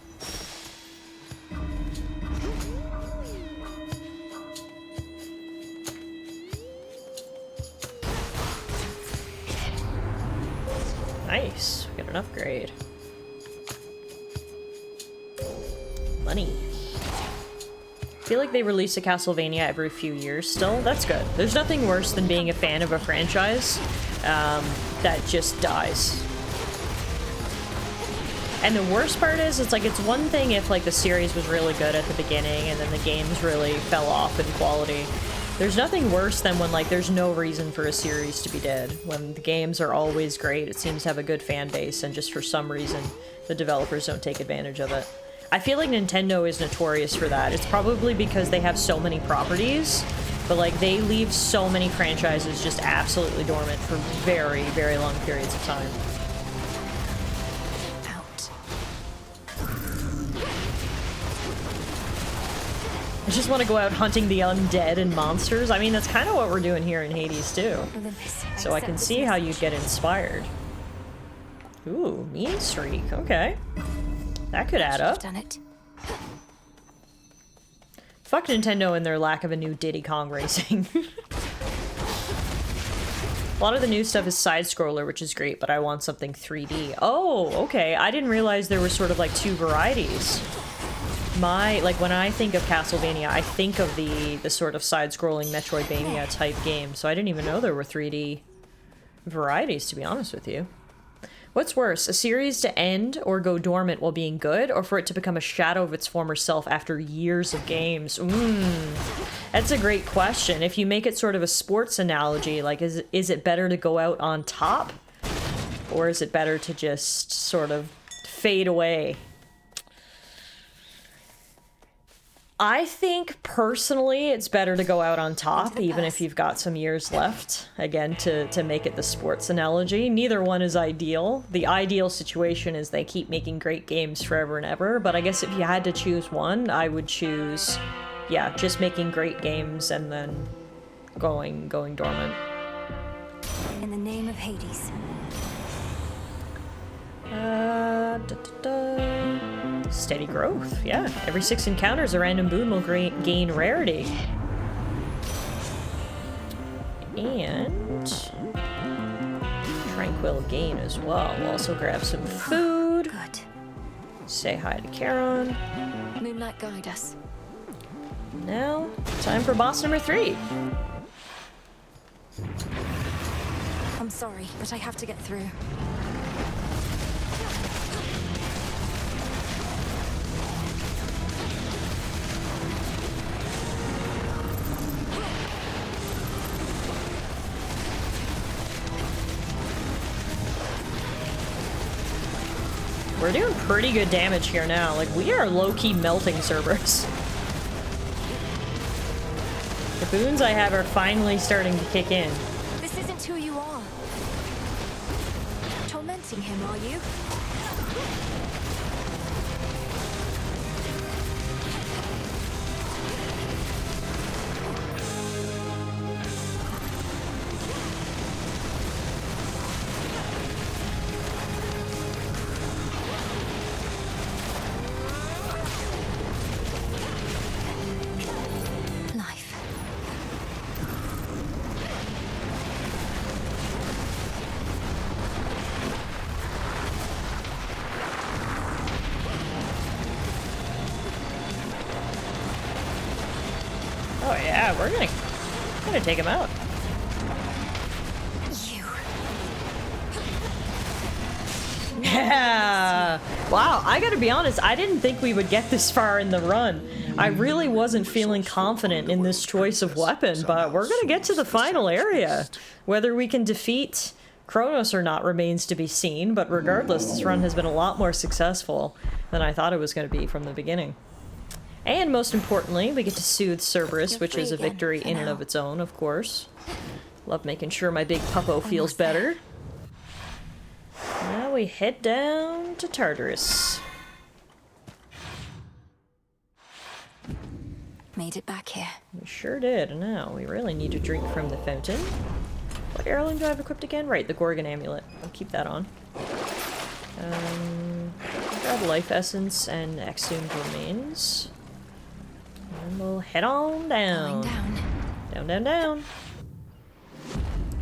Nice. We got an upgrade. Money. I feel like they release a Castlevania every few years still. That's good. There's nothing worse than being a fan of a franchise that just dies. And the worst part is, it's like, it's one thing if like the series was really good at the beginning and then the games really fell off in quality. There's nothing worse than when like there's no reason for a series to be dead. When the games are always great, it seems to have a good fan base, and just for some reason the developers don't take advantage of it. I feel like Nintendo is notorious for that. It's probably because they have so many properties, but like they leave so many franchises just absolutely dormant for very, very long periods of time. I just want to go out hunting the undead and monsters. I mean, that's kind of what we're doing here in Hades too. So I can see how you get inspired. Ooh, mean streak. Okay. That could add up. Fuck Nintendo and their lack of a new Diddy Kong Racing. A lot of the new stuff is side-scroller, which is great, but I want something 3D. Oh, okay. I didn't realize there were sort of like two varieties. Like when I think of Castlevania, I think of the sort of side-scrolling Metroidvania type game, so I didn't even know there were 3D varieties, to be honest with you. What's worse, a series to end or go dormant while being good, or for it to become a shadow of its former self after years of games? That's a great question. If you make it sort of a sports analogy, like is it better to go out on top, or is it better to just sort of fade away? I think, personally, it's better to go out on top, even if you've got some years left. Again, to make it the sports analogy. Neither one is ideal. The ideal situation is they keep making great games forever and ever, but I guess if you had to choose one, I would choose, yeah, just making great games and then going dormant. In the name of Hades. Steady growth, yeah. Every 6 encounters, a random boon will gain rarity. And tranquil gain as well. We'll also grab some food. Good. Say hi to Charon. Moonlight, guide us. Now, time for boss number 3. I'm sorry, but I have to get through. We're doing pretty good damage here now. Like, we are low-key melting Cerberus. The boons I have are finally starting to kick in. This isn't who you are. Tormenting him, are you? Oh yeah, we're gonna take him out. Yeah! Wow, I gotta be honest, I didn't think we would get this far in the run. I really wasn't feeling confident in this choice of weapon, but we're gonna get to the final area. Whether we can defeat Kronos or not remains to be seen, but regardless, this run has been a lot more successful than I thought it was gonna be from the beginning. And most importantly, we get to soothe Cerberus, which is a victory in and of its own, of course. Love making sure my big puppo feels better. Now we head down to Tartarus. Made it back here. We sure did, and now we really need to drink from the fountain. What heirloom do I have equipped again? Right, the Gorgon amulet. I'll keep that on. Grab life essence and exhumed remains. And we'll head on down. Down, down, down.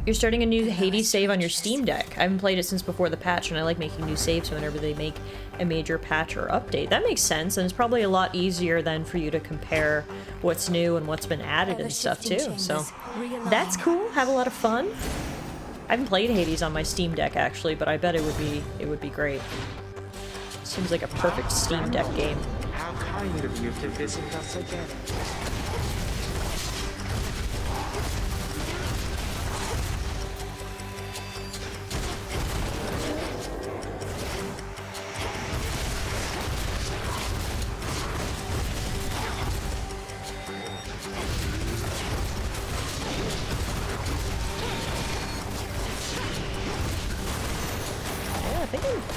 You're starting a new Hades save on your Steam Deck. I haven't played it since before the patch, and I like making new saves whenever they make a major patch or update. That makes sense, and it's probably a lot easier then for you to compare what's new and what's been added and stuff too. So that's cool. Have a lot of fun. I haven't played Hades on my Steam Deck actually, but I bet it would be great. Seems like a perfect Steam Deck game. How kind of you to visit us again.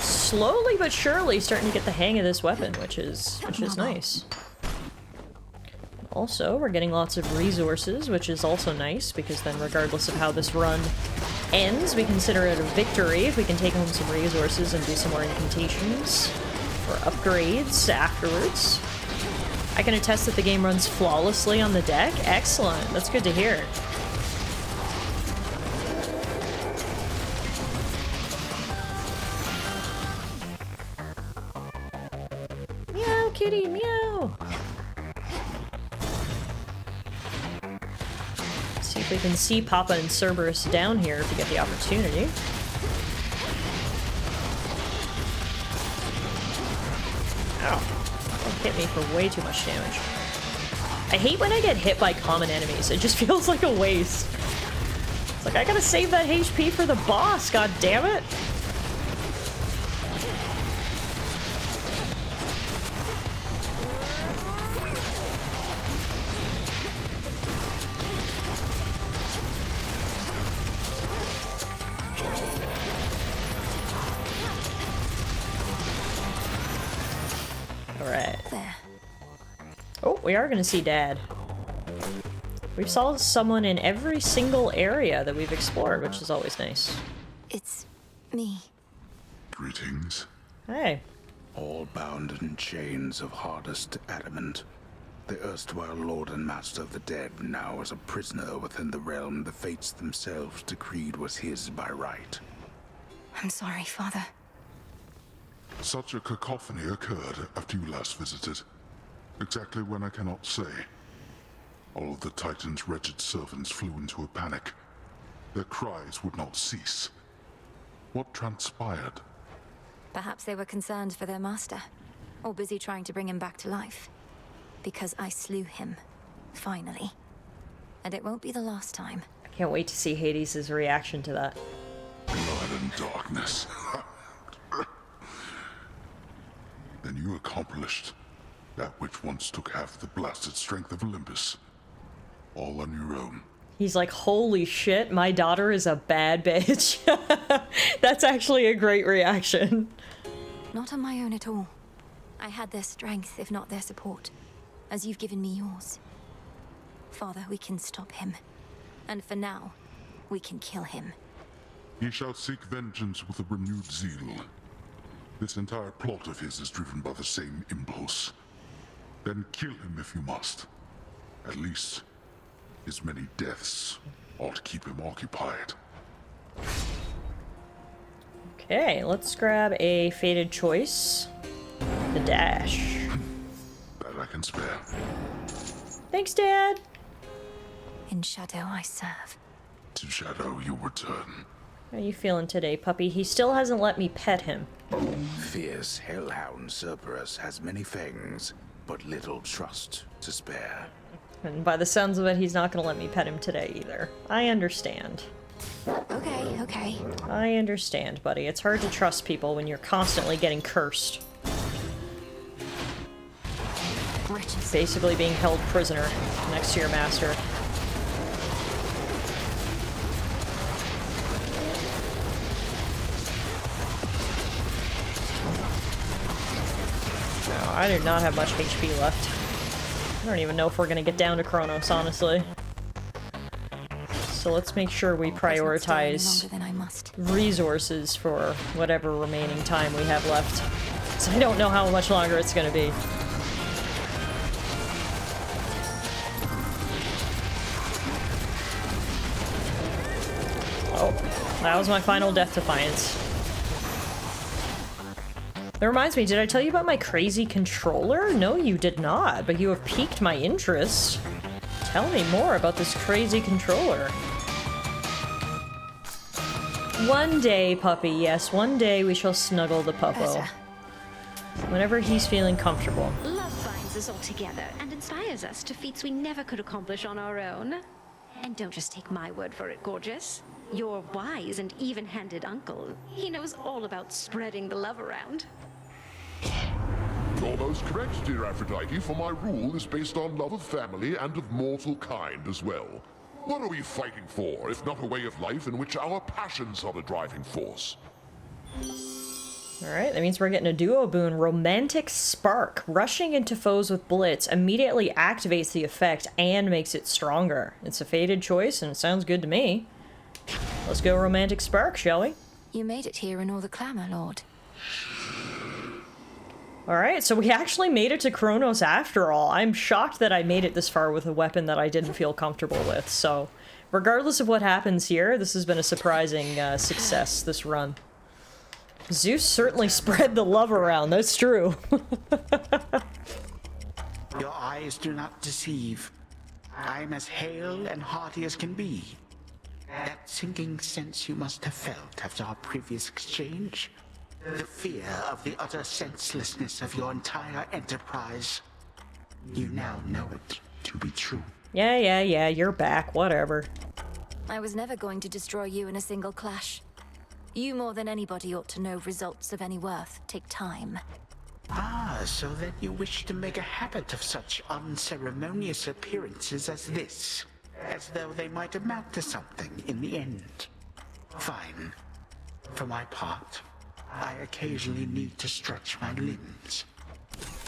Slowly but surely starting to get the hang of this weapon, which is nice. Also, we're getting lots of resources, which is also nice, because then regardless of how this run ends, we consider it a victory if we can take home some resources and do some more incantations or upgrades afterwards. I can attest that the game runs flawlessly on the deck. Excellent. That's good to hear. Kitty, meow! See if we can see Papa and Cerberus down here if we get the opportunity. Ow. Don't hit me for way too much damage. I hate when I get hit by common enemies. It just feels like a waste. It's like, I gotta save that HP for the boss, god damn it! We are gonna see Dad. We've saw someone in every single area that we've explored, which is always nice. It's me. Greetings. Hey. All bound in chains of hardest adamant. The erstwhile Lord and Master of the Dead now is a prisoner within the realm the fates themselves decreed was his by right. I'm sorry, Father. Such a cacophony occurred after you last visited. Exactly when I cannot say. All of the Titan's wretched servants flew into a panic. Their cries would not cease. What transpired? Perhaps they were concerned for their master, or busy trying to bring him back to life. Because I slew him, finally. And it won't be the last time. I can't wait to see Hades' reaction to that. Blood and darkness. Then you accomplished that which once took half the blasted strength of Olympus. All on your own. He's like, holy shit, my daughter is a bad bitch. That's actually a great reaction. Not on my own at all. I had their strength, if not their support, as you've given me yours. Father, we can stop him. And for now, we can kill him. He shall seek vengeance with a renewed zeal. This entire plot of his is driven by the same impulse. Then kill him if you must. At least, his many deaths ought to keep him occupied. Okay, let's grab a fated choice. The dash. That I can spare. Thanks, Dad. In shadow I serve. To shadow you return. How are you feeling today, puppy? He still hasn't let me pet him. Fierce hellhound Cerberus has many fangs, but little trust to spare. And by the sounds of it, he's not gonna let me pet him today either. I understand. Okay. I understand, buddy. It's hard to trust people when you're constantly getting cursed. Basically being held prisoner next to your master. No, I do not have much HP left. I don't even know if we're gonna get down to Kronos, honestly. So let's make sure we prioritize resources for whatever remaining time we have left. because I don't know how much longer it's gonna be. Oh, that was my final Death Defiance. That reminds me, did I tell you about my crazy controller? No, you did not, but you have piqued my interest. Tell me more about this crazy controller. One day, puppy, yes, one day we shall snuggle the puppo. Whenever he's feeling comfortable. Love binds us all together and inspires us to feats we never could accomplish on our own. And don't just take my word for it, gorgeous. Your wise and even-handed uncle. He knows all about spreading the love around. You're most correct, dear Aphrodite, for my rule is based on love of family and of mortal kind as well. What are we fighting for, if not a way of life in which our passions are the driving force? Alright, that means we're getting a duo boon. Romantic Spark. Rushing into foes with Blitz immediately activates the effect and makes it stronger. It's a fated choice and it sounds good to me. Let's go Romantic Spark, shall we? You made it here in all the clamor, Lord. Alright, so we actually made it to Kronos after all. I'm shocked that I made it this far with a weapon that I didn't feel comfortable with, so regardless of what happens here, this has been a surprising success, this run. Zeus certainly spread the love around, that's true. Your eyes do not deceive. I'm as hale and hearty as can be. That sinking sense you must have felt after our previous exchange. The fear of the utter senselessness of your entire enterprise. You now know it to be true. Yeah, you're back, whatever. I was never going to destroy you in a single clash. You more than anybody ought to know results of any worth take time. Ah, so then you wish to make a habit of such unceremonious appearances as this. As though they might amount to something in the end. Fine. For my part, I occasionally need to stretch my limbs.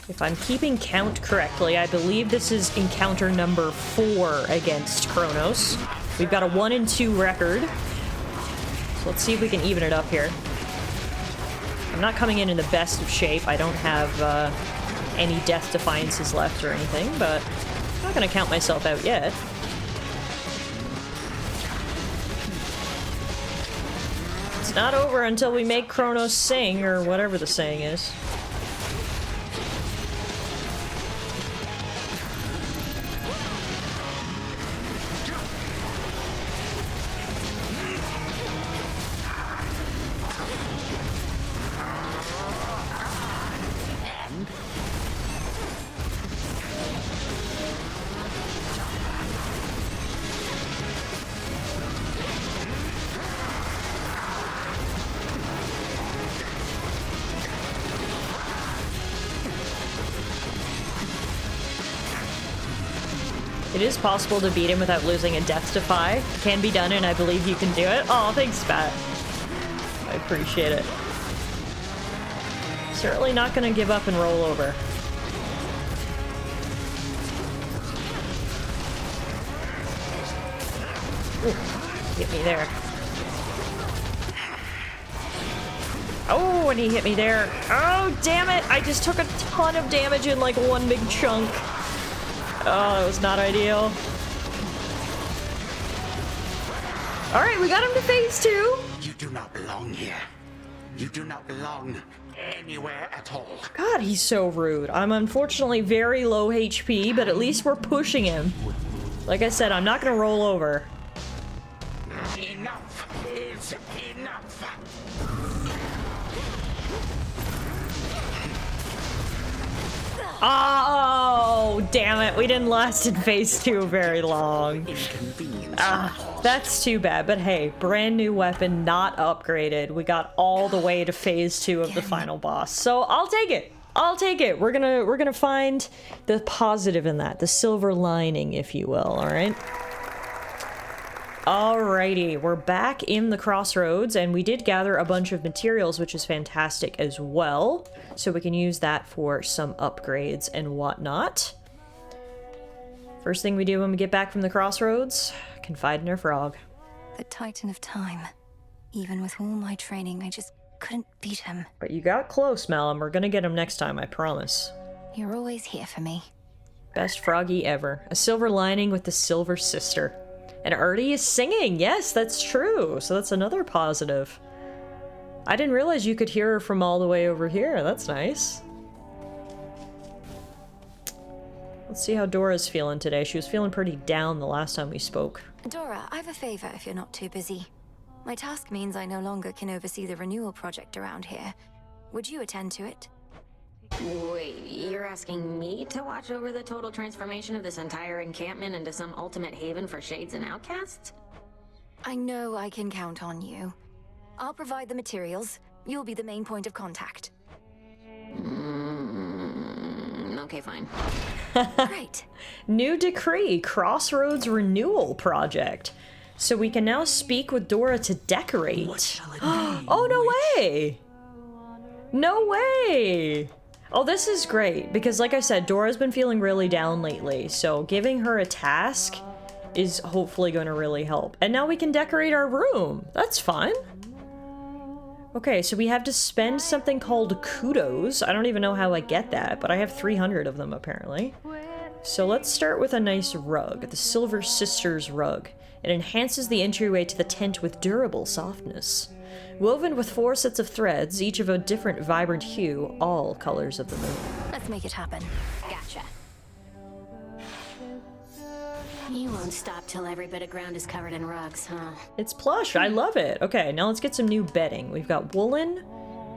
If I'm keeping count correctly, I believe this is encounter number 4 against Kronos. We've got a 1 and 2 record. So let's see if we can even it up here. I'm not coming in the best of shape. I don't have any Death Defiances left or anything, but I'm not going to count myself out yet. It's not over until we make Kronos sing, or whatever the saying is. It is possible to beat him without losing a Death Defy. Can be done, and I believe you can do it. Oh, thanks, Pat. I appreciate it. Certainly not gonna give up and roll over. Ooh, hit me there. Oh, and he hit me there. Oh, damn it! I just took a ton of damage in like one big chunk. Oh, that was not ideal. Alright, we got him to phase 2. You do not belong here. You do not belong anywhere at all. God, he's so rude. I'm unfortunately very low HP, but at least we're pushing him. Like I said, I'm not gonna roll over. Enough is enough. Oh, damn it. We didn't last in phase 2 very long. Ah, that's too bad. But hey, brand new weapon, not upgraded. We got all the way to phase 2 of the final boss. So I'll take it. I'll take it. We're gonna find the positive in that, the silver lining, if you will, all right? Alrighty, we're back in the crossroads, and we did gather a bunch of materials, which is fantastic as well. So we can use that for some upgrades and whatnot. First thing we do when we get back from the crossroads, confide in our frog. The Titan of Time. Even with all my training, I just couldn't beat him. But you got close, Malum. We're gonna get him next time, I promise. You're always here for me. Best froggy ever. A silver lining with the silver sister. And Artie is singing! Yes, that's true! So that's another positive. I didn't realize you could hear her from all the way over here. That's nice. Let's see how Dora's feeling today. She was feeling pretty down the last time we spoke. Dora, I have a favor if you're not too busy. My task means I no longer can oversee the renewal project around here. Would you attend to it? Wait, you're asking me to watch over the total transformation of this entire encampment into some ultimate haven for shades and outcasts? I know I can count on you. I'll provide the materials. You'll be the main point of contact. Okay, fine. Great. New decree, Crossroads Renewal Project. So we can now speak with Dora to decorate. What shall it be? Oh, no way! No way! Oh, this is great, because like I said, Dora's been feeling really down lately, so giving her a task is hopefully going to really help. And now we can decorate our room. That's fun. Okay, so we have to spend something called kudos. I don't even know how I get that, but I have 300 of them apparently. So let's start with a nice rug, the Silver Sisters rug. It enhances the entryway to the tent with durable softness. Woven with 4 sets of threads, each of a different vibrant hue, all colors of the moon. Let's make it happen. Gotcha. You won't stop till every bit of ground is covered in rugs, huh? It's plush, I love it. Okay, now let's get some new bedding. We've got woolen,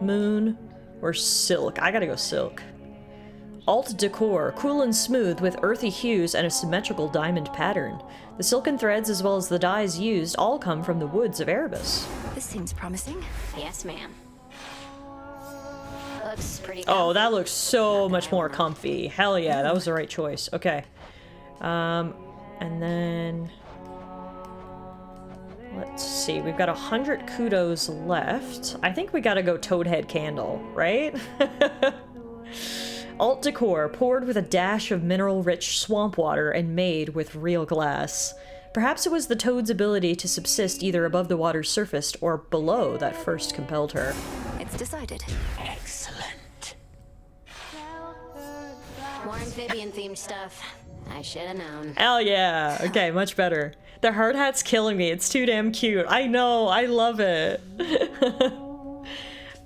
moon, or silk. I gotta go silk. Alt decor, cool and smooth with earthy hues and a symmetrical diamond pattern. The silken threads as well as the dyes used all come from the woods of Erebus. This seems promising. Yes, ma'am. Looks pretty Oh, that looks so much more comfy. Hell yeah, that was the right choice. Okay. And then... let's see, we've got 100 kudos left. I think we gotta go Toadhead Candle, right? Alt decor, poured with a dash of mineral-rich swamp water and made with real glass. Perhaps it was the toad's ability to subsist either above the water's surface or below that first compelled her. It's decided. Excellent. More amphibian-themed stuff. I should have known. Hell yeah! Okay, much better. The hard hat's killing me. It's too damn cute. I know, I love it.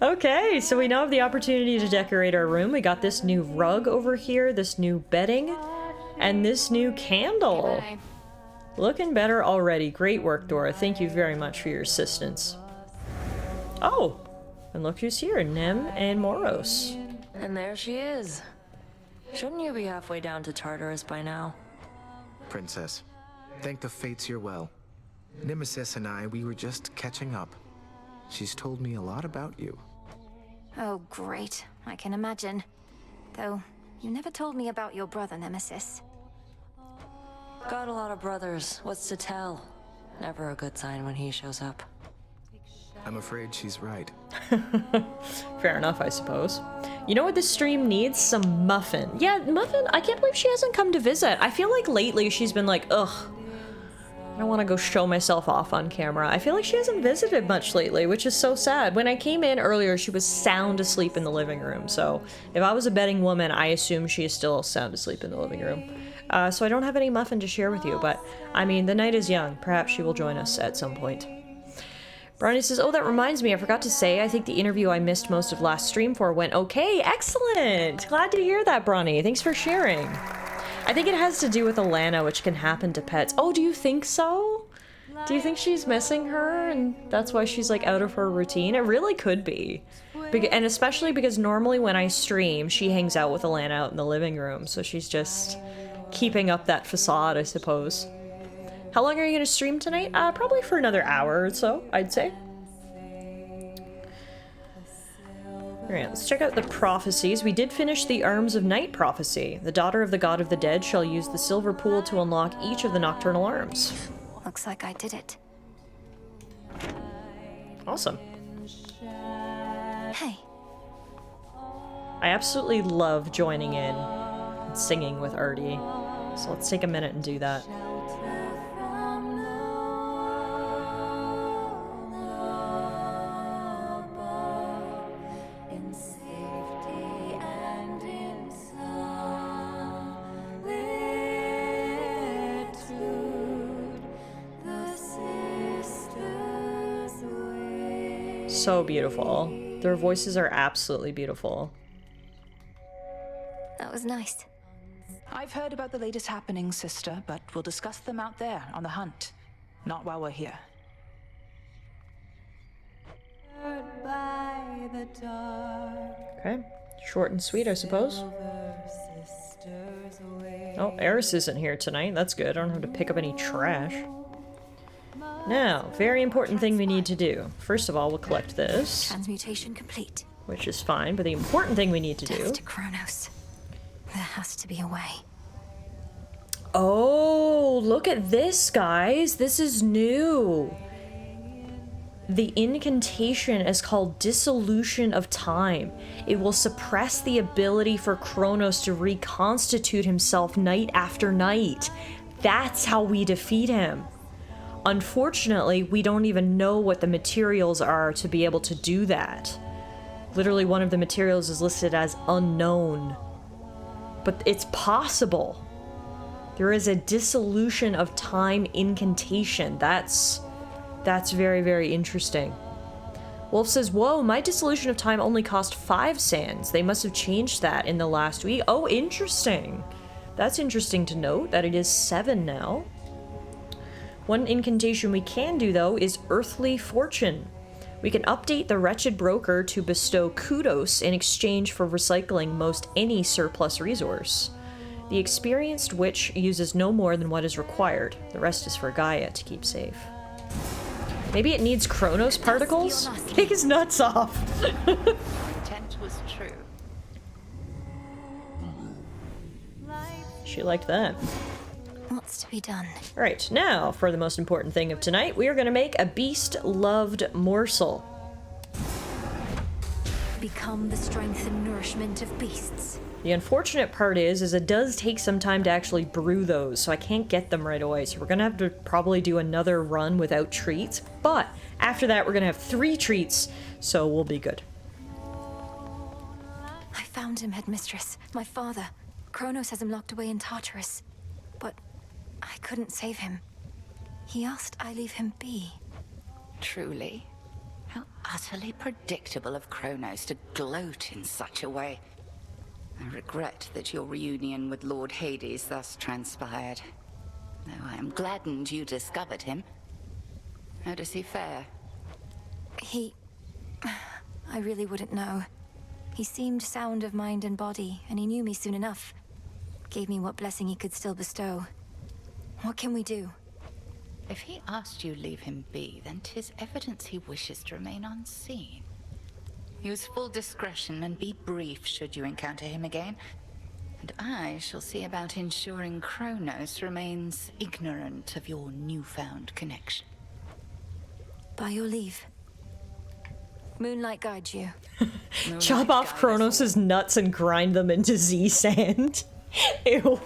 Okay, so we now have the opportunity to decorate our room. We got this new rug over here, this new bedding, and this new candle. Bye. Looking better already. Great work, Dora. Thank you very much for your assistance. Oh, and look who's here, Nem and Moros. And there she is. Shouldn't you be halfway down to Tartarus by now? Princess, thank the fates you're well. Nemesis and I, we were just catching up. She's told me a lot about you. Oh, great. I can imagine. Though, you never told me about your brother, Nemesis. Got a lot of brothers. What's to tell? Never a good sign when he shows up. I'm afraid she's right. Fair enough, I suppose. You know what this stream needs? Some Muffin. Yeah, Muffin, I can't believe she hasn't come to visit. I feel like lately she's been like, ugh, I don't want to go show myself off on camera. I feel like she hasn't visited much lately, which is so sad. When I came in earlier, she was sound asleep in the living room. So if I was a betting woman, I assume she is still sound asleep in the living room. So I don't have any Muffin to share with you, but I mean, the night is young. Perhaps she will join us at some point. Bronny says, oh, that reminds me, I forgot to say, I think the interview I missed most of last stream for went okay. Excellent! Glad to hear that, Bronny. Thanks for sharing. I think it has to do with Alana, which can happen to pets. Oh, do you think so? Do you think she's missing her and that's why she's like out of her routine? It really could be. And especially because normally when I stream, she hangs out with Alana out in the living room. So she's just keeping up that facade, I suppose. How long are you going to stream tonight? Probably for another hour or so, I'd say. Alright, let's check out the prophecies. We did finish the Arms of Night prophecy. The daughter of the god of the dead shall use the silver pool to unlock each of the nocturnal arms. Looks like I did it. Awesome. Hey. I absolutely love joining in and singing with Artie. So let's take a minute and do that. So beautiful. Their voices are absolutely beautiful. That was nice. I've heard about the latest happenings, sister, but we'll discuss them out there on the hunt. Not while we're here. Okay. Short and sweet, I suppose. Oh, Eris isn't here tonight. That's good. I don't have to pick up any trash. Now, very important thing we need to do. First of all, we'll collect this. Transmutation complete. Which is fine, but the important thing we need to do... Death to Kronos. There has to be a way. Oh, look at this, guys. This is new. The incantation is called Dissolution of Time. It will suppress the ability for Kronos to reconstitute himself night after night. That's how we defeat him. Unfortunately, we don't even know what the materials are to be able to do that. Literally, one of the materials is listed as unknown. But it's possible. There is a Dissolution of Time incantation. That's very, very interesting. Wolf says, whoa, my Dissolution of Time only cost 5 sands. They must have changed that in the last week. Oh, interesting. That's interesting to note, that it is 7 now. One incantation we can do, though, is Earthly Fortune. We can update the Wretched Broker to bestow kudos in exchange for recycling most any surplus resource. The Experienced Witch uses no more than what is required. The rest is for Gaia to keep safe. Maybe it needs Kronos particles? Kick his nuts off! Intent was true. She liked that. What's to be done? Alright, now for the most important thing of tonight, we are going to make a beast-loved morsel. Become the strength and nourishment of beasts. The unfortunate part is it does take some time to actually brew those, so I can't get them right away. So we're going to have to probably do another run without treats. But after that, we're going to have 3 treats, so we'll be good. I found him, Headmistress. My father. Kronos has him locked away in Tartarus. But I couldn't save him. He asked I leave him be. Truly? How utterly predictable of Kronos to gloat in such a way. I regret that your reunion with Lord Hades thus transpired. Though I am gladdened you discovered him. How does he fare? I really wouldn't know. He seemed sound of mind and body, and he knew me soon enough. Gave me what blessing he could still bestow. What can we do? If he asked you leave him be, then 'tis evidence he wishes to remain unseen. Use full discretion and be brief should you encounter him again. And I shall see about ensuring Kronos remains ignorant of your newfound connection. By your leave. Moonlight guides you. Chop off Kronos' nuts and grind them into Z-sand. Ew.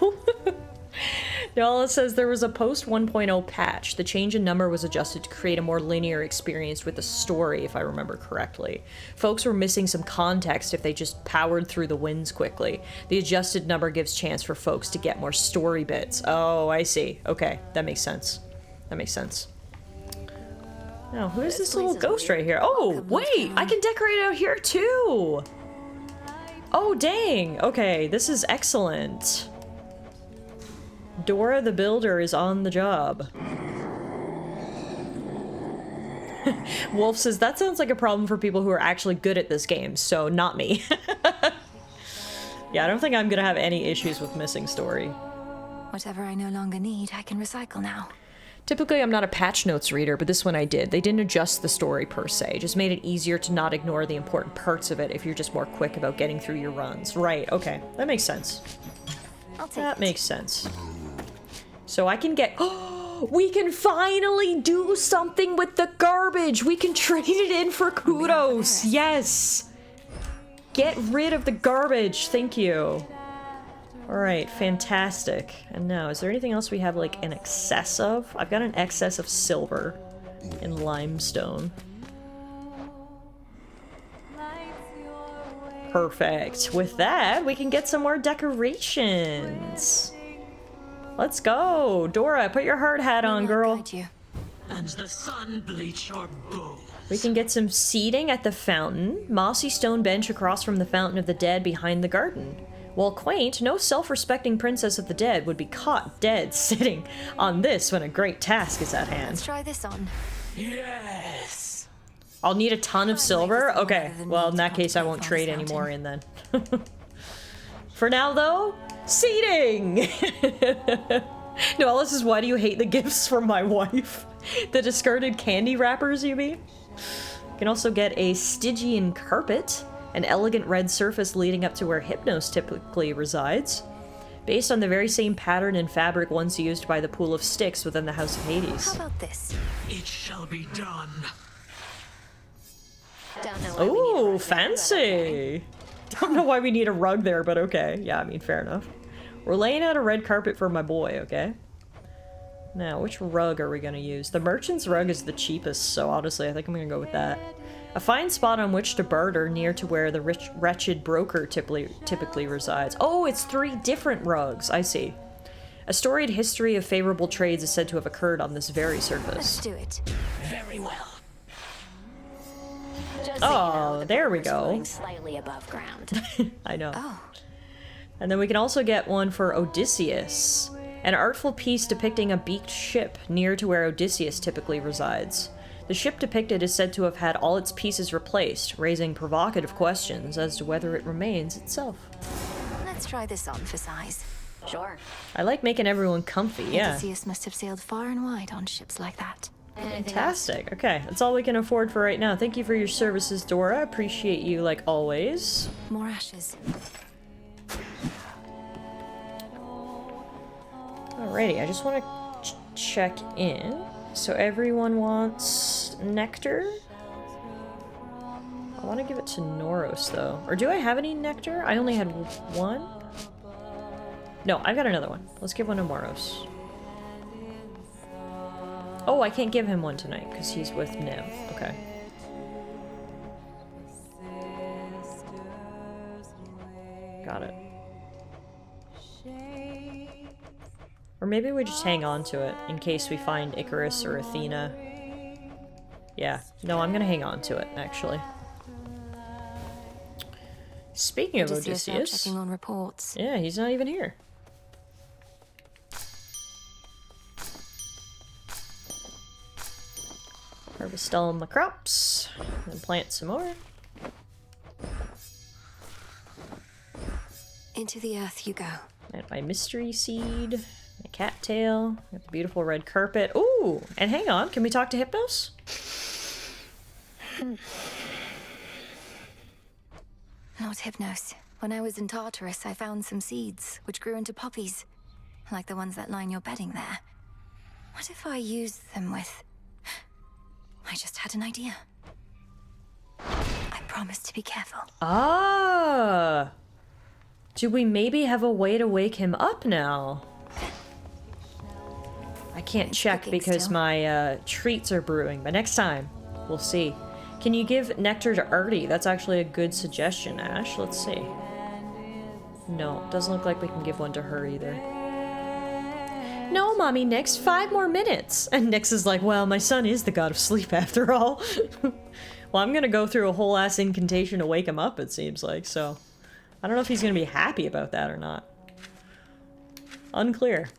Y'all, says there was a post 1.0 patch. The change in number was adjusted to create a more linear experience with the story, if I remember correctly. Folks were missing some context if they just powered through the winds quickly. The adjusted number gives chance for folks to get more story bits. Oh, I see. Okay, that makes sense. That makes sense. Now, who is this little ghost right here? Oh, wait! I can decorate out here too! Oh, dang! Okay, this is excellent. Dora the Builder is on the job. Wolf says, that sounds like a problem for people who are actually good at this game, so not me. Yeah, I don't think I'm gonna have any issues with missing story. Whatever I no longer need, I can recycle now. Typically, I'm not a patch notes reader, but this one I did. They didn't adjust the story per se, just made it easier to not ignore the important parts of it if you're just more quick about getting through your runs. Right, okay, that makes sense. That makes sense. So I can get... Oh, we can finally do something with the garbage! We can trade it in for kudos! Yes! Get rid of the garbage, thank you. Alright, fantastic. And now, is there anything else we have, like, an excess of? I've got an excess of silver and limestone. Perfect. With that, we can get some more decorations. Let's go! Dora, put your hard hat on, girl. And the sun bleach your bones. We can get some seating at the fountain. Mossy stone bench across from the Fountain of the Dead behind the garden. While quaint, no self-respecting princess of the dead would be caught dead sitting on this when a great task is at hand. Let's try this on. Yes. I'll need a ton of silver? Okay, well in that case I won't trade any more in then. For now though, seating! No, this is why do you hate the gifts from my wife? The discarded candy wrappers, you mean? You can also get a Stygian carpet, an elegant red surface leading up to where Hypnos typically resides, based on the very same pattern and fabric once used by the Pool of Styx within the House of Hades. How about this? It shall be done. Oh, fancy! Don't know why we need a rug there, but okay. Yeah, I mean, fair enough. We're laying out a red carpet for my boy, okay? Now, which rug are we gonna use? The merchant's rug is the cheapest, so honestly, I think I'm gonna go with that. A fine spot on which to barter near to where the wretched broker typically resides. Oh, it's 3 different rugs. I see. A storied history of favorable trades is said to have occurred on this very surface. Let's do it. Very well. Oh, there we go. Slightly above ground. I know. Oh. And then we can also get one for Odysseus. An artful piece depicting a beaked ship near to where Odysseus typically resides. The ship depicted is said to have had all its pieces replaced, raising provocative questions as to whether it remains itself. Let's try this on for size. Sure. I like making everyone comfy, yeah. Odysseus must have sailed far and wide on ships like that. Fantastic. Okay, that's all we can afford for right now. Thank you for your services, Dora. Appreciate you like always. More ashes. Alrighty, I just want to check in. So everyone wants nectar? I want to give it to Noros, though. Or do I have any nectar? I only had 1? No, I've got another one. Let's give one to Noros. Oh, I can't give him one tonight, because he's with Nim. Okay. Got it. Or maybe we just hang on to it in case we find Icarus or Athena. Yeah. No, I'm gonna hang on to it, actually. Speaking of Odysseus... Checking on reports. Yeah, he's not even here. Harvest all my crops, and plant some more. Into the earth you go. And my mystery seed, my cattail, got the beautiful red carpet. Ooh, and hang on, can we talk to Hypnos? Not Hypnos. When I was in Tartarus, I found some seeds, which grew into poppies, like the ones that line your bedding there. What if I used them with... I just had an idea. I promise to be careful. Ah! Do we maybe have a way to wake him up now? I can't check because my treats are brewing, but next time, we'll see. Can you give nectar to Artie? That's actually a good suggestion, Ash. Let's see. No, doesn't look like we can give one to her either. No, Mommy, Nyx, 5 more minutes. And Nyx is like, well, my son is the god of sleep after all. Well, I'm gonna go through a whole ass incantation to wake him up, it seems like, so... I don't know if he's gonna be happy about that or not. Unclear.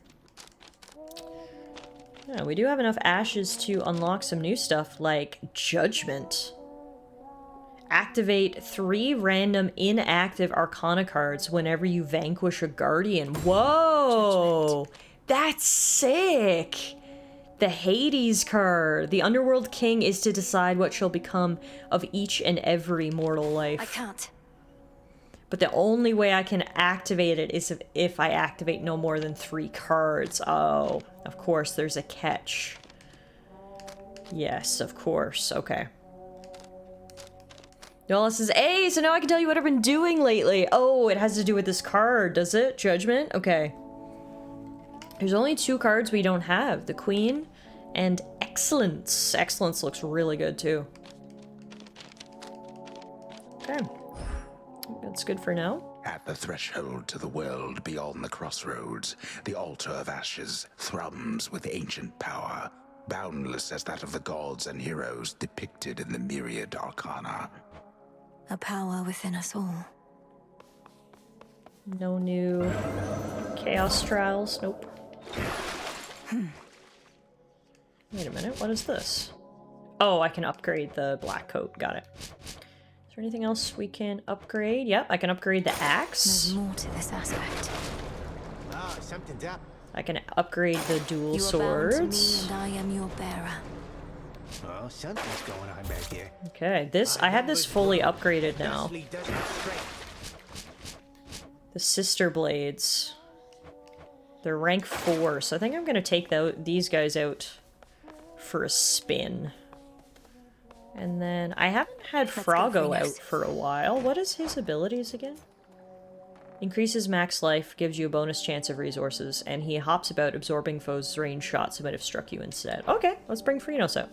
Yeah, we do have enough ashes to unlock some new stuff, like Judgment. Activate 3 random inactive Arcana cards whenever you vanquish a Guardian. Whoa! Judgment. That's sick! The Hades card. The Underworld King is to decide what shall become of each and every mortal life. I can't. But the only way I can activate it is if I activate no more than 3 cards. Oh, of course, there's a catch. Yes, of course. Okay. Nola says, hey, so now I can tell you what I've been doing lately. Oh, it has to do with this card, does it? Judgment? Okay. There's only 2 cards we don't have. The Queen and Excellence. Excellence looks really good, too. Okay. That's good for now. At the threshold to the world beyond the crossroads, the altar of ashes thrums with ancient power. boundless as that of the gods and heroes depicted in the myriad arcana. A power within us all. No new chaos trials. Nope. Wait a minute, what is this? Oh, I can upgrade the black coat. Got it. Is there anything else we can upgrade? Yep, I can upgrade the axe. There's more to this aspect. Oh, something's up. I can upgrade the dual You are swords. bound to me, and I am your bearer. Oh, something's going on back here. Okay, I have this fully upgraded now. The sister blades. They're rank 4, so I think I'm gonna take these guys out for a spin. And then I haven't had Froggo out for a while. What is his abilities again? Increases max life, gives you a bonus chance of resources, and he hops about absorbing foes' range shots that might have struck you instead. Okay, let's bring Freenos out.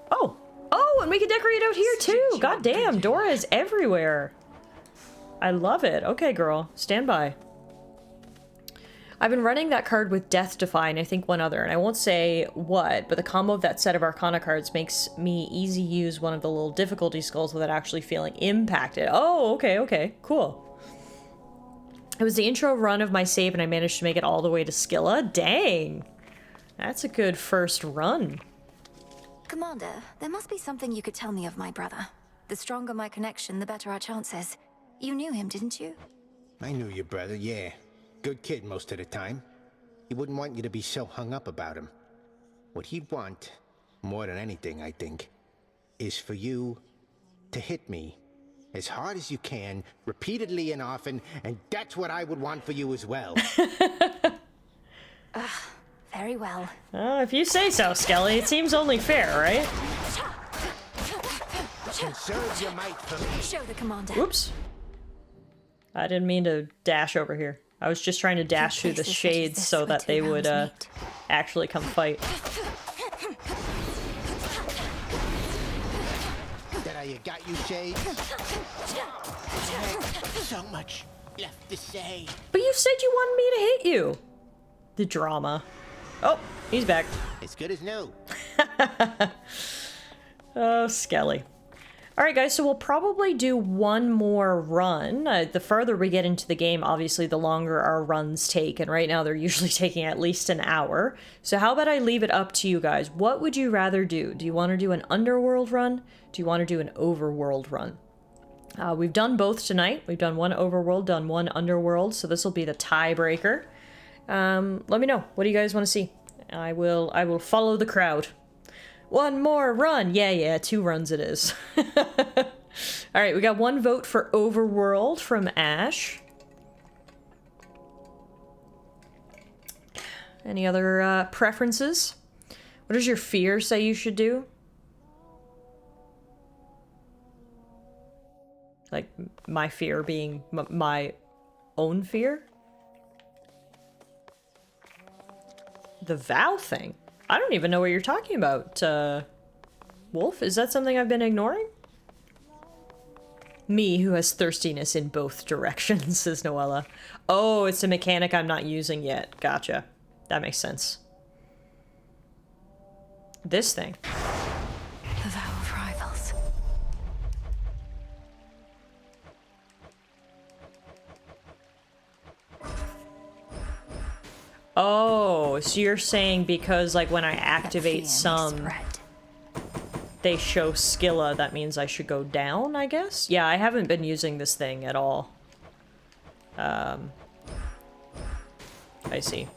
Oh! Oh, and we can decorate out here too! God damn, Dora is everywhere! I love it. Okay, girl. Stand by. I've been running that card with Death Defy and I think one other, and I won't say what, but the combo of that set of Arcana cards makes me easy use one of the little difficulty skulls without actually feeling impacted. Oh, okay, cool. It was the intro run of my save and I managed to make it all the way to Skilla. Dang! That's a good first run. Commander, there must be something you could tell me of my brother. The stronger my connection, the better our chances. You knew him, didn't you? I knew your brother, yeah. Good kid most of the time. He wouldn't want you to be so hung up about him. What he'd want, more than anything, I think, is for you to hit me as hard as you can, repeatedly and often, and that's what I would want for you as well. Very well. If you say so, Skelly. It seems only fair, right? Conserve your might for me. Show the commander. Whoops. I didn't mean to dash over here. I was just trying to dash through the shades so that they would actually come fight. That how you got you, Shades? So much left to say. But you said you wanted me to hit you. The drama. Oh, he's back. As good as new. Oh, Skelly. Alright guys, so we'll probably do one more run. The further we get into the game, obviously, the longer our runs take, and right now they're usually taking at least an hour. So how about I leave it up to you guys? What would you rather do? Do you want to do an underworld run? Do you want to do an overworld run? We've done both tonight. We've done one overworld, done one underworld, so this will be the tiebreaker. Let me know. What do you guys want to see? I will follow the crowd. One more run! Yeah, 2 runs it is. Alright, we got 1 vote for Overworld from Ash. Any other preferences? What does your fear say you should do? Like, my fear being my own fear? The vow thing? I don't even know what you're talking about, Wolf. Is that something I've been ignoring? Me, who has thirstiness in both directions, says Noella. Oh, it's a mechanic I'm not using yet. Gotcha. That makes sense. This thing. The vow of rivals. Oh, so you're saying because, like, when I activate some, they show Skilla, that means I should go down, I guess? Yeah, I haven't been using this thing at all. I see.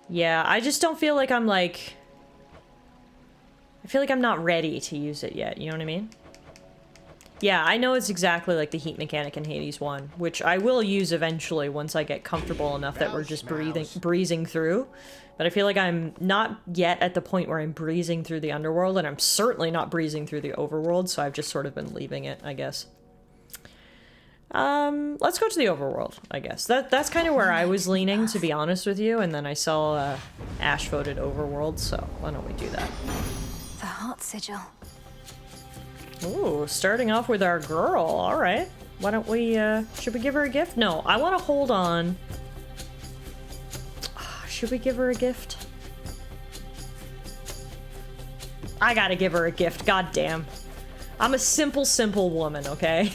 Yeah, I just don't feel like I'm, like... I feel like I'm not ready to use it yet, you know what I mean? Yeah, I know it's exactly like the heat mechanic in Hades 1, which I will use eventually once I get comfortable enough that we're just breezing through. But I feel like I'm not yet at the point where I'm breezing through the underworld, and I'm certainly not breezing through the overworld, so I've just sort of been leaving it, I guess. Let's go to the overworld, I guess. That's kind of where I was leaning, to be honest with you, and then I saw Ash voted overworld, so why don't we do that? The heart sigil. Ooh, starting off with our girl. All right. Why don't we, should we give her a gift? No, I want to hold on. Should we give her a gift? I gotta give her a gift, goddamn. I'm a simple woman, okay?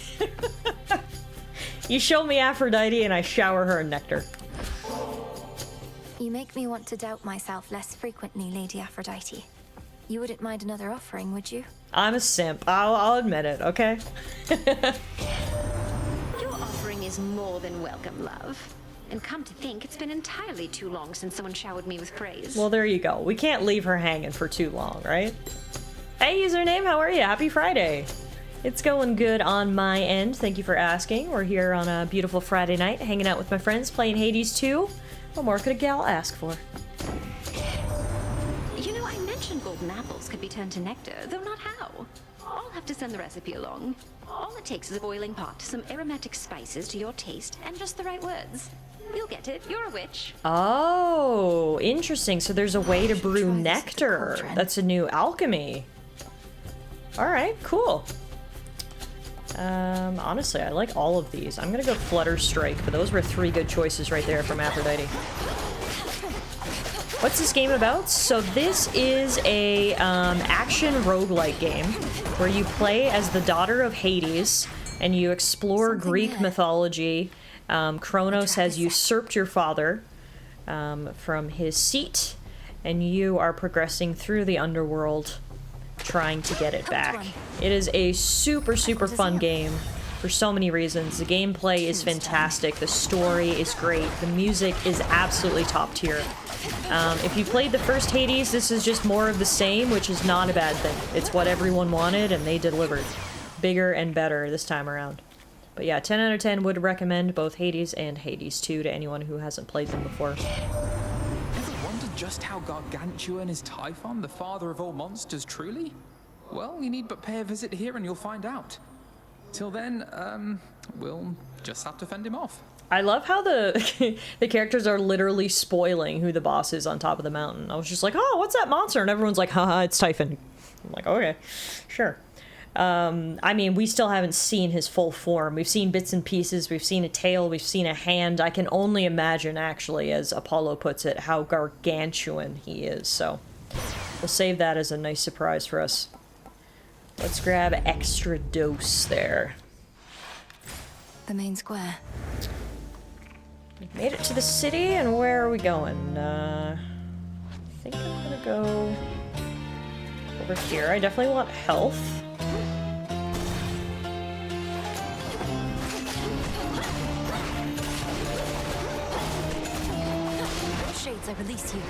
You show me Aphrodite and I shower her in nectar. You make me want to doubt myself less frequently, Lady Aphrodite. You wouldn't mind another offering, would you? I'm a simp. I'll admit it, okay? Your offering is more than welcome, love. And come to think, it's been entirely too long since someone showered me with praise. Well, there you go. We can't leave her hanging for too long, right? Hey, username, how are you? Happy Friday. It's going good on my end. Thank you for asking. We're here on a beautiful Friday night, hanging out with my friends, playing Hades 2. What more could a gal ask for? You know, I mentioned golden apples could be turned to nectar, though not how. I'll have to send the recipe along. All it takes is a boiling pot, some aromatic spices to your taste, and just the right words. You'll get it. You're a witch. Oh, interesting. So there's a way to brew nectar. That's a new alchemy. All right, cool. Honestly, I like all of these. I'm gonna go Flutter Strike, but those were 3 good choices right there from Aphrodite. What's this game about? So this is a action roguelike game where you play as the daughter of Hades and you explore Greek mythology. Kronos has usurped your father from his seat, and you are progressing through the underworld trying to get it back. It is a super fun game for so many reasons. The gameplay is fantastic, the story is great, the music is absolutely top tier. If you played the first Hades, this is just more of the same, which is not a bad thing. It's what everyone wanted, and they delivered. Bigger and better this time around. But yeah, 10 out of 10 would recommend both Hades and Hades 2 to anyone who hasn't played them before. Ever wondered just how gargantuan is Typhon, the father of all monsters, truly? Well, you need but pay a visit here and you'll find out. Till then, we'll just have to fend him off. I love how the the characters are literally spoiling who the boss is on top of the mountain. I was just like, oh, what's that monster? And everyone's like, haha, it's Typhon. I'm like, okay, sure. I mean, we still haven't seen his full form. We've seen bits and pieces. We've seen a tail. We've seen a hand. I can only imagine, actually, as Apollo puts it, how gargantuan he is. So we'll save that as a nice surprise for us. Let's grab extra dose there. The main square. We've made it to the city, and where are we going? I think I'm gonna go over here. I definitely want health. Shades, I release you.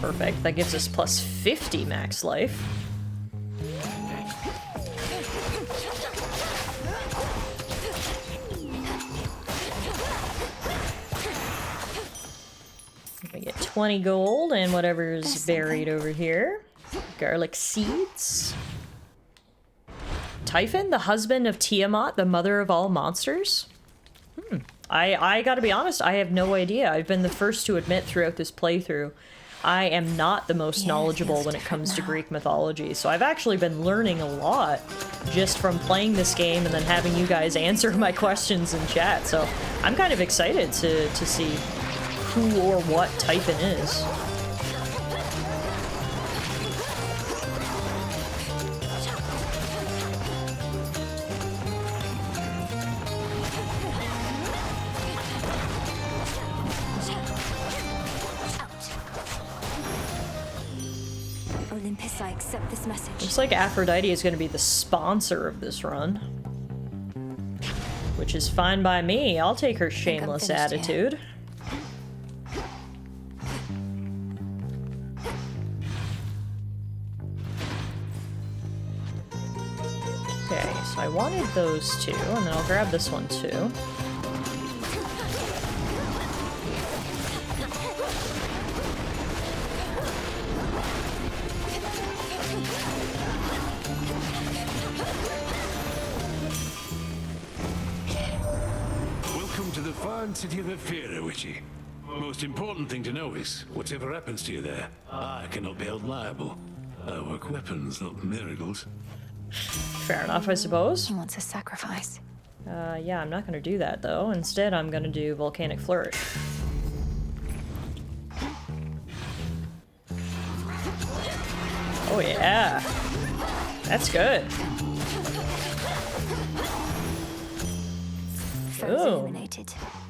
Perfect. That gives us plus 50 max life. We get 20 gold and whatever's buried over here. Garlic seeds. Typhon, the husband of Tiamat, the mother of all monsters? I gotta be honest, I have no idea. I've been the first to admit throughout this playthrough, I am not the most knowledgeable when it comes to Greek mythology, so I've actually been learning a lot just from playing this game and then having you guys answer my questions in chat, so I'm kind of excited to see who or what Typhon is. Olympus, I accept this message. Looks like Aphrodite is going to be the sponsor of this run. Which is fine by me. I'll take her shameless attitude. Okay, so I wanted those two, and then I'll grab this one too. Welcome to the fine city of Ephira, Witchy. Most important thing to know is, whatever happens to you there, I cannot be held liable. I work weapons, not miracles. Fair enough, I suppose. He wants a sacrifice. Yeah, I'm not gonna do that though. Instead, I'm gonna do Volcanic Flourish. Oh yeah. That's good. Ooh.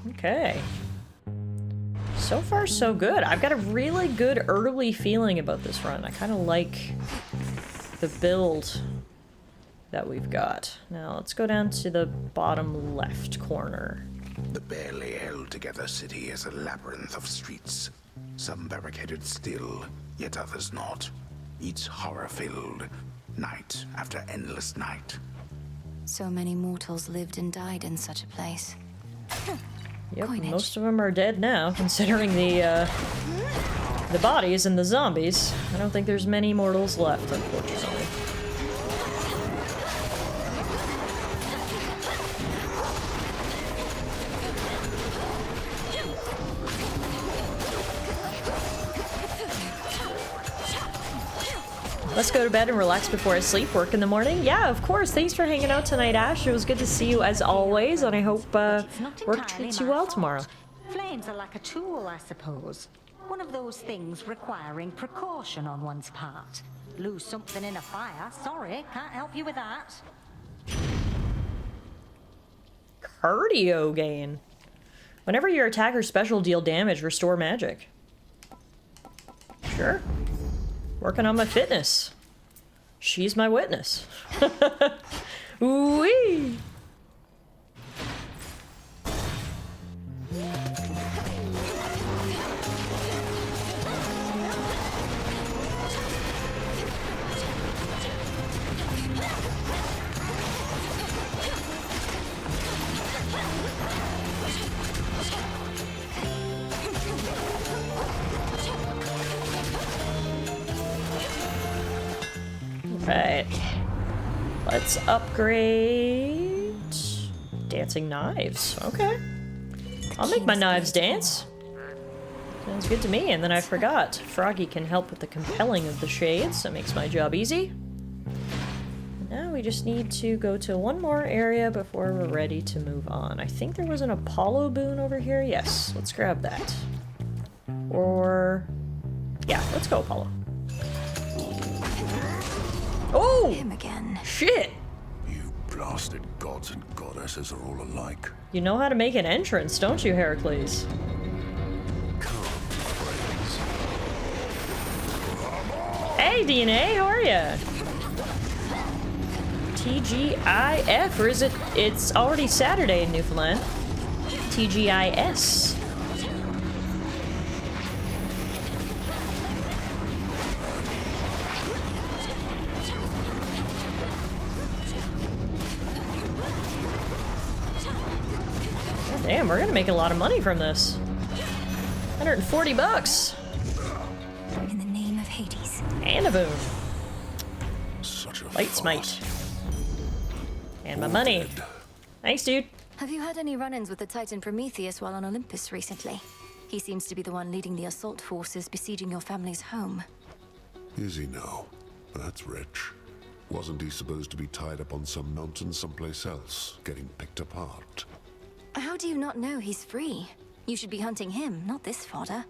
Okay. So far, so good. I've got a really good early feeling about this run. I kind of like the build that we've got. Now, let's go down to the bottom left corner. The barely held together city is a labyrinth of streets. Some barricaded still, yet others not. Each horror-filled, night after endless night. So many mortals lived and died in such a place. Yep, most of them are dead now, considering the bodies and the zombies. I don't think there's many mortals left, unfortunately. Let's go to bed and relax before I sleep. Work in the morning? Yeah, of course. Thanks for hanging out tonight, Ash. It was good to see you as always, and I hope work treats you well tomorrow. Flames are like a tool, I suppose. One of those things requiring precaution on one's part. Lose something in a fire. Sorry, can't help you with that. Cardio gain. Whenever your attack or special deal damage, restore magic. Sure. Working on my fitness. She's my witness. Wee! Right. Let's upgrade dancing knives. Okay. I'll make my knives dance. Sounds good to me. And then I forgot. Froggy can help with the compelling of the shades. That makes my job easy. Now we just need to go to one more area before we're ready to move on. I think there was an Apollo boon over here. Yes, let's grab that. Or... yeah, let's go Apollo. Oh! Him again. Shit! You blasted gods and goddesses are all alike. You know how to make an entrance, don't you, Heracles? Hey, DNA, how are ya? TGIF, or is it? It's already Saturday in Newfoundland. TGIS. Damn, we're gonna make a lot of money from this. 140 bucks. In the name of Hades. And a boon. Such a Light smite. And my money. Thanks, dude. Have you had any run-ins with the Titan Prometheus while on Olympus recently? He seems to be the one leading the assault forces besieging your family's home. Is he now? That's rich. Wasn't he supposed to be tied up on some mountain someplace else, getting picked apart? How do you not know he's free? You should be hunting him, not this fodder.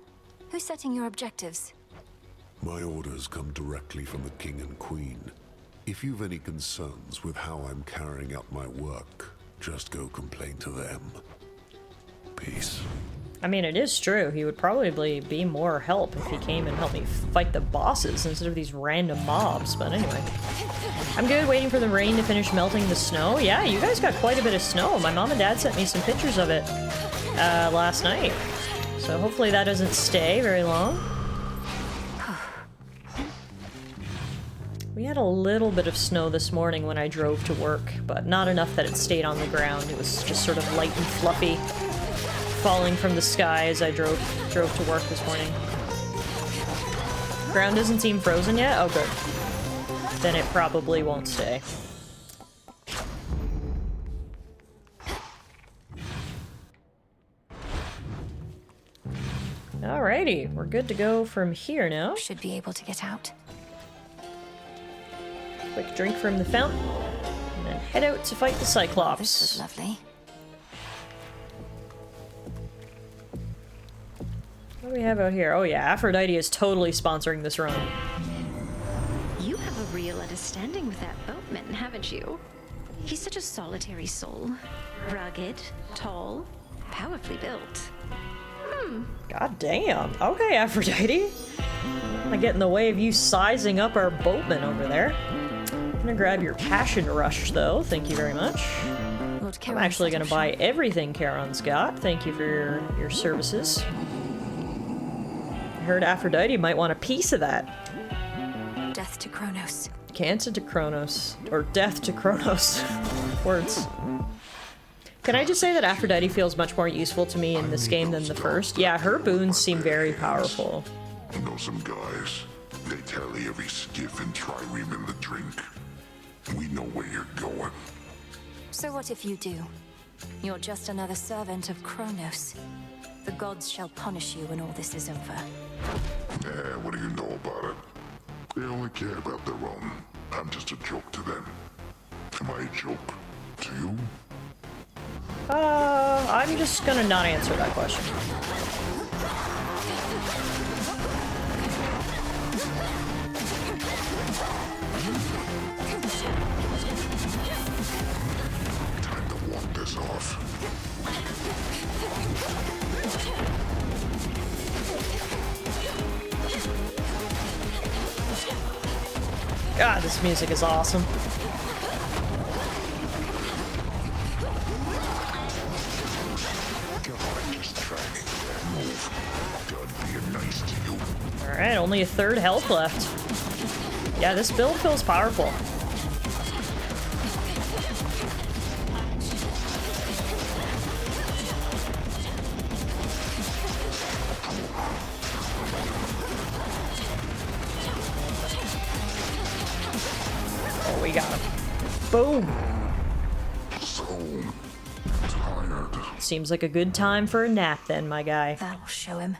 Who's setting your objectives? My orders come directly from the King and Queen. If you've any concerns with how I'm carrying out my work, just go complain to them. Peace. I mean, it is true. He would probably be more help if he came and helped me fight the bosses instead of these random mobs. But anyway. I'm good, waiting for the rain to finish melting the snow. Yeah, you guys got quite a bit of snow. My mom and dad sent me some pictures of it last night. So hopefully that doesn't stay very long. We had a little bit of snow this morning when I drove to work, but not enough that it stayed on the ground. It was just sort of light and fluffy, falling from the sky as I drove to work this morning. Ground doesn't seem frozen yet? Oh, good. Then it probably won't stay. Alrighty, we're good to go from here now. Should be able to get out. Quick drink from the fountain, and then head out to fight the Cyclops. This was lovely. What do we have out here? Oh yeah, Aphrodite is totally sponsoring this run. You have a real understanding with that boatman, haven't you? He's such a solitary soul. Rugged, tall, powerfully built. God damn. Okay, Aphrodite. I'm gonna get in the way of you sizing up our boatman over there. I'm gonna grab your passion rush, though. Thank you very much. I'm actually gonna buy everything Charon's got. Thank you for your services. I heard Aphrodite might want a piece of that. Death to Kronos. Cancer to Kronos. Or death to Kronos. Words. Can I just say that Aphrodite feels much more useful to me in this game than the first? Yeah, her boons seem very powerful. You know some guys, they tally every skiff and trireme in the drink. We know where you're going. So what if you do? You're just another servant of Kronos. The gods shall punish you when all this is over. What do you know about it? They only care about their own. I'm just a joke to them. Am I a joke to you? I'm just gonna not answer that question. Time to walk this off. God, this music is awesome. Alright, only a third health left. Yeah, this build feels powerful. Oh, we got him. Boom! So tired. Seems like a good time for a nap then, my guy. That'll show him.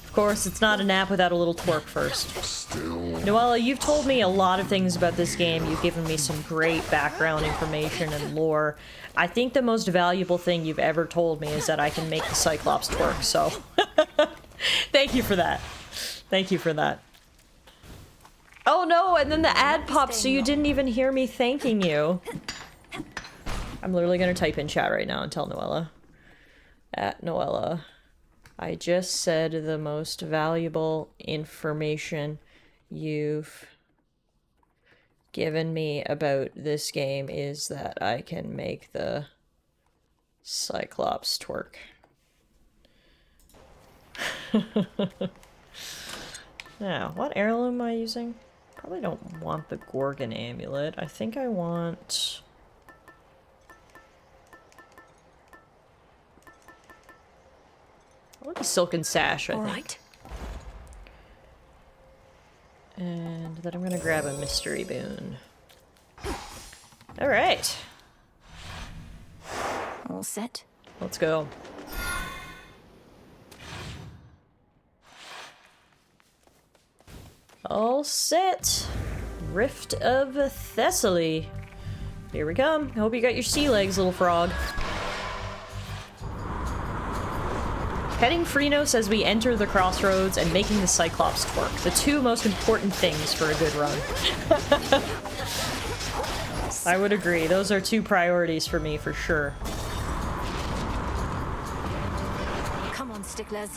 Of course, it's not a nap without a little twerk first. Noella, you've told me a lot of things about this game. You've given me some great background information and lore. I think the most valuable thing you've ever told me is that I can make the Cyclops twerk, so... Thank you for that. Thank you for that. Oh no, and then the ad popped, so you didn't even hear me thanking you. I'm literally gonna type in chat right now and tell Noella. At Noella. I just said the most valuable information you've given me about this game is that I can make the Cyclops twerk. Now, what heirloom am I using? Probably don't want the Gorgon amulet. I think I want... I want the silken sash, I think. Right. And then I'm gonna grab a mystery boon. Alright. All set. Let's go. All set. Rift of Thessaly. Here we come. I hope you got your sea legs, little frog. Heading Phrynos as we enter the crossroads and making the Cyclops twerk. The two most important things for a good run. I would agree. Those are two priorities for me, for sure. Come on, sticklers.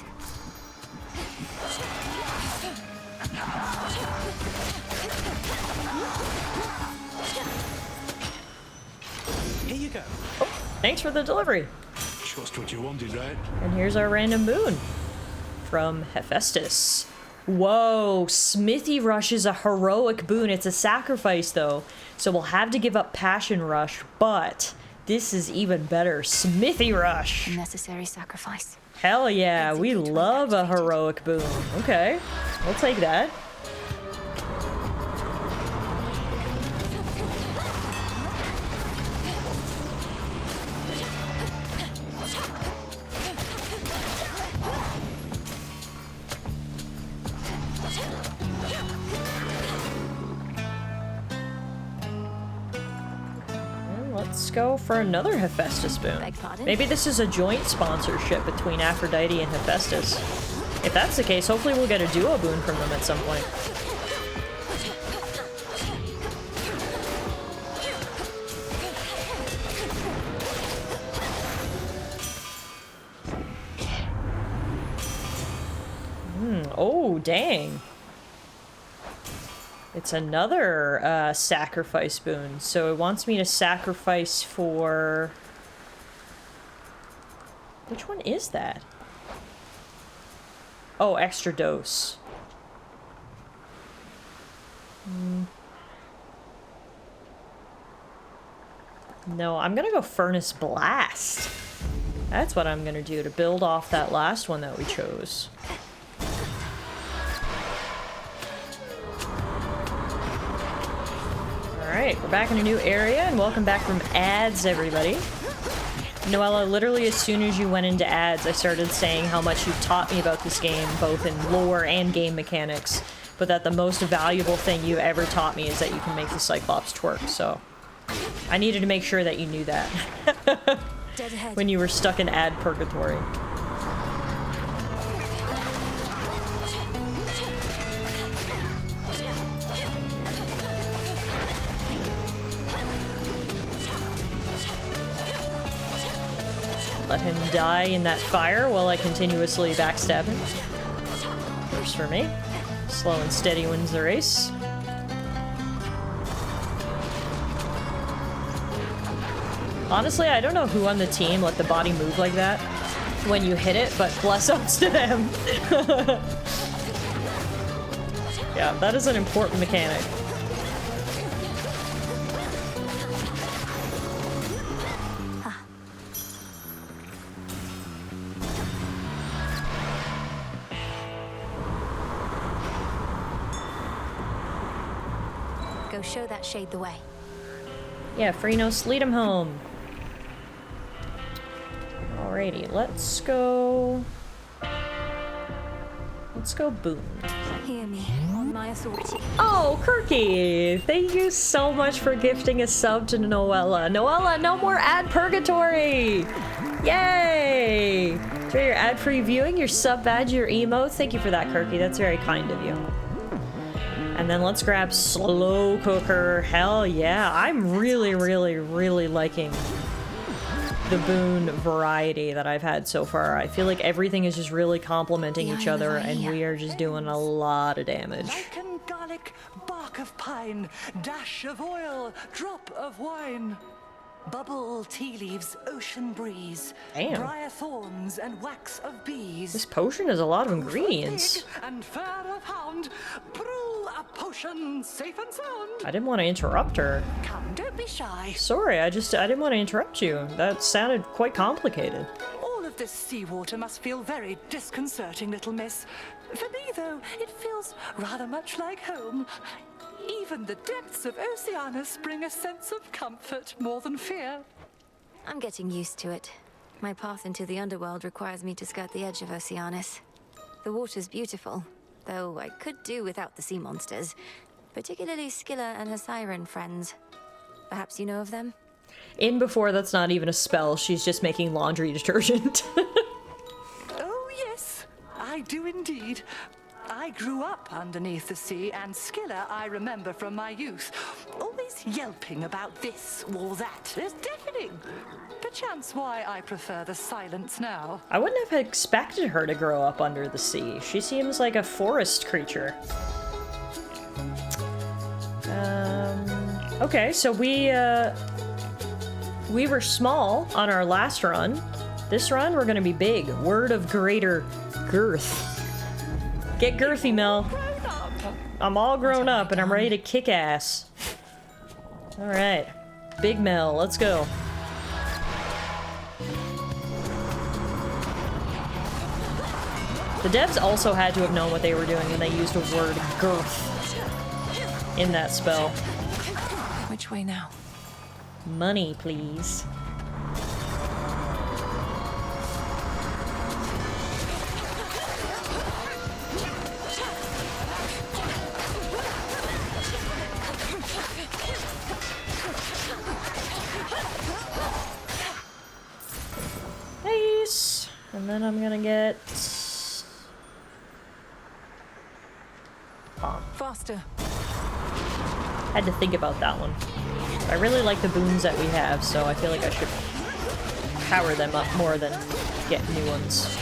Here you go. Oh, thanks for the delivery. Just what you wanted, right? And here's our random boon from Hephaestus. Whoa, Smithy Rush is a heroic boon. It's a sacrifice, though, so we'll have to give up Passion Rush, but this is even better. Smithy Rush. Necessary sacrifice. Hell yeah, we love a heroic boon. Okay, we'll take that. go for another Hephaestus boon. Beg pardon? Maybe this is a joint sponsorship between Aphrodite and Hephaestus. If that's the case, hopefully we'll get a duo boon from them at some point. Oh, dang. It's another sacrifice boon. So it wants me to sacrifice for... Which one is that? Oh, extra dose. No, I'm gonna go Furnace Blast. That's what I'm gonna do to build off that last one that we chose. Alright, we're back in a new area, and welcome back from ads, everybody. Noella, literally as soon as you went into ads, I started saying how much you've taught me about this game, both in lore and game mechanics, but that the most valuable thing you've ever taught me is that you can make the Cyclops twerk, so... I needed to make sure that you knew that. When you were stuck in ad purgatory. Let him die in that fire while I continuously backstab him. Works for me. Slow and steady wins the race. Honestly, I don't know who on the team let the body move like that when you hit it, but bless ups to them. Yeah, that is an important mechanic. Go show that shade the way. Yeah, Phrynos, lead him home. Alrighty, let's go... Let's go boon. Hear me, on my authority. Oh, Kirky! Thank you so much for gifting a sub to Noella. Noella, no more ad purgatory! Yay! For your ad-free viewing, your sub badge, your emote. Thank you for that, Kirky. That's very kind of you. And then let's grab Slow Cooker. Hell yeah. I'm really, really, really liking the boon variety that I've had so far. I feel like everything is just really complementing each other, and we are just doing a lot of damage. Lichen, garlic, bark of pine, dash of oil, drop of wine. Bubble, tea leaves, ocean breeze. Damn. Briar thorns and wax of bees. This potion has a lot of ingredients. And fur of hound, brew a potion safe and sound. I didn't want to interrupt her. Come, don't be shy. Sorry, I didn't want to interrupt you. That sounded quite complicated. All of this seawater must feel very disconcerting, little miss. For me, though, it feels rather much like home. Even the depths of Oceanus bring a sense of comfort more than fear. I'm getting used to it. My path into the underworld requires me to skirt the edge of Oceanus. The water's beautiful, though I could do without the sea monsters, particularly Scylla and her siren friends. Perhaps you know of them? In before, that's not even a spell. She's just making laundry detergent. Oh, yes, I do indeed. I grew up underneath the sea, and Scylla I remember from my youth. Always yelping about this or that. It's deafening. Perchance why I prefer the silence now. I wouldn't have expected her to grow up under the sea. She seems like a forest creature. Okay, so we were small on our last run. This run, we're gonna be big. Word of greater girth. Get girthy, Mel. I'm all grown up and I'm ready to kick ass. Alright. Big Mel, let's go. The devs also had to have known what they were doing when they used a word girth in that spell. Which way now? Money, please. then I'm gonna get... Faster. Had to think about that one. I really like the boons that we have, so I feel like I should power them up more than get new ones.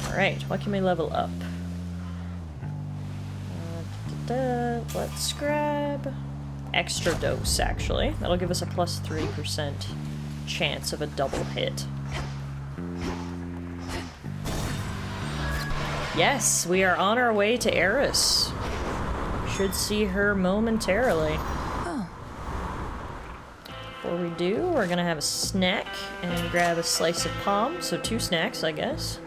Alright, what can we level up? Let's grab extra dose, actually. That'll give us a plus 3% chance of a double hit. Yes, we are on our way to Eris. Should see her momentarily. Before we do, we're gonna have a snack and grab a slice of palm, so 2 snacks, I guess.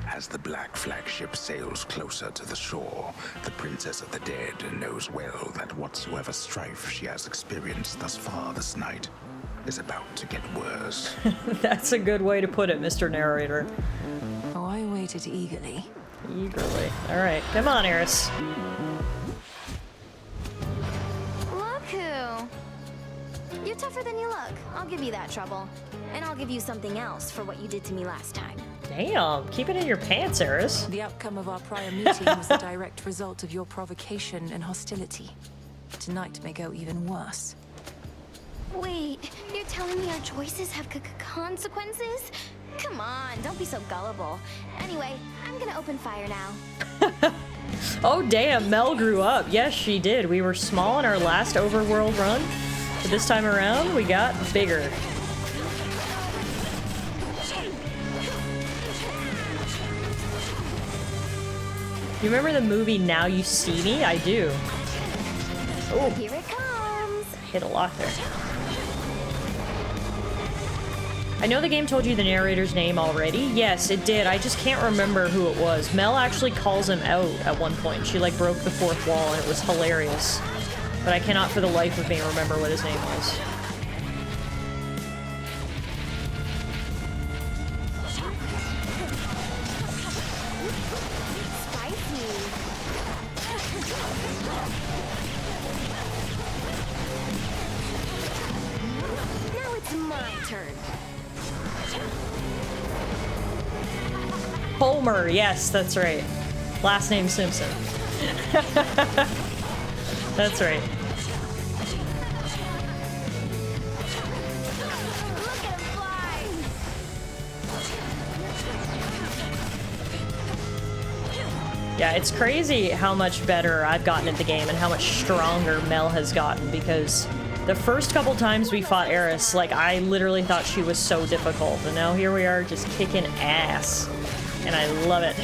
As the black flagship sails closer to the shore, the Princess of the Dead knows well that whatsoever strife she has experienced thus far this night is about to get worse. That's a good way to put it, Mr. Narrator. Oh, I waited eagerly. Eagerly. Alright, come on, Eris. Look who! You're tougher than you look. I'll give you that trouble. And I'll give you something else for what you did to me last time. Damn, keep it in your pants, Eris. The outcome of our prior meeting was the direct result of your provocation and hostility. Tonight may go even worse. Wait, you're telling me our choices have consequences? Come on, don't be so gullible. Anyway, I'm gonna open fire now. Oh damn, Mel grew up. Yes, she did. We were small in our last overworld run, but this time around, we got bigger. You remember the movie Now You See Me? I do. Oh, here it comes. Hit a lot there. I know the game told you the narrator's name already. Yes, it did. I just can't remember who it was. Mel actually calls him out at one point. She like broke the 4th wall and it was hilarious. But I cannot for the life of me remember what his name was. Now it's my turn. Homer, yes, that's right. Last name Simpson. That's right. Yeah, it's crazy how much better I've gotten at the game and how much stronger Mel has gotten, because the first couple times we fought Eris, like, I literally thought she was so difficult, and now here we are just kicking ass. And I love it.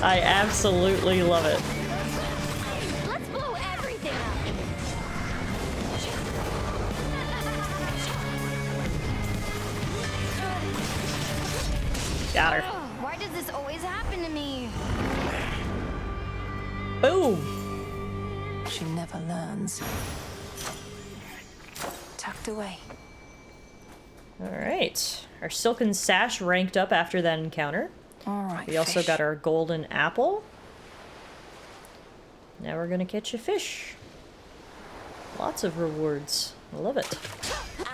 I absolutely love it. Let's blow everything up. Got her. Why does this always happen to me? Boom. She never learns. Tucked away. Alright. Our silken sash ranked up after that encounter. Alright. We also got our golden apple. Now we're gonna catch a fish. Lots of rewards. I love it.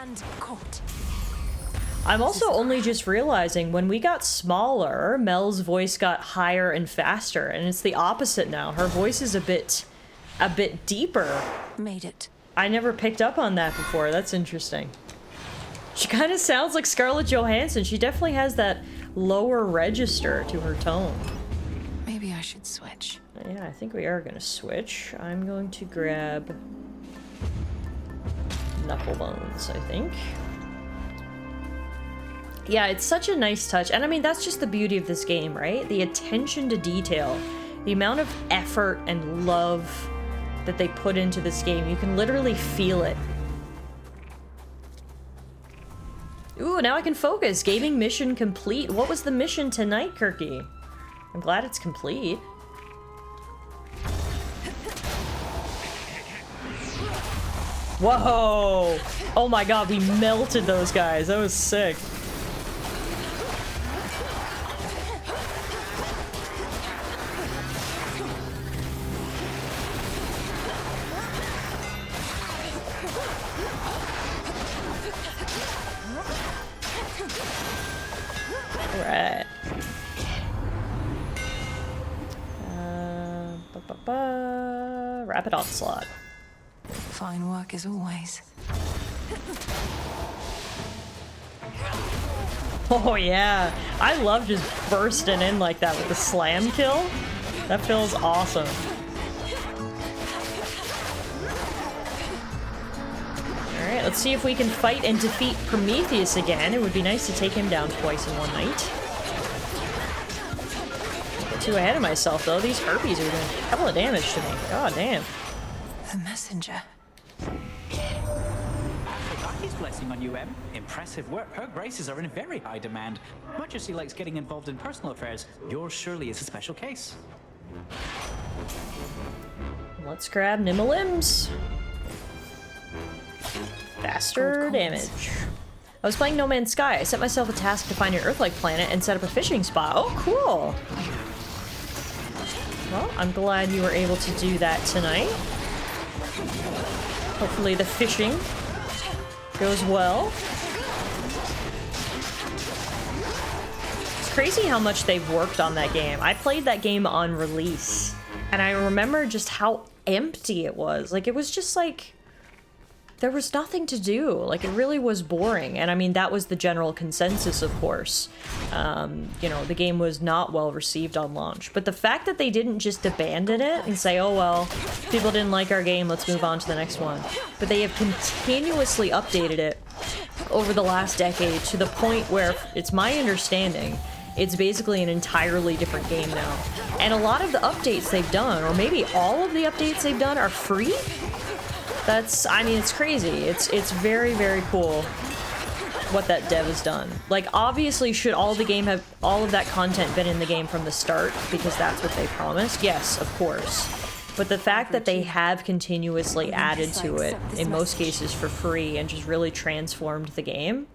And caught. I'm also only just realizing when we got smaller, Mel's voice got higher and faster, and it's the opposite now. Her voice is a bit deeper. Made it. I never picked up on that before. That's interesting. She kind of sounds like Scarlett Johansson. She definitely has that lower register to her tone. Maybe I should switch. Yeah, I think we are going to switch. I'm going to grab knuckle bones, I think. Yeah, it's such a nice touch. And I mean, that's just the beauty of this game, right? The attention to detail. The amount of effort and love that they put into this game. You can literally feel it. Ooh, now I can focus. Gaming mission complete. What was the mission tonight, Kirky? I'm glad it's complete. Whoa! Oh my god, we melted those guys. That was sick. Rapid onslaught. Fine work as always. Oh yeah, I love just bursting in like that with the slam kill. That feels awesome. Alright, let's see if we can fight and defeat Prometheus again. It would be nice to take him down twice in one night. Get too ahead of myself though. These herpes are doing a hell of damage to me. God damn. The messenger. Aphrodite's blessing on you, Em. Impressive work. Her graces are in very high demand. Much as she likes getting involved in personal affairs, yours surely is a special case. Let's grab Nimble Limbs. Faster damage. I was playing No Man's Sky. I set myself a task to find an Earth-like planet and set up a fishing spot. Oh, cool. Well, I'm glad you were able to do that tonight. Hopefully the fishing goes well. It's crazy how much they've worked on that game. I played that game on release, and I remember just how empty it was. Like, it was just like, there was nothing to do. Like, it really was boring. And I mean, that was the general consensus, of course. You know, the game was not well received on launch. But the fact that they didn't just abandon it and say, oh, well, people didn't like our game, let's move on to the next one. But they have continuously updated it over the last decade to the point where, it's my understanding, it's basically an entirely different game now. And a lot of the updates they've done, or maybe all of the updates they've done, are free? That's, I mean, it's crazy. It's very, very cool what that dev has done. Like, obviously, should all of that content been in the game from the start, because that's what they promised? Yes, of course. But the fact that they have continuously added to it, in most cases for free, and just really transformed the game,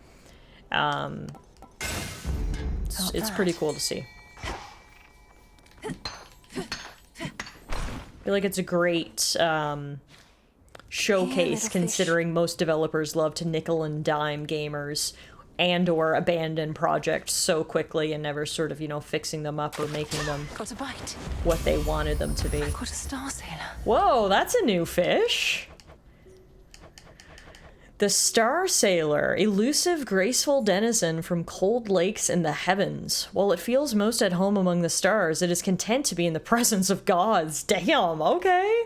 it's pretty cool to see. I feel like it's a great showcase, considering most developers love to nickel and dime gamers and or abandon projects so quickly and never sort of, you know, fixing them up or making them Got a bite. what they wanted them to be. I've got a star sailor. Whoa, that's a new fish. The Star Sailor, elusive, graceful denizen from cold lakes in the heavens. While it feels most at home among the stars, it is content to be in the presence of gods. Damn, okay.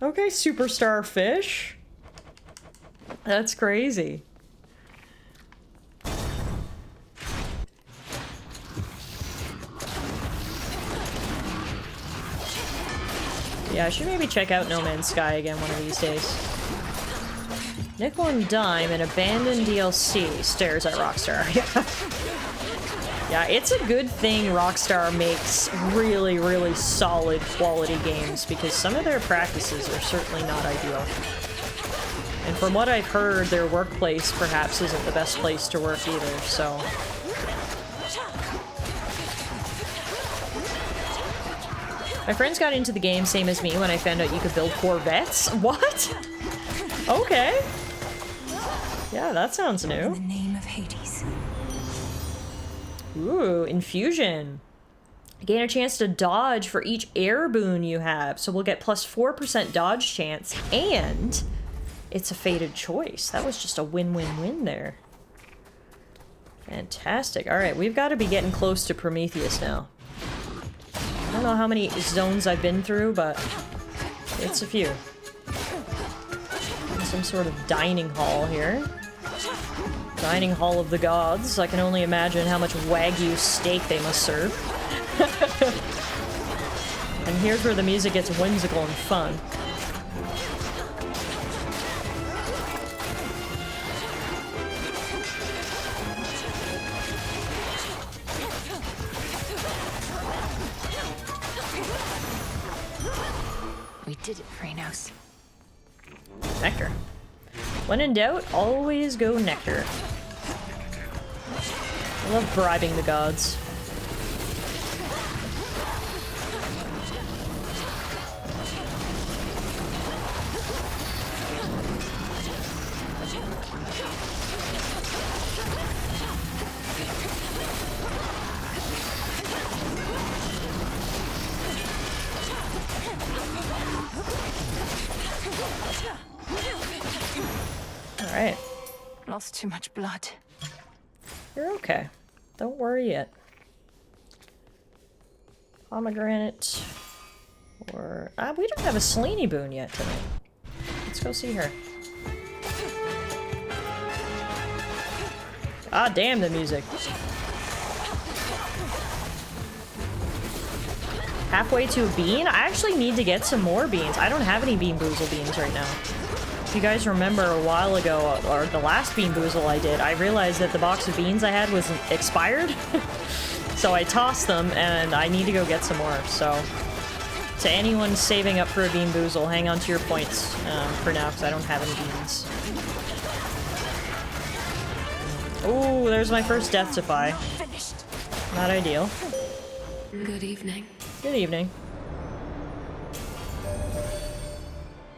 Okay, superstar fish. That's crazy. Yeah, I should maybe check out No Man's Sky again one of these days. Nickel and Dime and Abandoned DLC stares at Rockstar. Yeah, it's a good thing Rockstar makes really, really solid quality games, because some of their practices are certainly not ideal. And from what I've heard, their workplace perhaps isn't the best place to work either, so... My friends got into the game, same as me, when I found out you could build Corvettes. What? Okay. Yeah, that sounds new. In the name of Hades. Ooh, infusion. Gain a chance to dodge for each air boon you have, so we'll get plus 4% dodge chance, and it's a fated choice. That was just a win-win-win there. Fantastic. Alright, we've got to be getting close to Prometheus now. I don't know how many zones I've been through, but it's a few. Some sort of dining hall here. Dining hall of the gods. I can only imagine how much Wagyu steak they must serve. And here's where the music gets whimsical and fun. We did it, Phrenos. Nectar. When in doubt, always go nectar. I love bribing the gods. Lost too much blood. You're okay. Don't worry yet. Pomegranate. Or... we don't have a Selene boon yet tonight. Let's go see her. Ah, damn the music. Halfway to a bean? I actually need to get some more beans. I don't have any Bean Boozle beans right now. If you guys remember a while ago, or the last Bean Boozle I did, I realized that the box of beans I had was expired. So I tossed them, and I need to go get some more. So, to anyone saving up for a Bean Boozle, hang on to your points for now, because I don't have any beans. Ooh, there's my first death defy. Not ideal. Good evening. Good evening.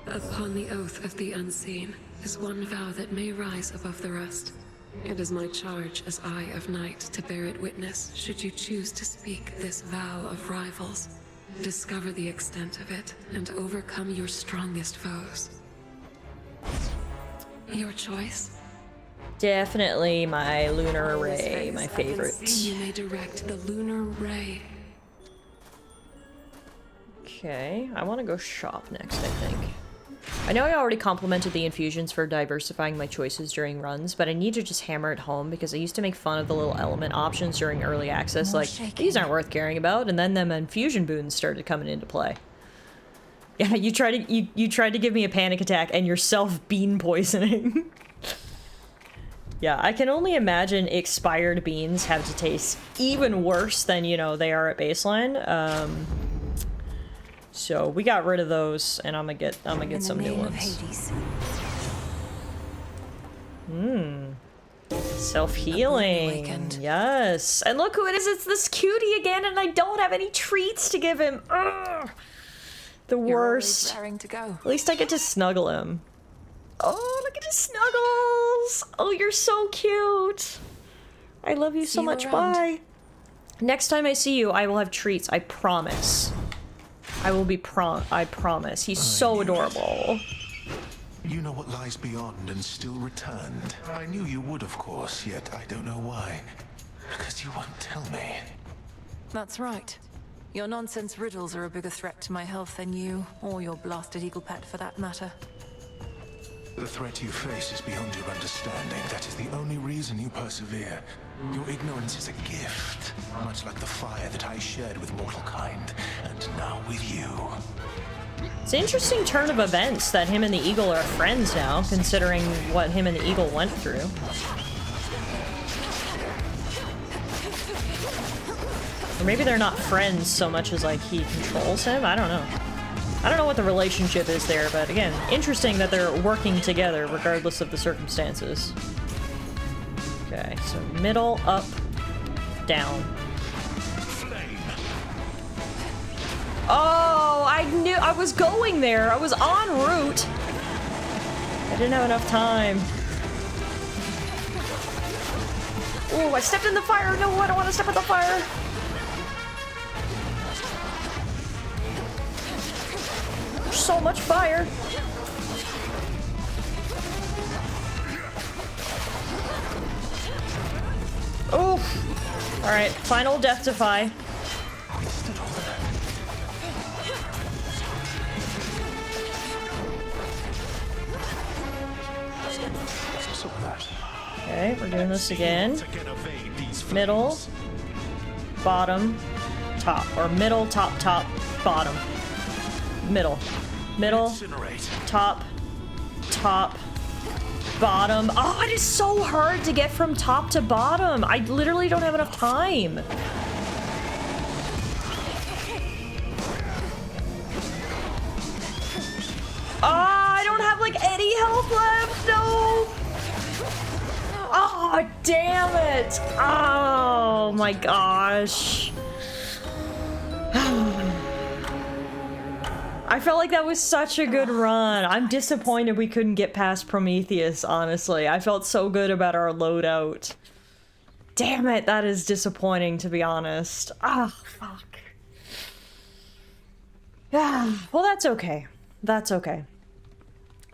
Upon the oath of the unseen is one vow that may rise above the rest. It is my charge as Eye of Night to bear it witness should you choose to speak this vow of rivals. Discover the extent of it and overcome your strongest foes. Your choice? Definitely my Lunar Ray, my favorite. You may direct the Lunar Ray. Okay, I want to go shop next, I think. I know I already complimented the infusions for diversifying my choices during runs, but I need to just hammer it home because I used to make fun of the little element options during early access, like, these aren't worth caring about, and then them infusion boons started coming into play. Yeah, you tried to give me a panic attack and yourself bean poisoning. Yeah, I can only imagine expired beans have to taste even worse than, you know, they are at baseline. So we got rid of those, and I'm gonna get some new ones. Self-healing. Yes. And look who it is, it's this cutie again, and I don't have any treats to give him. Ugh. The worst. You're always raring to go. At least I get to snuggle him. Oh, look at his snuggles! Oh, you're so cute! I love you so much, bye! Next time I see you, I will have treats, I promise. I will be I promise. He's so adorable. You know what lies beyond and still returned. I knew you would, of course, yet I don't know why. Because you won't tell me. That's right. Your nonsense riddles are a bigger threat to my health than you, or your blasted eagle pet for that matter. The threat you face is beyond your understanding. That is the only reason you persevere. Your ignorance is a gift, much like the fire that I shared with mortal kind, and now with you. It's an interesting turn of events that him and the eagle are friends now, considering what him and the eagle went through. Or maybe they're not friends so much as, like, he controls him? I don't know. I don't know what the relationship is there, but again, interesting that they're working together regardless of the circumstances. Okay, so middle, up, down. Oh, I knew I was going there. I was en route. I didn't have enough time. Oh, I stepped in the fire. No, I don't want to step in the fire. So much fire. Oh. All right, final death defy. Okay, we're doing this again. Middle, bottom, top, or middle, top, top, bottom. Middle, middle, top, top, bottom. Oh, it is so hard to get from top to bottom. I literally don't have enough time. I don't have like any health left. No. Oh, damn it. Oh my gosh. I felt like that was such a good run. I'm disappointed we couldn't get past Prometheus, honestly. I felt so good about our loadout. Damn it, that is disappointing, to be honest. Ah, oh, fuck. Yeah, well, that's okay. That's okay.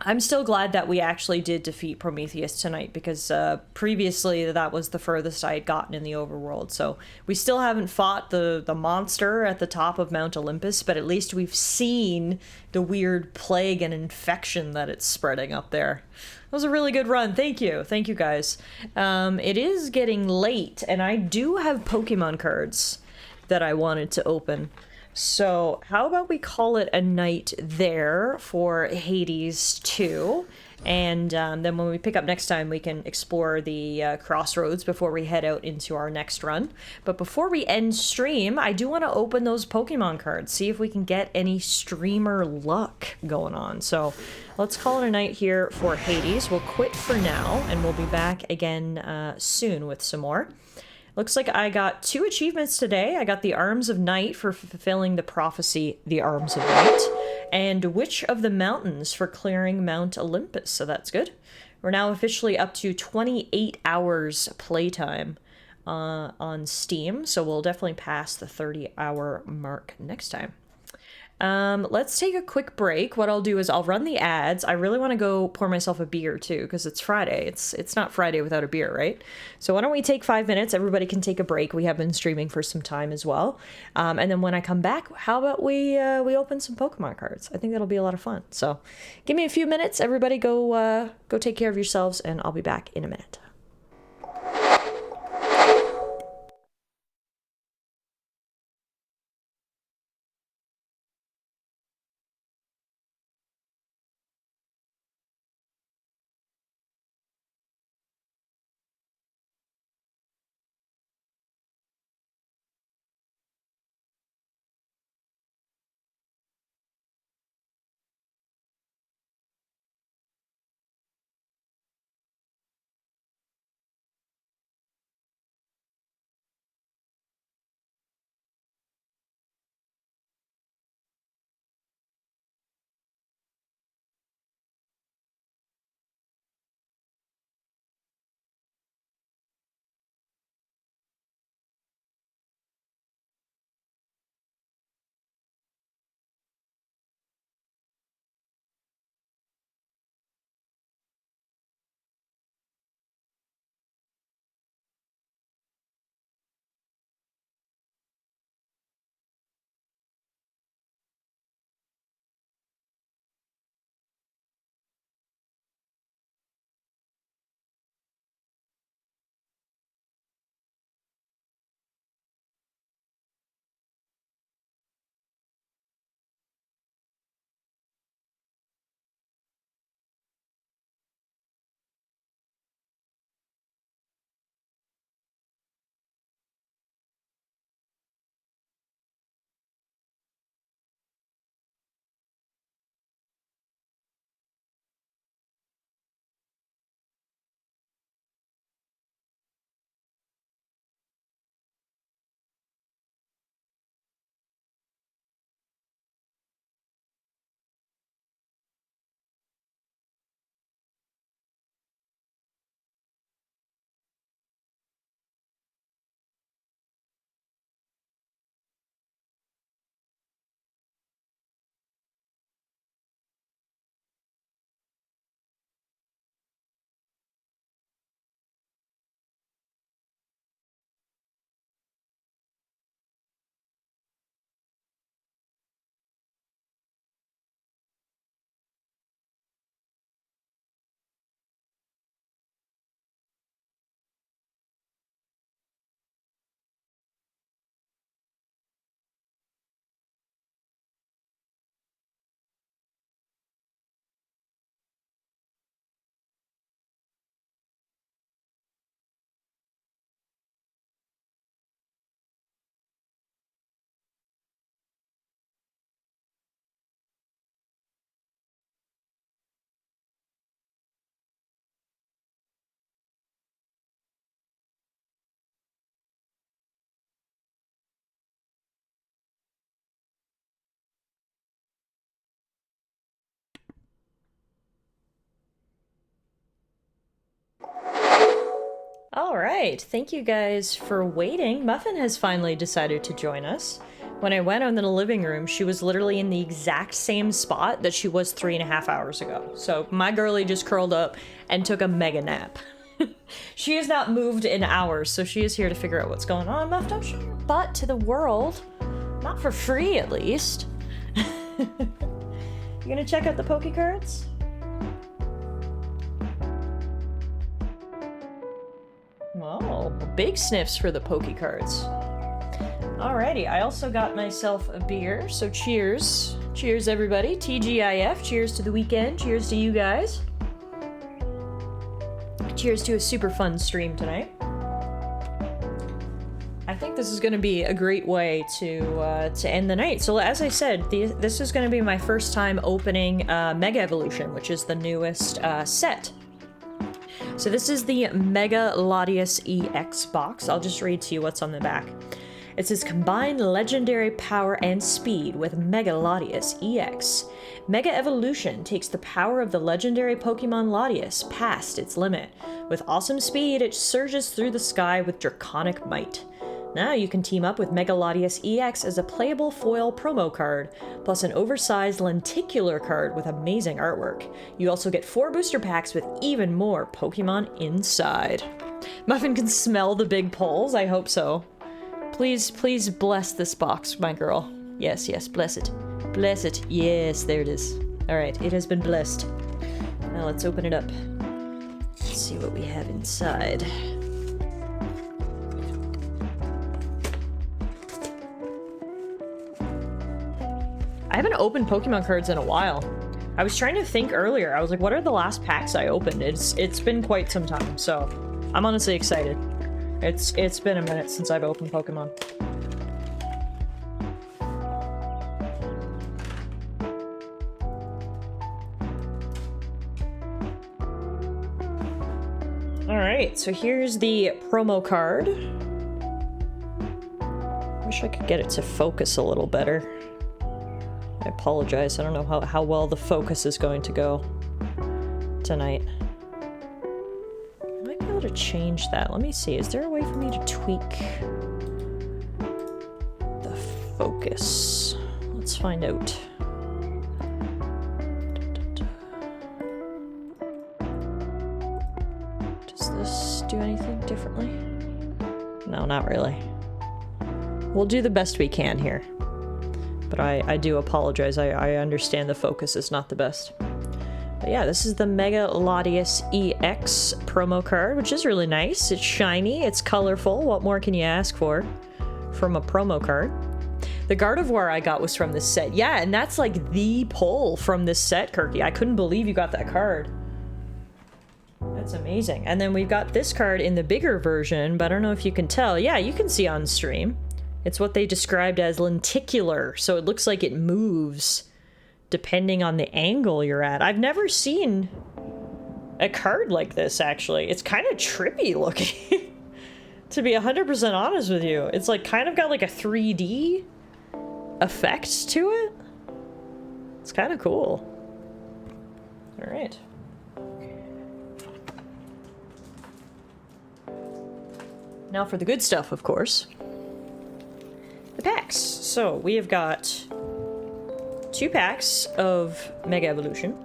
I'm still glad that we actually did defeat Prometheus tonight, because previously that was the furthest I had gotten in the overworld. So we still haven't fought the monster at the top of Mount Olympus, but at least we've seen the weird plague and infection that it's spreading up there. That was a really good run. Thank you. Thank you, guys. It is getting late, and I do have Pokemon cards that I wanted to open. So how about we call it a night there for Hades 2, and then when we pick up next time we can explore the crossroads before we head out into our next run. But before we end stream, I do want to open those Pokemon cards, see if we can get any streamer luck going on. So let's call it a night here for Hades. We'll quit for now, and we'll be back again soon with some more. Looks like I got 2 achievements today. I got the Arms of Night for fulfilling the prophecy, the Arms of Night, and Witch of the Mountains for clearing Mount Olympus, so that's good. We're now officially up to 28 hours playtime on Steam, so we'll definitely pass the 30-hour mark next time. Let's take a quick break. What I'll do is I'll run the ads. I really want to go pour myself a beer too, because it's Friday. It's not Friday without a beer, right? So why don't we take 5 minutes? Everybody can take a break. We have been streaming for some time as well. And then when I come back, how about we open some Pokemon cards? I think that'll be a lot of fun. So give me a few minutes. Everybody go take care of yourselves, and I'll be back in a minute. All right, thank you guys for waiting. Muffin has finally decided to join us. When I went in the living room, she was literally in the exact same spot that she was 3.5 hours ago. So my girlie just curled up and took a mega nap. She has not moved in hours, so she is here to figure out what's going on. Muff, don't show your butt to the world. Not for free, at least. You gonna check out the Poke cards? Oh, big sniffs for the Poke cards. Alrighty, I also got myself a beer, so cheers. Cheers, everybody. TGIF. Cheers to the weekend. Cheers to you guys. Cheers to a super fun stream tonight. I think this is going to be a great way to end the night. So as I said, this is going to be my first time opening Mega Evolution, which is the newest set. So this is the Mega Latias EX box. I'll just read to you what's on the back. It says, combine legendary power and speed with Mega Latias EX. Mega Evolution takes the power of the legendary Pokemon Latias past its limit. With awesome speed, it surges through the sky with draconic might. Now you can team up with Mega Latias EX as a playable foil promo card, plus an oversized lenticular card with amazing artwork. You also get 4 booster packs with even more Pokemon inside. Muffin can smell the big pulls, I hope so. Please, please bless this box, my girl. Yes, yes, bless it. Bless it. Yes, there it is. Alright, it has been blessed. Now let's open it up. Let's see what we have inside. I haven't opened Pokemon cards in a while. I was trying to think earlier. I was like, what are the last packs I opened? It's been quite some time, so I'm honestly excited. It's been a minute since I've opened Pokemon. Alright, so here's the promo card. Wish I could get it to focus a little better. I apologize, I don't know how well the focus is going to go tonight. I might be able to change that. Let me see, is there a way for me to tweak the focus? Let's find out. Does this do anything differently? No, not really. We'll do the best we can here. But I do apologize. I understand the focus is not the best. But yeah, this is the Mega Latias EX promo card, which is really nice. It's shiny, it's colorful. What more can you ask for from a promo card? The Gardevoir I got was from this set. Yeah, and that's like the pull from this set, Kirky. I couldn't believe you got that card. That's amazing. And then we've got this card in the bigger version, but I don't know if you can tell. Yeah, you can see on stream. It's what they described as lenticular, so it looks like it moves depending on the angle you're at. I've never seen a card like this, actually. It's kind of trippy looking, to be 100% honest with you. It's like kind of got like a 3D effect to it. It's kind of cool. All right. Now for the good stuff, of course. The packs. So we have got 2 packs of Mega Evolution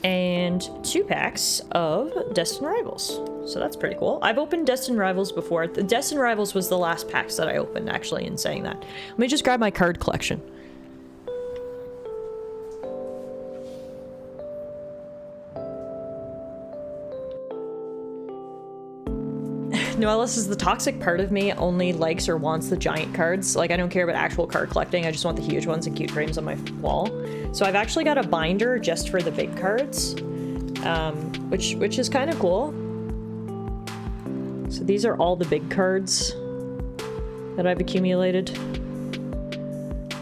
and 2 packs of Destined Rivals. So that's pretty cool. I've opened Destined Rivals before. The Destined Rivals was the last packs that I opened, actually, in saying that. Let me just grab my card collection. Noella says the toxic part of me only likes or wants the giant cards. Like, I don't care about actual card collecting. I just want the huge ones and cute frames on my wall. So I've actually got a binder just for the big cards, which is kind of cool. So these are all the big cards that I've accumulated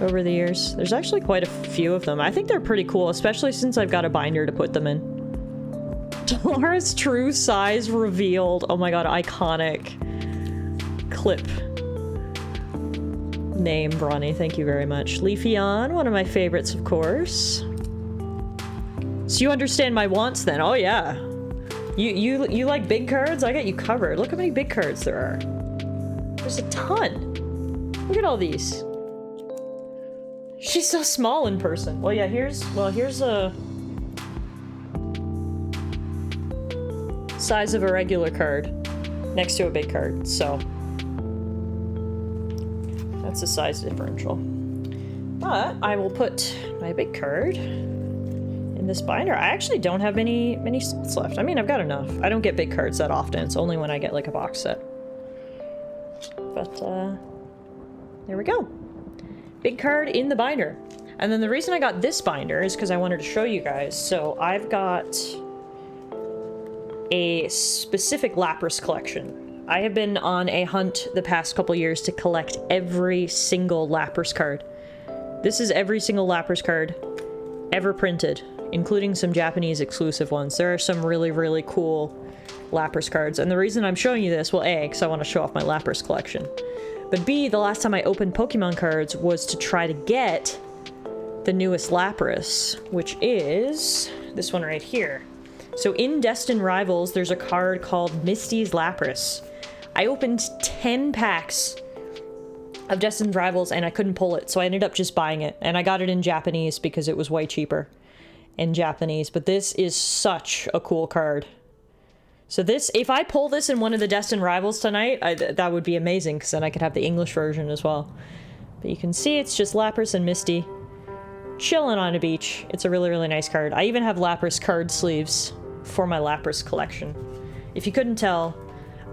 over the years. There's actually quite a few of them. I think they're pretty cool, especially since I've got a binder to put them in. Tallara's true size revealed. Oh my god, iconic clip. Name, Bronny, thank you very much. Leafeon, one of my favorites, of course. So you understand my wants then? Oh yeah. You like big cards? I got you covered. Look how many big cards there are. There's a ton. Look at all these. She's so small in person. Well, yeah, here's a size of a regular card next to a big card, so that's a size differential. But I will put my big card in this binder. I actually don't have many slots left. I mean, I've got enough. I don't get big cards that often. It's only when I get like a box set. But there we go. Big card in the binder. And then the reason I got this binder is because I wanted to show you guys. So I've got a specific Lapras collection. I have been on a hunt the past couple years to collect every single Lapras card. This is every single Lapras card ever printed, including some Japanese exclusive ones. There are some really, really cool Lapras cards. And the reason I'm showing you this, well, A, because I want to show off my Lapras collection. But B, the last time I opened Pokemon cards was to try to get the newest Lapras, which is this one right here. So in Destined Rivals, there's a card called Misty's Lapras. I opened 10 packs of Destined Rivals and I couldn't pull it, so I ended up just buying it. And I got it in Japanese because it was way cheaper in Japanese. But this is such a cool card. So this, if I pull this in one of the Destined Rivals tonight, that would be amazing, because then I could have the English version as well. But you can see it's just Lapras and Misty chilling on a beach. It's a really, really nice card. I even have Lapras card sleeves for my Lapras collection. If you couldn't tell,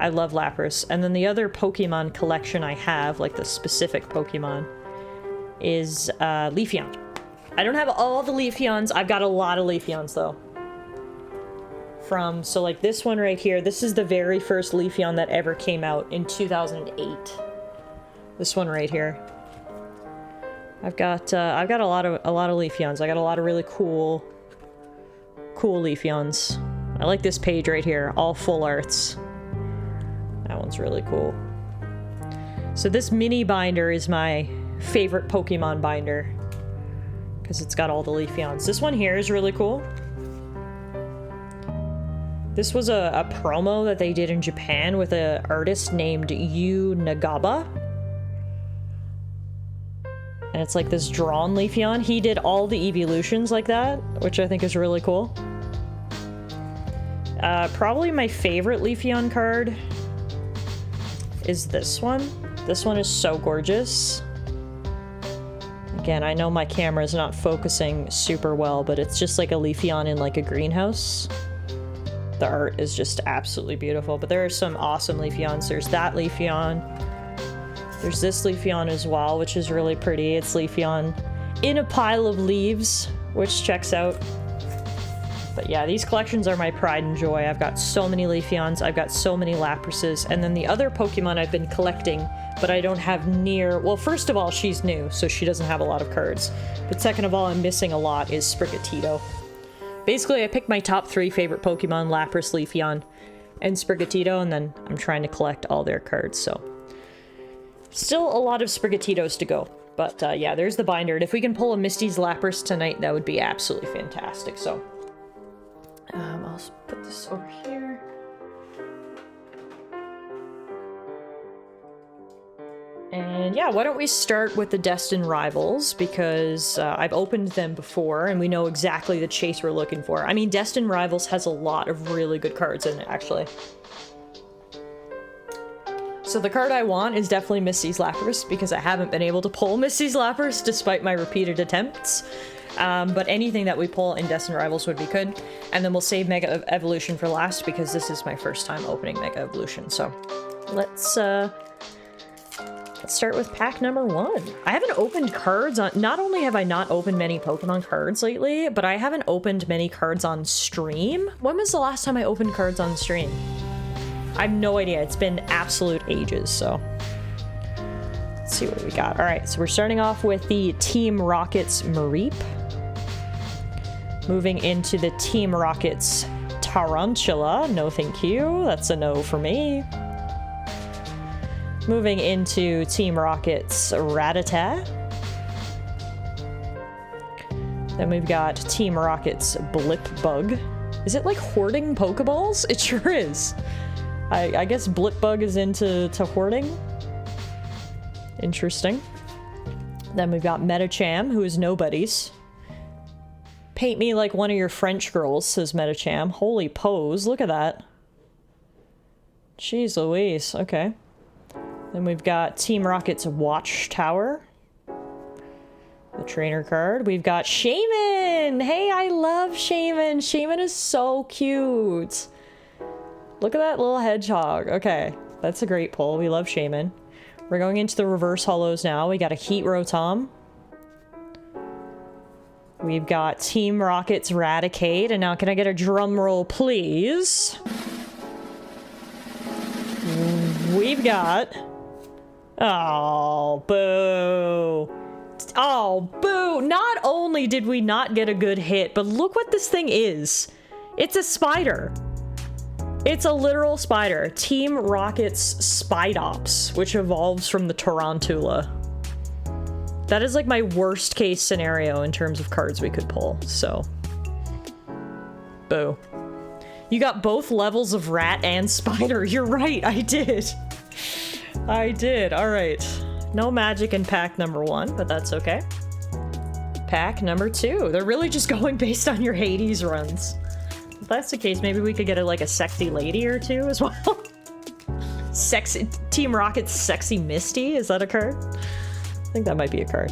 I love Lapras. And then the other Pokemon collection I have, like the specific Pokemon, is Leafeon. I don't have all the Leafeons. I've got a lot of Leafeons, though. So like this one right here, this is the very first Leafeon that ever came out in 2008. This one right here. I've got a lot of Leafeons. I got a lot of really cool Leafeons. I like this page right here, all full arts. That one's really cool. So this mini binder is my favorite Pokemon binder because it's got all the Leafeons. This one here is really cool. This was a promo that they did in Japan with an artist named Yu Nagaba. And it's like this drawn Leafeon. He did all the evolutions like that, which I think is really cool. Probably my favorite Leafeon card is this one. This one is so gorgeous. Again, I know my camera is not focusing super well, but it's just like a Leafeon in like a greenhouse. The art is just absolutely beautiful, but there are some awesome Leafeons. There's that Leafeon. There's this Leafeon as well, which is really pretty. It's Leafeon in a pile of leaves, which checks out. But yeah, these collections are my pride and joy. I've got so many Leafeons. I've got so many Laprases. And then the other Pokemon I've been collecting, but I don't have near... Well, first of all, she's new, so she doesn't have a lot of cards. But second of all, I'm missing a lot is Sprigatito. Basically, I picked my top 3 favorite Pokemon, Lapras, Leafeon, and Sprigatito, and then I'm trying to collect all their cards, so... Still a lot of Sprigatitos to go. But yeah, there's the binder. And if we can pull a Misty's Lapras tonight, that would be absolutely fantastic, so... I'll put this over here. And yeah, why don't we start with the Destined Rivals, because I've opened them before and we know exactly the chase we're looking for. I mean, Destined Rivals has a lot of really good cards in it, actually. So the card I want is definitely Misty's Lapras, because I haven't been able to pull Misty's Lapras despite my repeated attempts. But anything that we pull in Destined Rivals would be good. And then we'll save Mega Evolution for last, because this is my first time opening Mega Evolution. So let's start with pack number 1. I haven't opened cards on... Not only have I not opened many Pokemon cards lately, but I haven't opened many cards on stream. When was the last time I opened cards on stream? I have no idea. It's been absolute ages, so... Let's see what we got. Alright, so we're starting off with the Team Rocket's Mareep. Moving into the Team Rocket's Tarantula. No thank you. That's a no for me. Moving into Team Rocket's Rattata. Then we've got Team Rocket's Blipbug. Is it like hoarding Pokeballs? It sure is. I guess Blipbug is into hoarding. Interesting. Then we've got Metacham, who is nobody's. Paint me like one of your French girls, says Metacham. Holy pose, look at that. Jeez Louise, okay. Then we've got Team Rocket's Watchtower. The trainer card. We've got Shaman! Hey, I love Shaman! Shaman is so cute! Look at that little hedgehog. Okay, that's a great pull. We love Shaman. We're going into the reverse hollows now. We got a Heat Rotom. We've got Team Rocket's Raticate. And now can I get a drum roll, please? We've got... Oh, boo. Oh, boo. Not only did we not get a good hit, but look what this thing is. It's a spider. It's a literal spider. Team Rocket's Spidops, which evolves from the Tarantula. That is like my worst case scenario in terms of cards we could pull, so. Boo. You got both levels of rat and spider. You're right, I did. I did, alright. No magic in pack number 1, but that's okay. Pack number 2. They're really just going based on your Hades runs. If that's the case, maybe we could get like a sexy lady or two as well. Sexy Team Rocket's Sexy Misty, is that a card? I think that might be a card.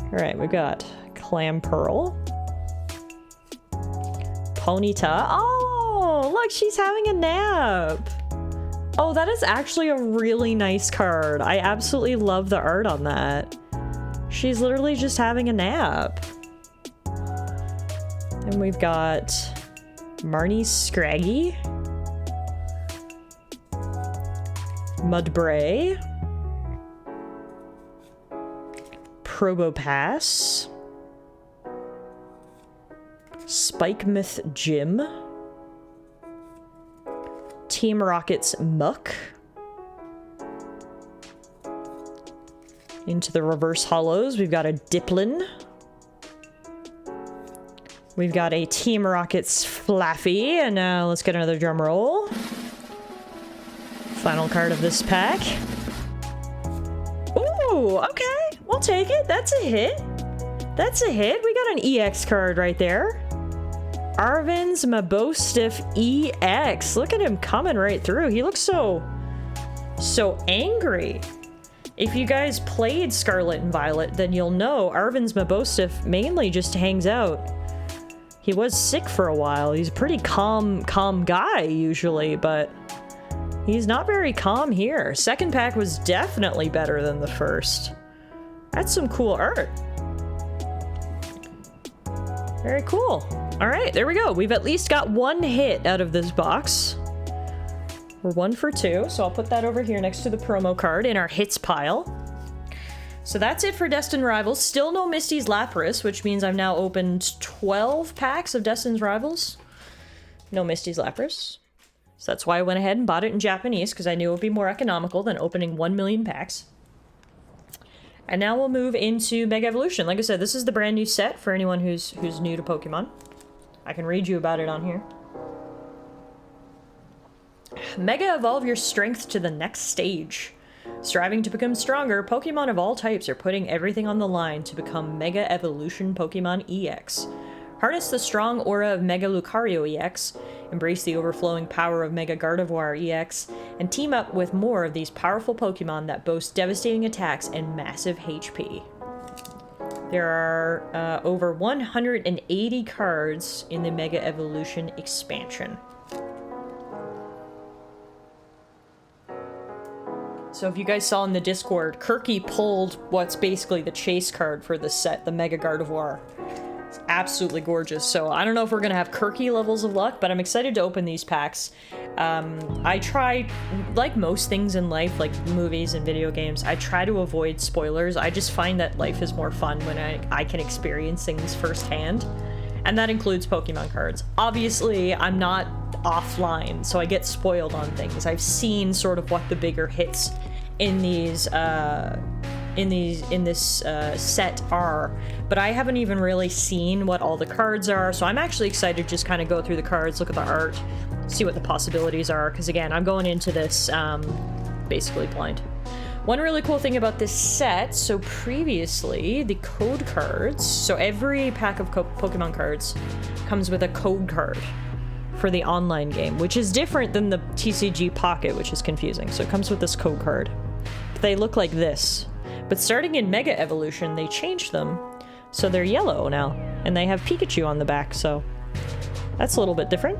Alright, we've got Clam Pearl. Ponyta. Oh, look, she's having a nap. Oh, that is actually a really nice card. I absolutely love the art on that. She's literally just having a nap. And we've got Marnie's Scraggy. Mudbray. Probopass. Spikemouth Jim. Team Rocket's Muck. Into the reverse hollows, we've got a Diplin. We've got a Team Rocket's Flaffy, and now let's get another drum roll. Final card of this pack. Ooh, okay, we'll take it. That's a hit. That's a hit. We got an EX card right there. Arvin's Mabostiff EX. Look at him coming right through. He looks so angry. If you guys played Scarlet and Violet, then you'll know Arvin's Mabostiff mainly just hangs out. He was sick for a while. He's a pretty calm guy usually, but he's not very calm here. Second pack was definitely better than the first. That's some cool art. Very cool. All right, there we go. We've at least got one hit out of this box. We're 1 for 2, so I'll put that over here next to the promo card in our hits pile. So that's it for Destined Rivals. Still no Misty's Lapras, which means I've now opened 12 packs of Destined Rivals. No Misty's Lapras. So that's why I went ahead and bought it in Japanese, because I knew it would be more economical than opening 1 million packs. And now we'll move into Mega Evolution. Like I said, this is the brand new set for anyone who's new to Pokemon. I can read you about it on here. Mega Evolve your strength to the next stage. Striving to become stronger, Pokemon of all types are putting everything on the line to become Mega Evolution Pokemon EX. Harness the strong aura of Mega Lucario EX, embrace the overflowing power of Mega Gardevoir EX, and team up with more of these powerful Pokemon that boast devastating attacks and massive HP. There are over 180 cards in the Mega Evolution expansion. So if you guys saw in the Discord, Kirky pulled what's basically the chase card for this set, the Mega Gardevoir. It's absolutely gorgeous. So I don't know if we're gonna have Kirky levels of luck, but I'm excited to open these packs. I try, like most things in life, like movies and video games, I try to avoid spoilers. I just find that life is more fun when I can experience things firsthand. And that includes Pokemon cards. Obviously, I'm not offline, so I get spoiled on things. I've seen sort of what the bigger hits in these in this set are, but I haven't even really seen what all the cards are, so I'm actually excited to just kind of go through the cards, look at the art, see what the possibilities are, because again, I'm going into this basically blind. One really cool thing about this set, so previously, the code cards, so every pack of Pokemon cards comes with a code card for the online game, which is different than the TCG Pocket, which is confusing. So it comes with this code card. They look like this. But starting in Mega Evolution, they changed them, so they're yellow now, and they have Pikachu on the back, so that's a little bit different.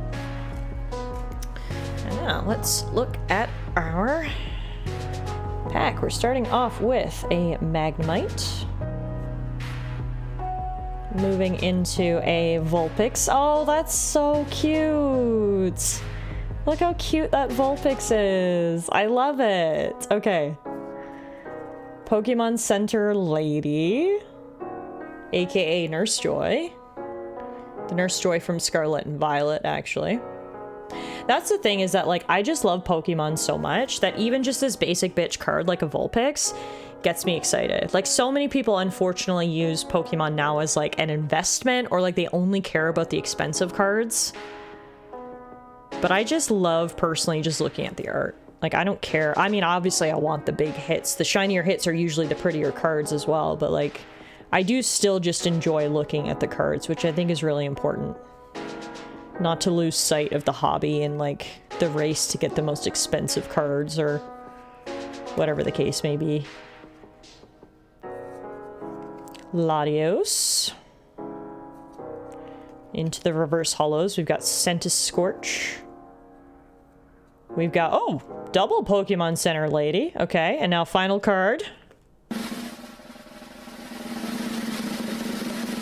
And now, let's look at our pack. We're starting off with a Magnemite. Moving into a Vulpix. Oh, that's so cute! Look how cute that Vulpix is! I love it! Okay. Pokemon Center Lady, aka Nurse Joy. The Nurse Joy from Scarlet and Violet, actually. That's the thing, is that, like, I just love Pokemon so much that even just this basic bitch card, like a Vulpix, gets me excited. Like, so many people unfortunately use Pokemon now as, like, an investment, or, like, they only care about the expensive cards. But I just love, personally, just looking at the art. Like, I don't care. I mean, obviously, I want the big hits. The shinier hits are usually the prettier cards as well, but, like, I do still just enjoy looking at the cards, which I think is really important. Not to lose sight of the hobby and, like, the race to get the most expensive cards, or whatever the case may be. Latios. Into the reverse hollows, we've got Centiskorch. We've got, oh, double Pokemon Center Lady. Okay, and now final card.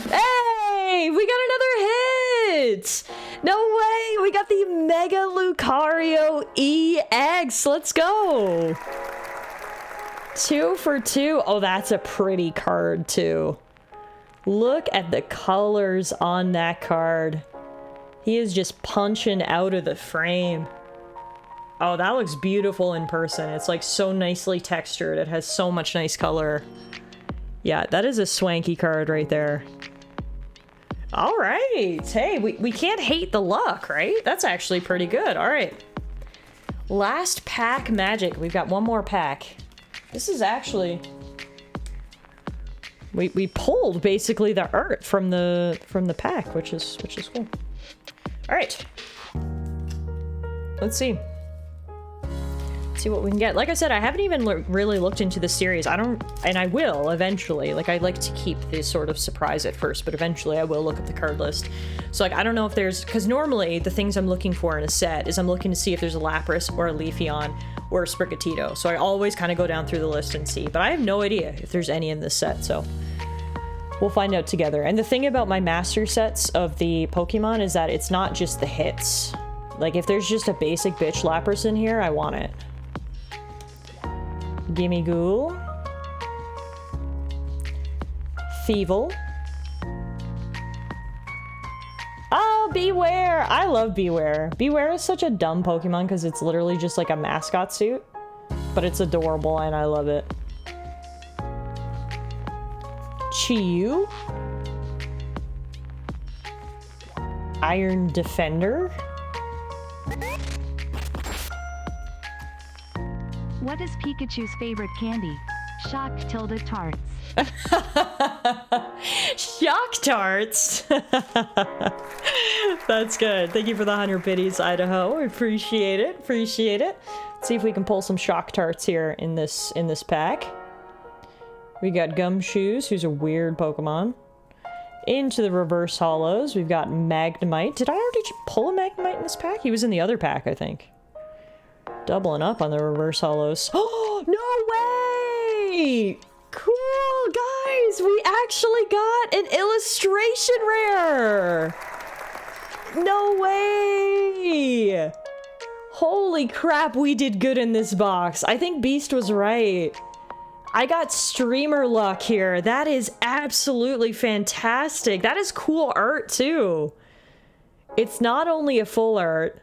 Hey, we got another hit! No way, we got the Mega Lucario EX. Let's go. 2 for 2. Oh, that's a pretty card too. Look at the colors on that card. He is just punching out of the frame. Oh, that looks beautiful in person. It's like so nicely textured. It has so much nice color. Yeah, that is a swanky card right there. All right. Hey, we can't hate the luck, right? That's actually pretty good. All right. Last pack magic. We've got one more pack. This is actually... We pulled basically the art from the pack, which is cool. All right. Let's see. See what we can get. Like I said, I haven't even really looked into the series. And I will eventually. Like, I like to keep this sort of surprise at first, but eventually I will look at the card list. So, like, I don't know if there's, because normally the things I'm looking for in a set is I'm looking to see if there's a Lapras or a Leafeon or a Sprigatito. So I always kind of go down through the list and see, but I have no idea if there's any in this set, so we'll find out together. And the thing about my master sets of the Pokemon is that it's not just the hits. Like, if there's just a basic bitch Lapras in here, I want it. Gimme Ghoul. Thievul. Oh, Beware! I love Beware. Beware is such a dumb Pokemon because it's literally just like a mascot suit. But it's adorable and I love it. Chiyu. Iron Defender. What is Pikachu's favorite candy? Shock Tilda Tarts. Shock Tarts! That's good. Thank you for the 100 biddies, Idaho. I appreciate it. Appreciate it. Let's see if we can pull some Shock Tarts here in this pack. We got Gumshoes, who's a weird Pokemon. Into the reverse hollows, we've got Magnemite. Did I already pull a Magnemite in this pack? He was in the other pack, I think. Doubling up on the reverse hollows. Oh, no way! Cool, guys! We actually got an illustration rare! No way! Holy crap, we did good in this box. I think Beast was right. I got streamer luck here. That is absolutely fantastic. That is cool art, too. It's not only a full art,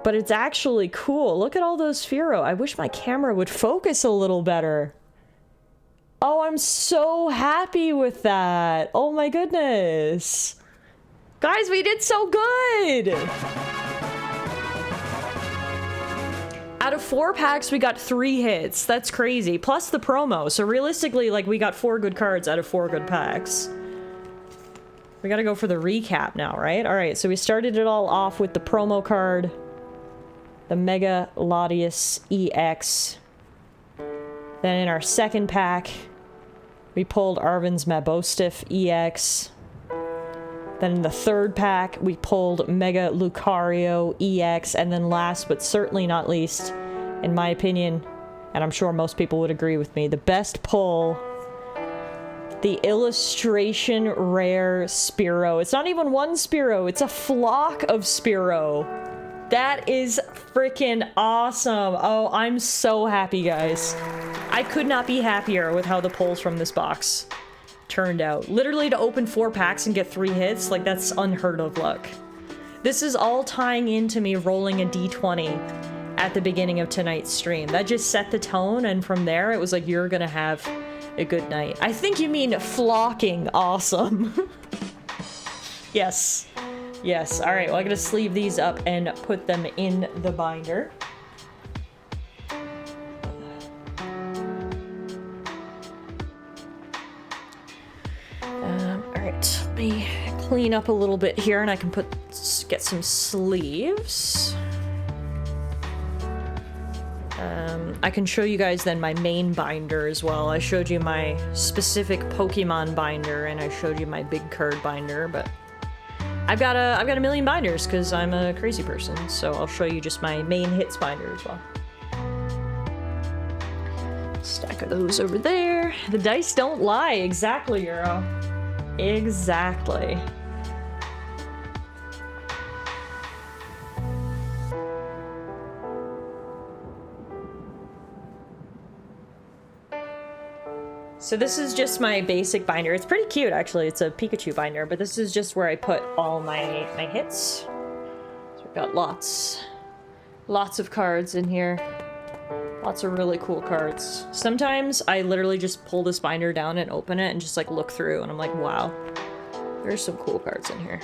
but it's actually cool. Look at all those Fearow. I wish my camera would focus a little better. Oh, I'm so happy with that. Oh my goodness. Guys, we did so good. Out of 4 packs, we got 3 hits. That's crazy. Plus the promo. So realistically, like, we got 4 good cards out of 4 good packs. We gotta go for the recap now, right? Alright, so we started it all off with the promo card. The Mega Latius EX. Then in our second pack, we pulled Arvin's Mabostiff EX. Then in the third pack, we pulled Mega Lucario EX. And then last but certainly not least, in my opinion, and I'm sure most people would agree with me, the best pull, the Illustration Rare Spearow. It's not even one Spearow, it's a flock of Spearow. That is freaking awesome. Oh, I'm so happy, guys. I could not be happier with how the pulls from this box turned out. Literally to open 4 packs and get 3 hits, like that's unheard of luck. This is all tying into me rolling a d20 at the beginning of tonight's stream. That just set the tone, and from there it was like, you're gonna have a good night. I think you mean flocking awesome. Yes. Yes. Alright, well, I'm gonna sleeve these up and put them in the binder. Alright, let me clean up a little bit here and I can get some sleeves. I can show you guys then my main binder as well. I showed you my specific Pokemon binder and I showed you my big card binder, but I've got a million binders because I'm a crazy person, so I'll show you just my main hits binder as well. Stack of those over there. The dice don't lie. Exactly, Euro. Exactly. So this is just my basic binder. It's pretty cute, actually. It's a Pikachu binder, but this is just where I put all my hits. So we've got lots of cards in here. Lots of really cool cards. Sometimes I literally just pull this binder down and open it and just like look through and I'm like, wow, there's some cool cards in here.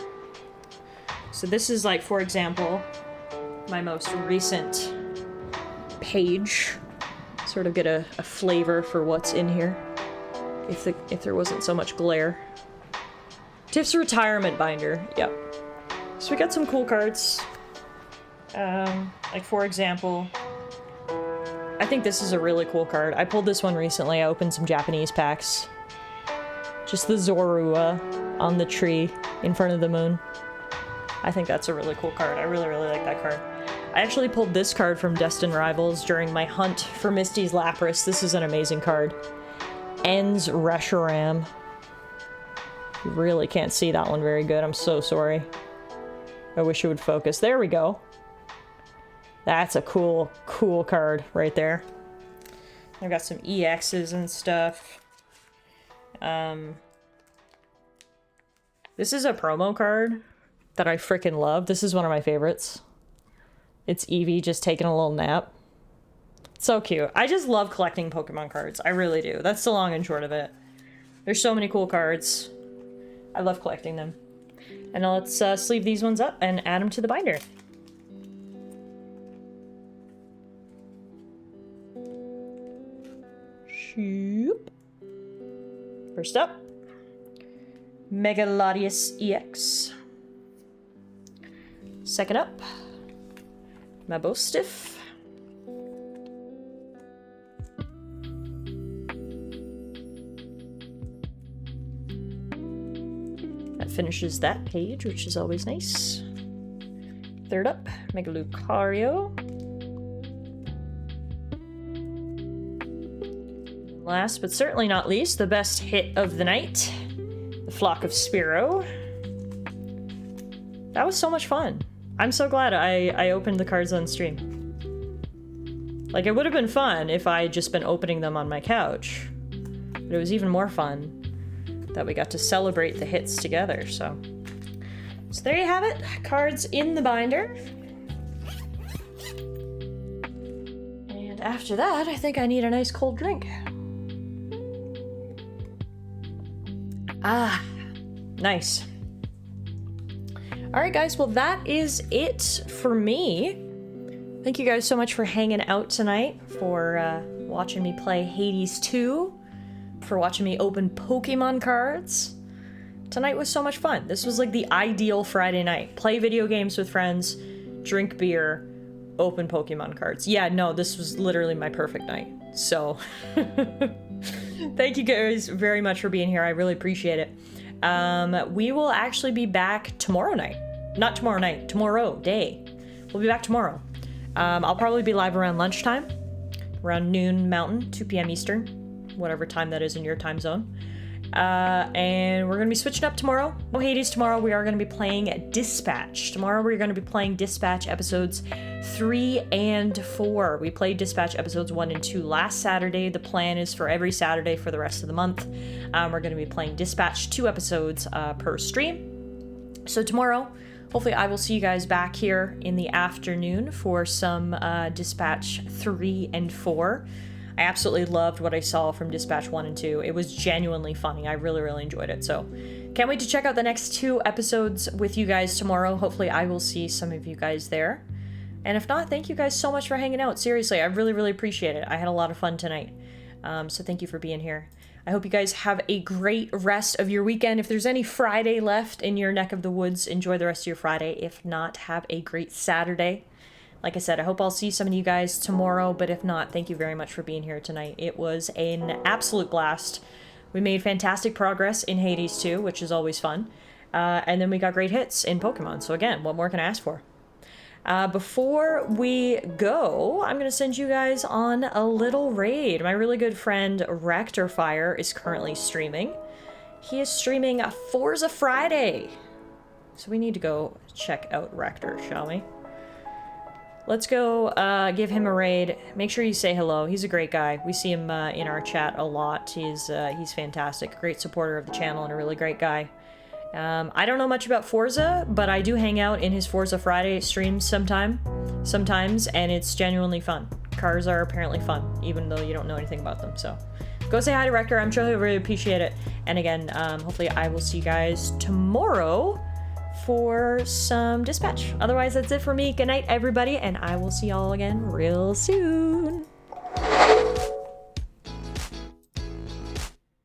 So this is like, for example, my most recent page. Sort of get a flavor for what's in here. If there wasn't so much glare. Tiff's retirement binder. Yep. So we got some cool cards. Like for example, I think this is a really cool card. I pulled this one recently. I opened some Japanese packs. Just the Zorua on the tree in front of the moon. I think that's a really cool card. I really, really like that card. I actually pulled this card from Destined Rivals during my hunt for Misty's Lapras. This is an amazing card. Ends Reshiram. You really can't see that one very good. I'm so sorry. I wish it would focus. There we go. That's a cool, cool card right there. I've got some EXs and stuff. This is a promo card that I freaking love. This is one of my favorites. It's Eevee just taking a little nap. So cute. I just love collecting Pokemon cards. I really do. That's the long and short of it. There's so many cool cards. I love collecting them. And now let's sleeve these ones up and add them to the binder. Shoop. First up, Mega Latius EX. Second up, Mabostiff. That finishes that page, which is always nice. Third up, Mega Lucario. Last but certainly not least, the best hit of the night, the Flock of Spearow. That was so much fun. I'm so glad I opened the cards on stream. Like, it would have been fun if I had just been opening them on my couch. But it was even more fun that we got to celebrate the hits together, so there you have it. Cards in the binder. And after that, I think I need a nice cold drink. Ah, nice. All right, guys, well, that is it for me. Thank you guys so much for hanging out tonight, for watching me play Hades 2, for watching me open Pokemon cards. Tonight was so much fun. This was like the ideal Friday night. Play video games with friends, drink beer, open Pokemon cards. Yeah, no, this was literally my perfect night. So, thank you guys very much for being here. I really appreciate it. We will actually be back tomorrow night. Not tomorrow night, tomorrow day. We'll be back tomorrow. I'll probably be live around lunchtime, around noon Mountain, 2 p.m. Eastern, whatever time that is in your time zone. And we're going to be switching up tomorrow. No Hades tomorrow. We are going to be playing Dispatch. Tomorrow we're going to be playing Dispatch episodes 3 and 4. We played Dispatch episodes 1 and 2 last Saturday. The plan is for every Saturday for the rest of the month. We're going to be playing Dispatch 2 episodes per stream. So tomorrow, hopefully I will see you guys back here in the afternoon for some Dispatch 3 and 4. I absolutely loved what I saw from Dispatch 1 and 2. It was genuinely funny. I really, really enjoyed it. So can't wait to check out the next 2 episodes with you guys tomorrow. Hopefully I will see some of you guys there. And if not, thank you guys so much for hanging out. Seriously, I really, really appreciate it. I had a lot of fun tonight. So thank you for being here. I hope you guys have a great rest of your weekend. If there's any Friday left in your neck of the woods, enjoy the rest of your Friday. If not, have a great Saturday. Like I said, I hope I'll see some of you guys tomorrow, but if not, thank you very much for being here tonight. It was an absolute blast. We made fantastic progress in Hades 2, which is always fun. And then we got great hits in Pokemon. So again, what more can I ask for? Before we go, I'm going to send you guys on a little raid. My really good friend Rector Fire is currently streaming. He is streaming Forza Friday. So we need to go check out Rector, shall we? Let's go give him a raid. Make sure you say hello. He's a great guy. We see him in our chat a lot. He's fantastic. Great supporter of the channel and a really great guy. I don't know much about Forza, but I do hang out in his Forza Friday streams sometimes, and it's genuinely fun. Cars are apparently fun, even though you don't know anything about them. So go say hi to Rector. I'm sure he'll really appreciate it. And again, hopefully I will see you guys tomorrow for some Dispatch. Otherwise, that's it for me. Good night, everybody, and I will see y'all again real soon.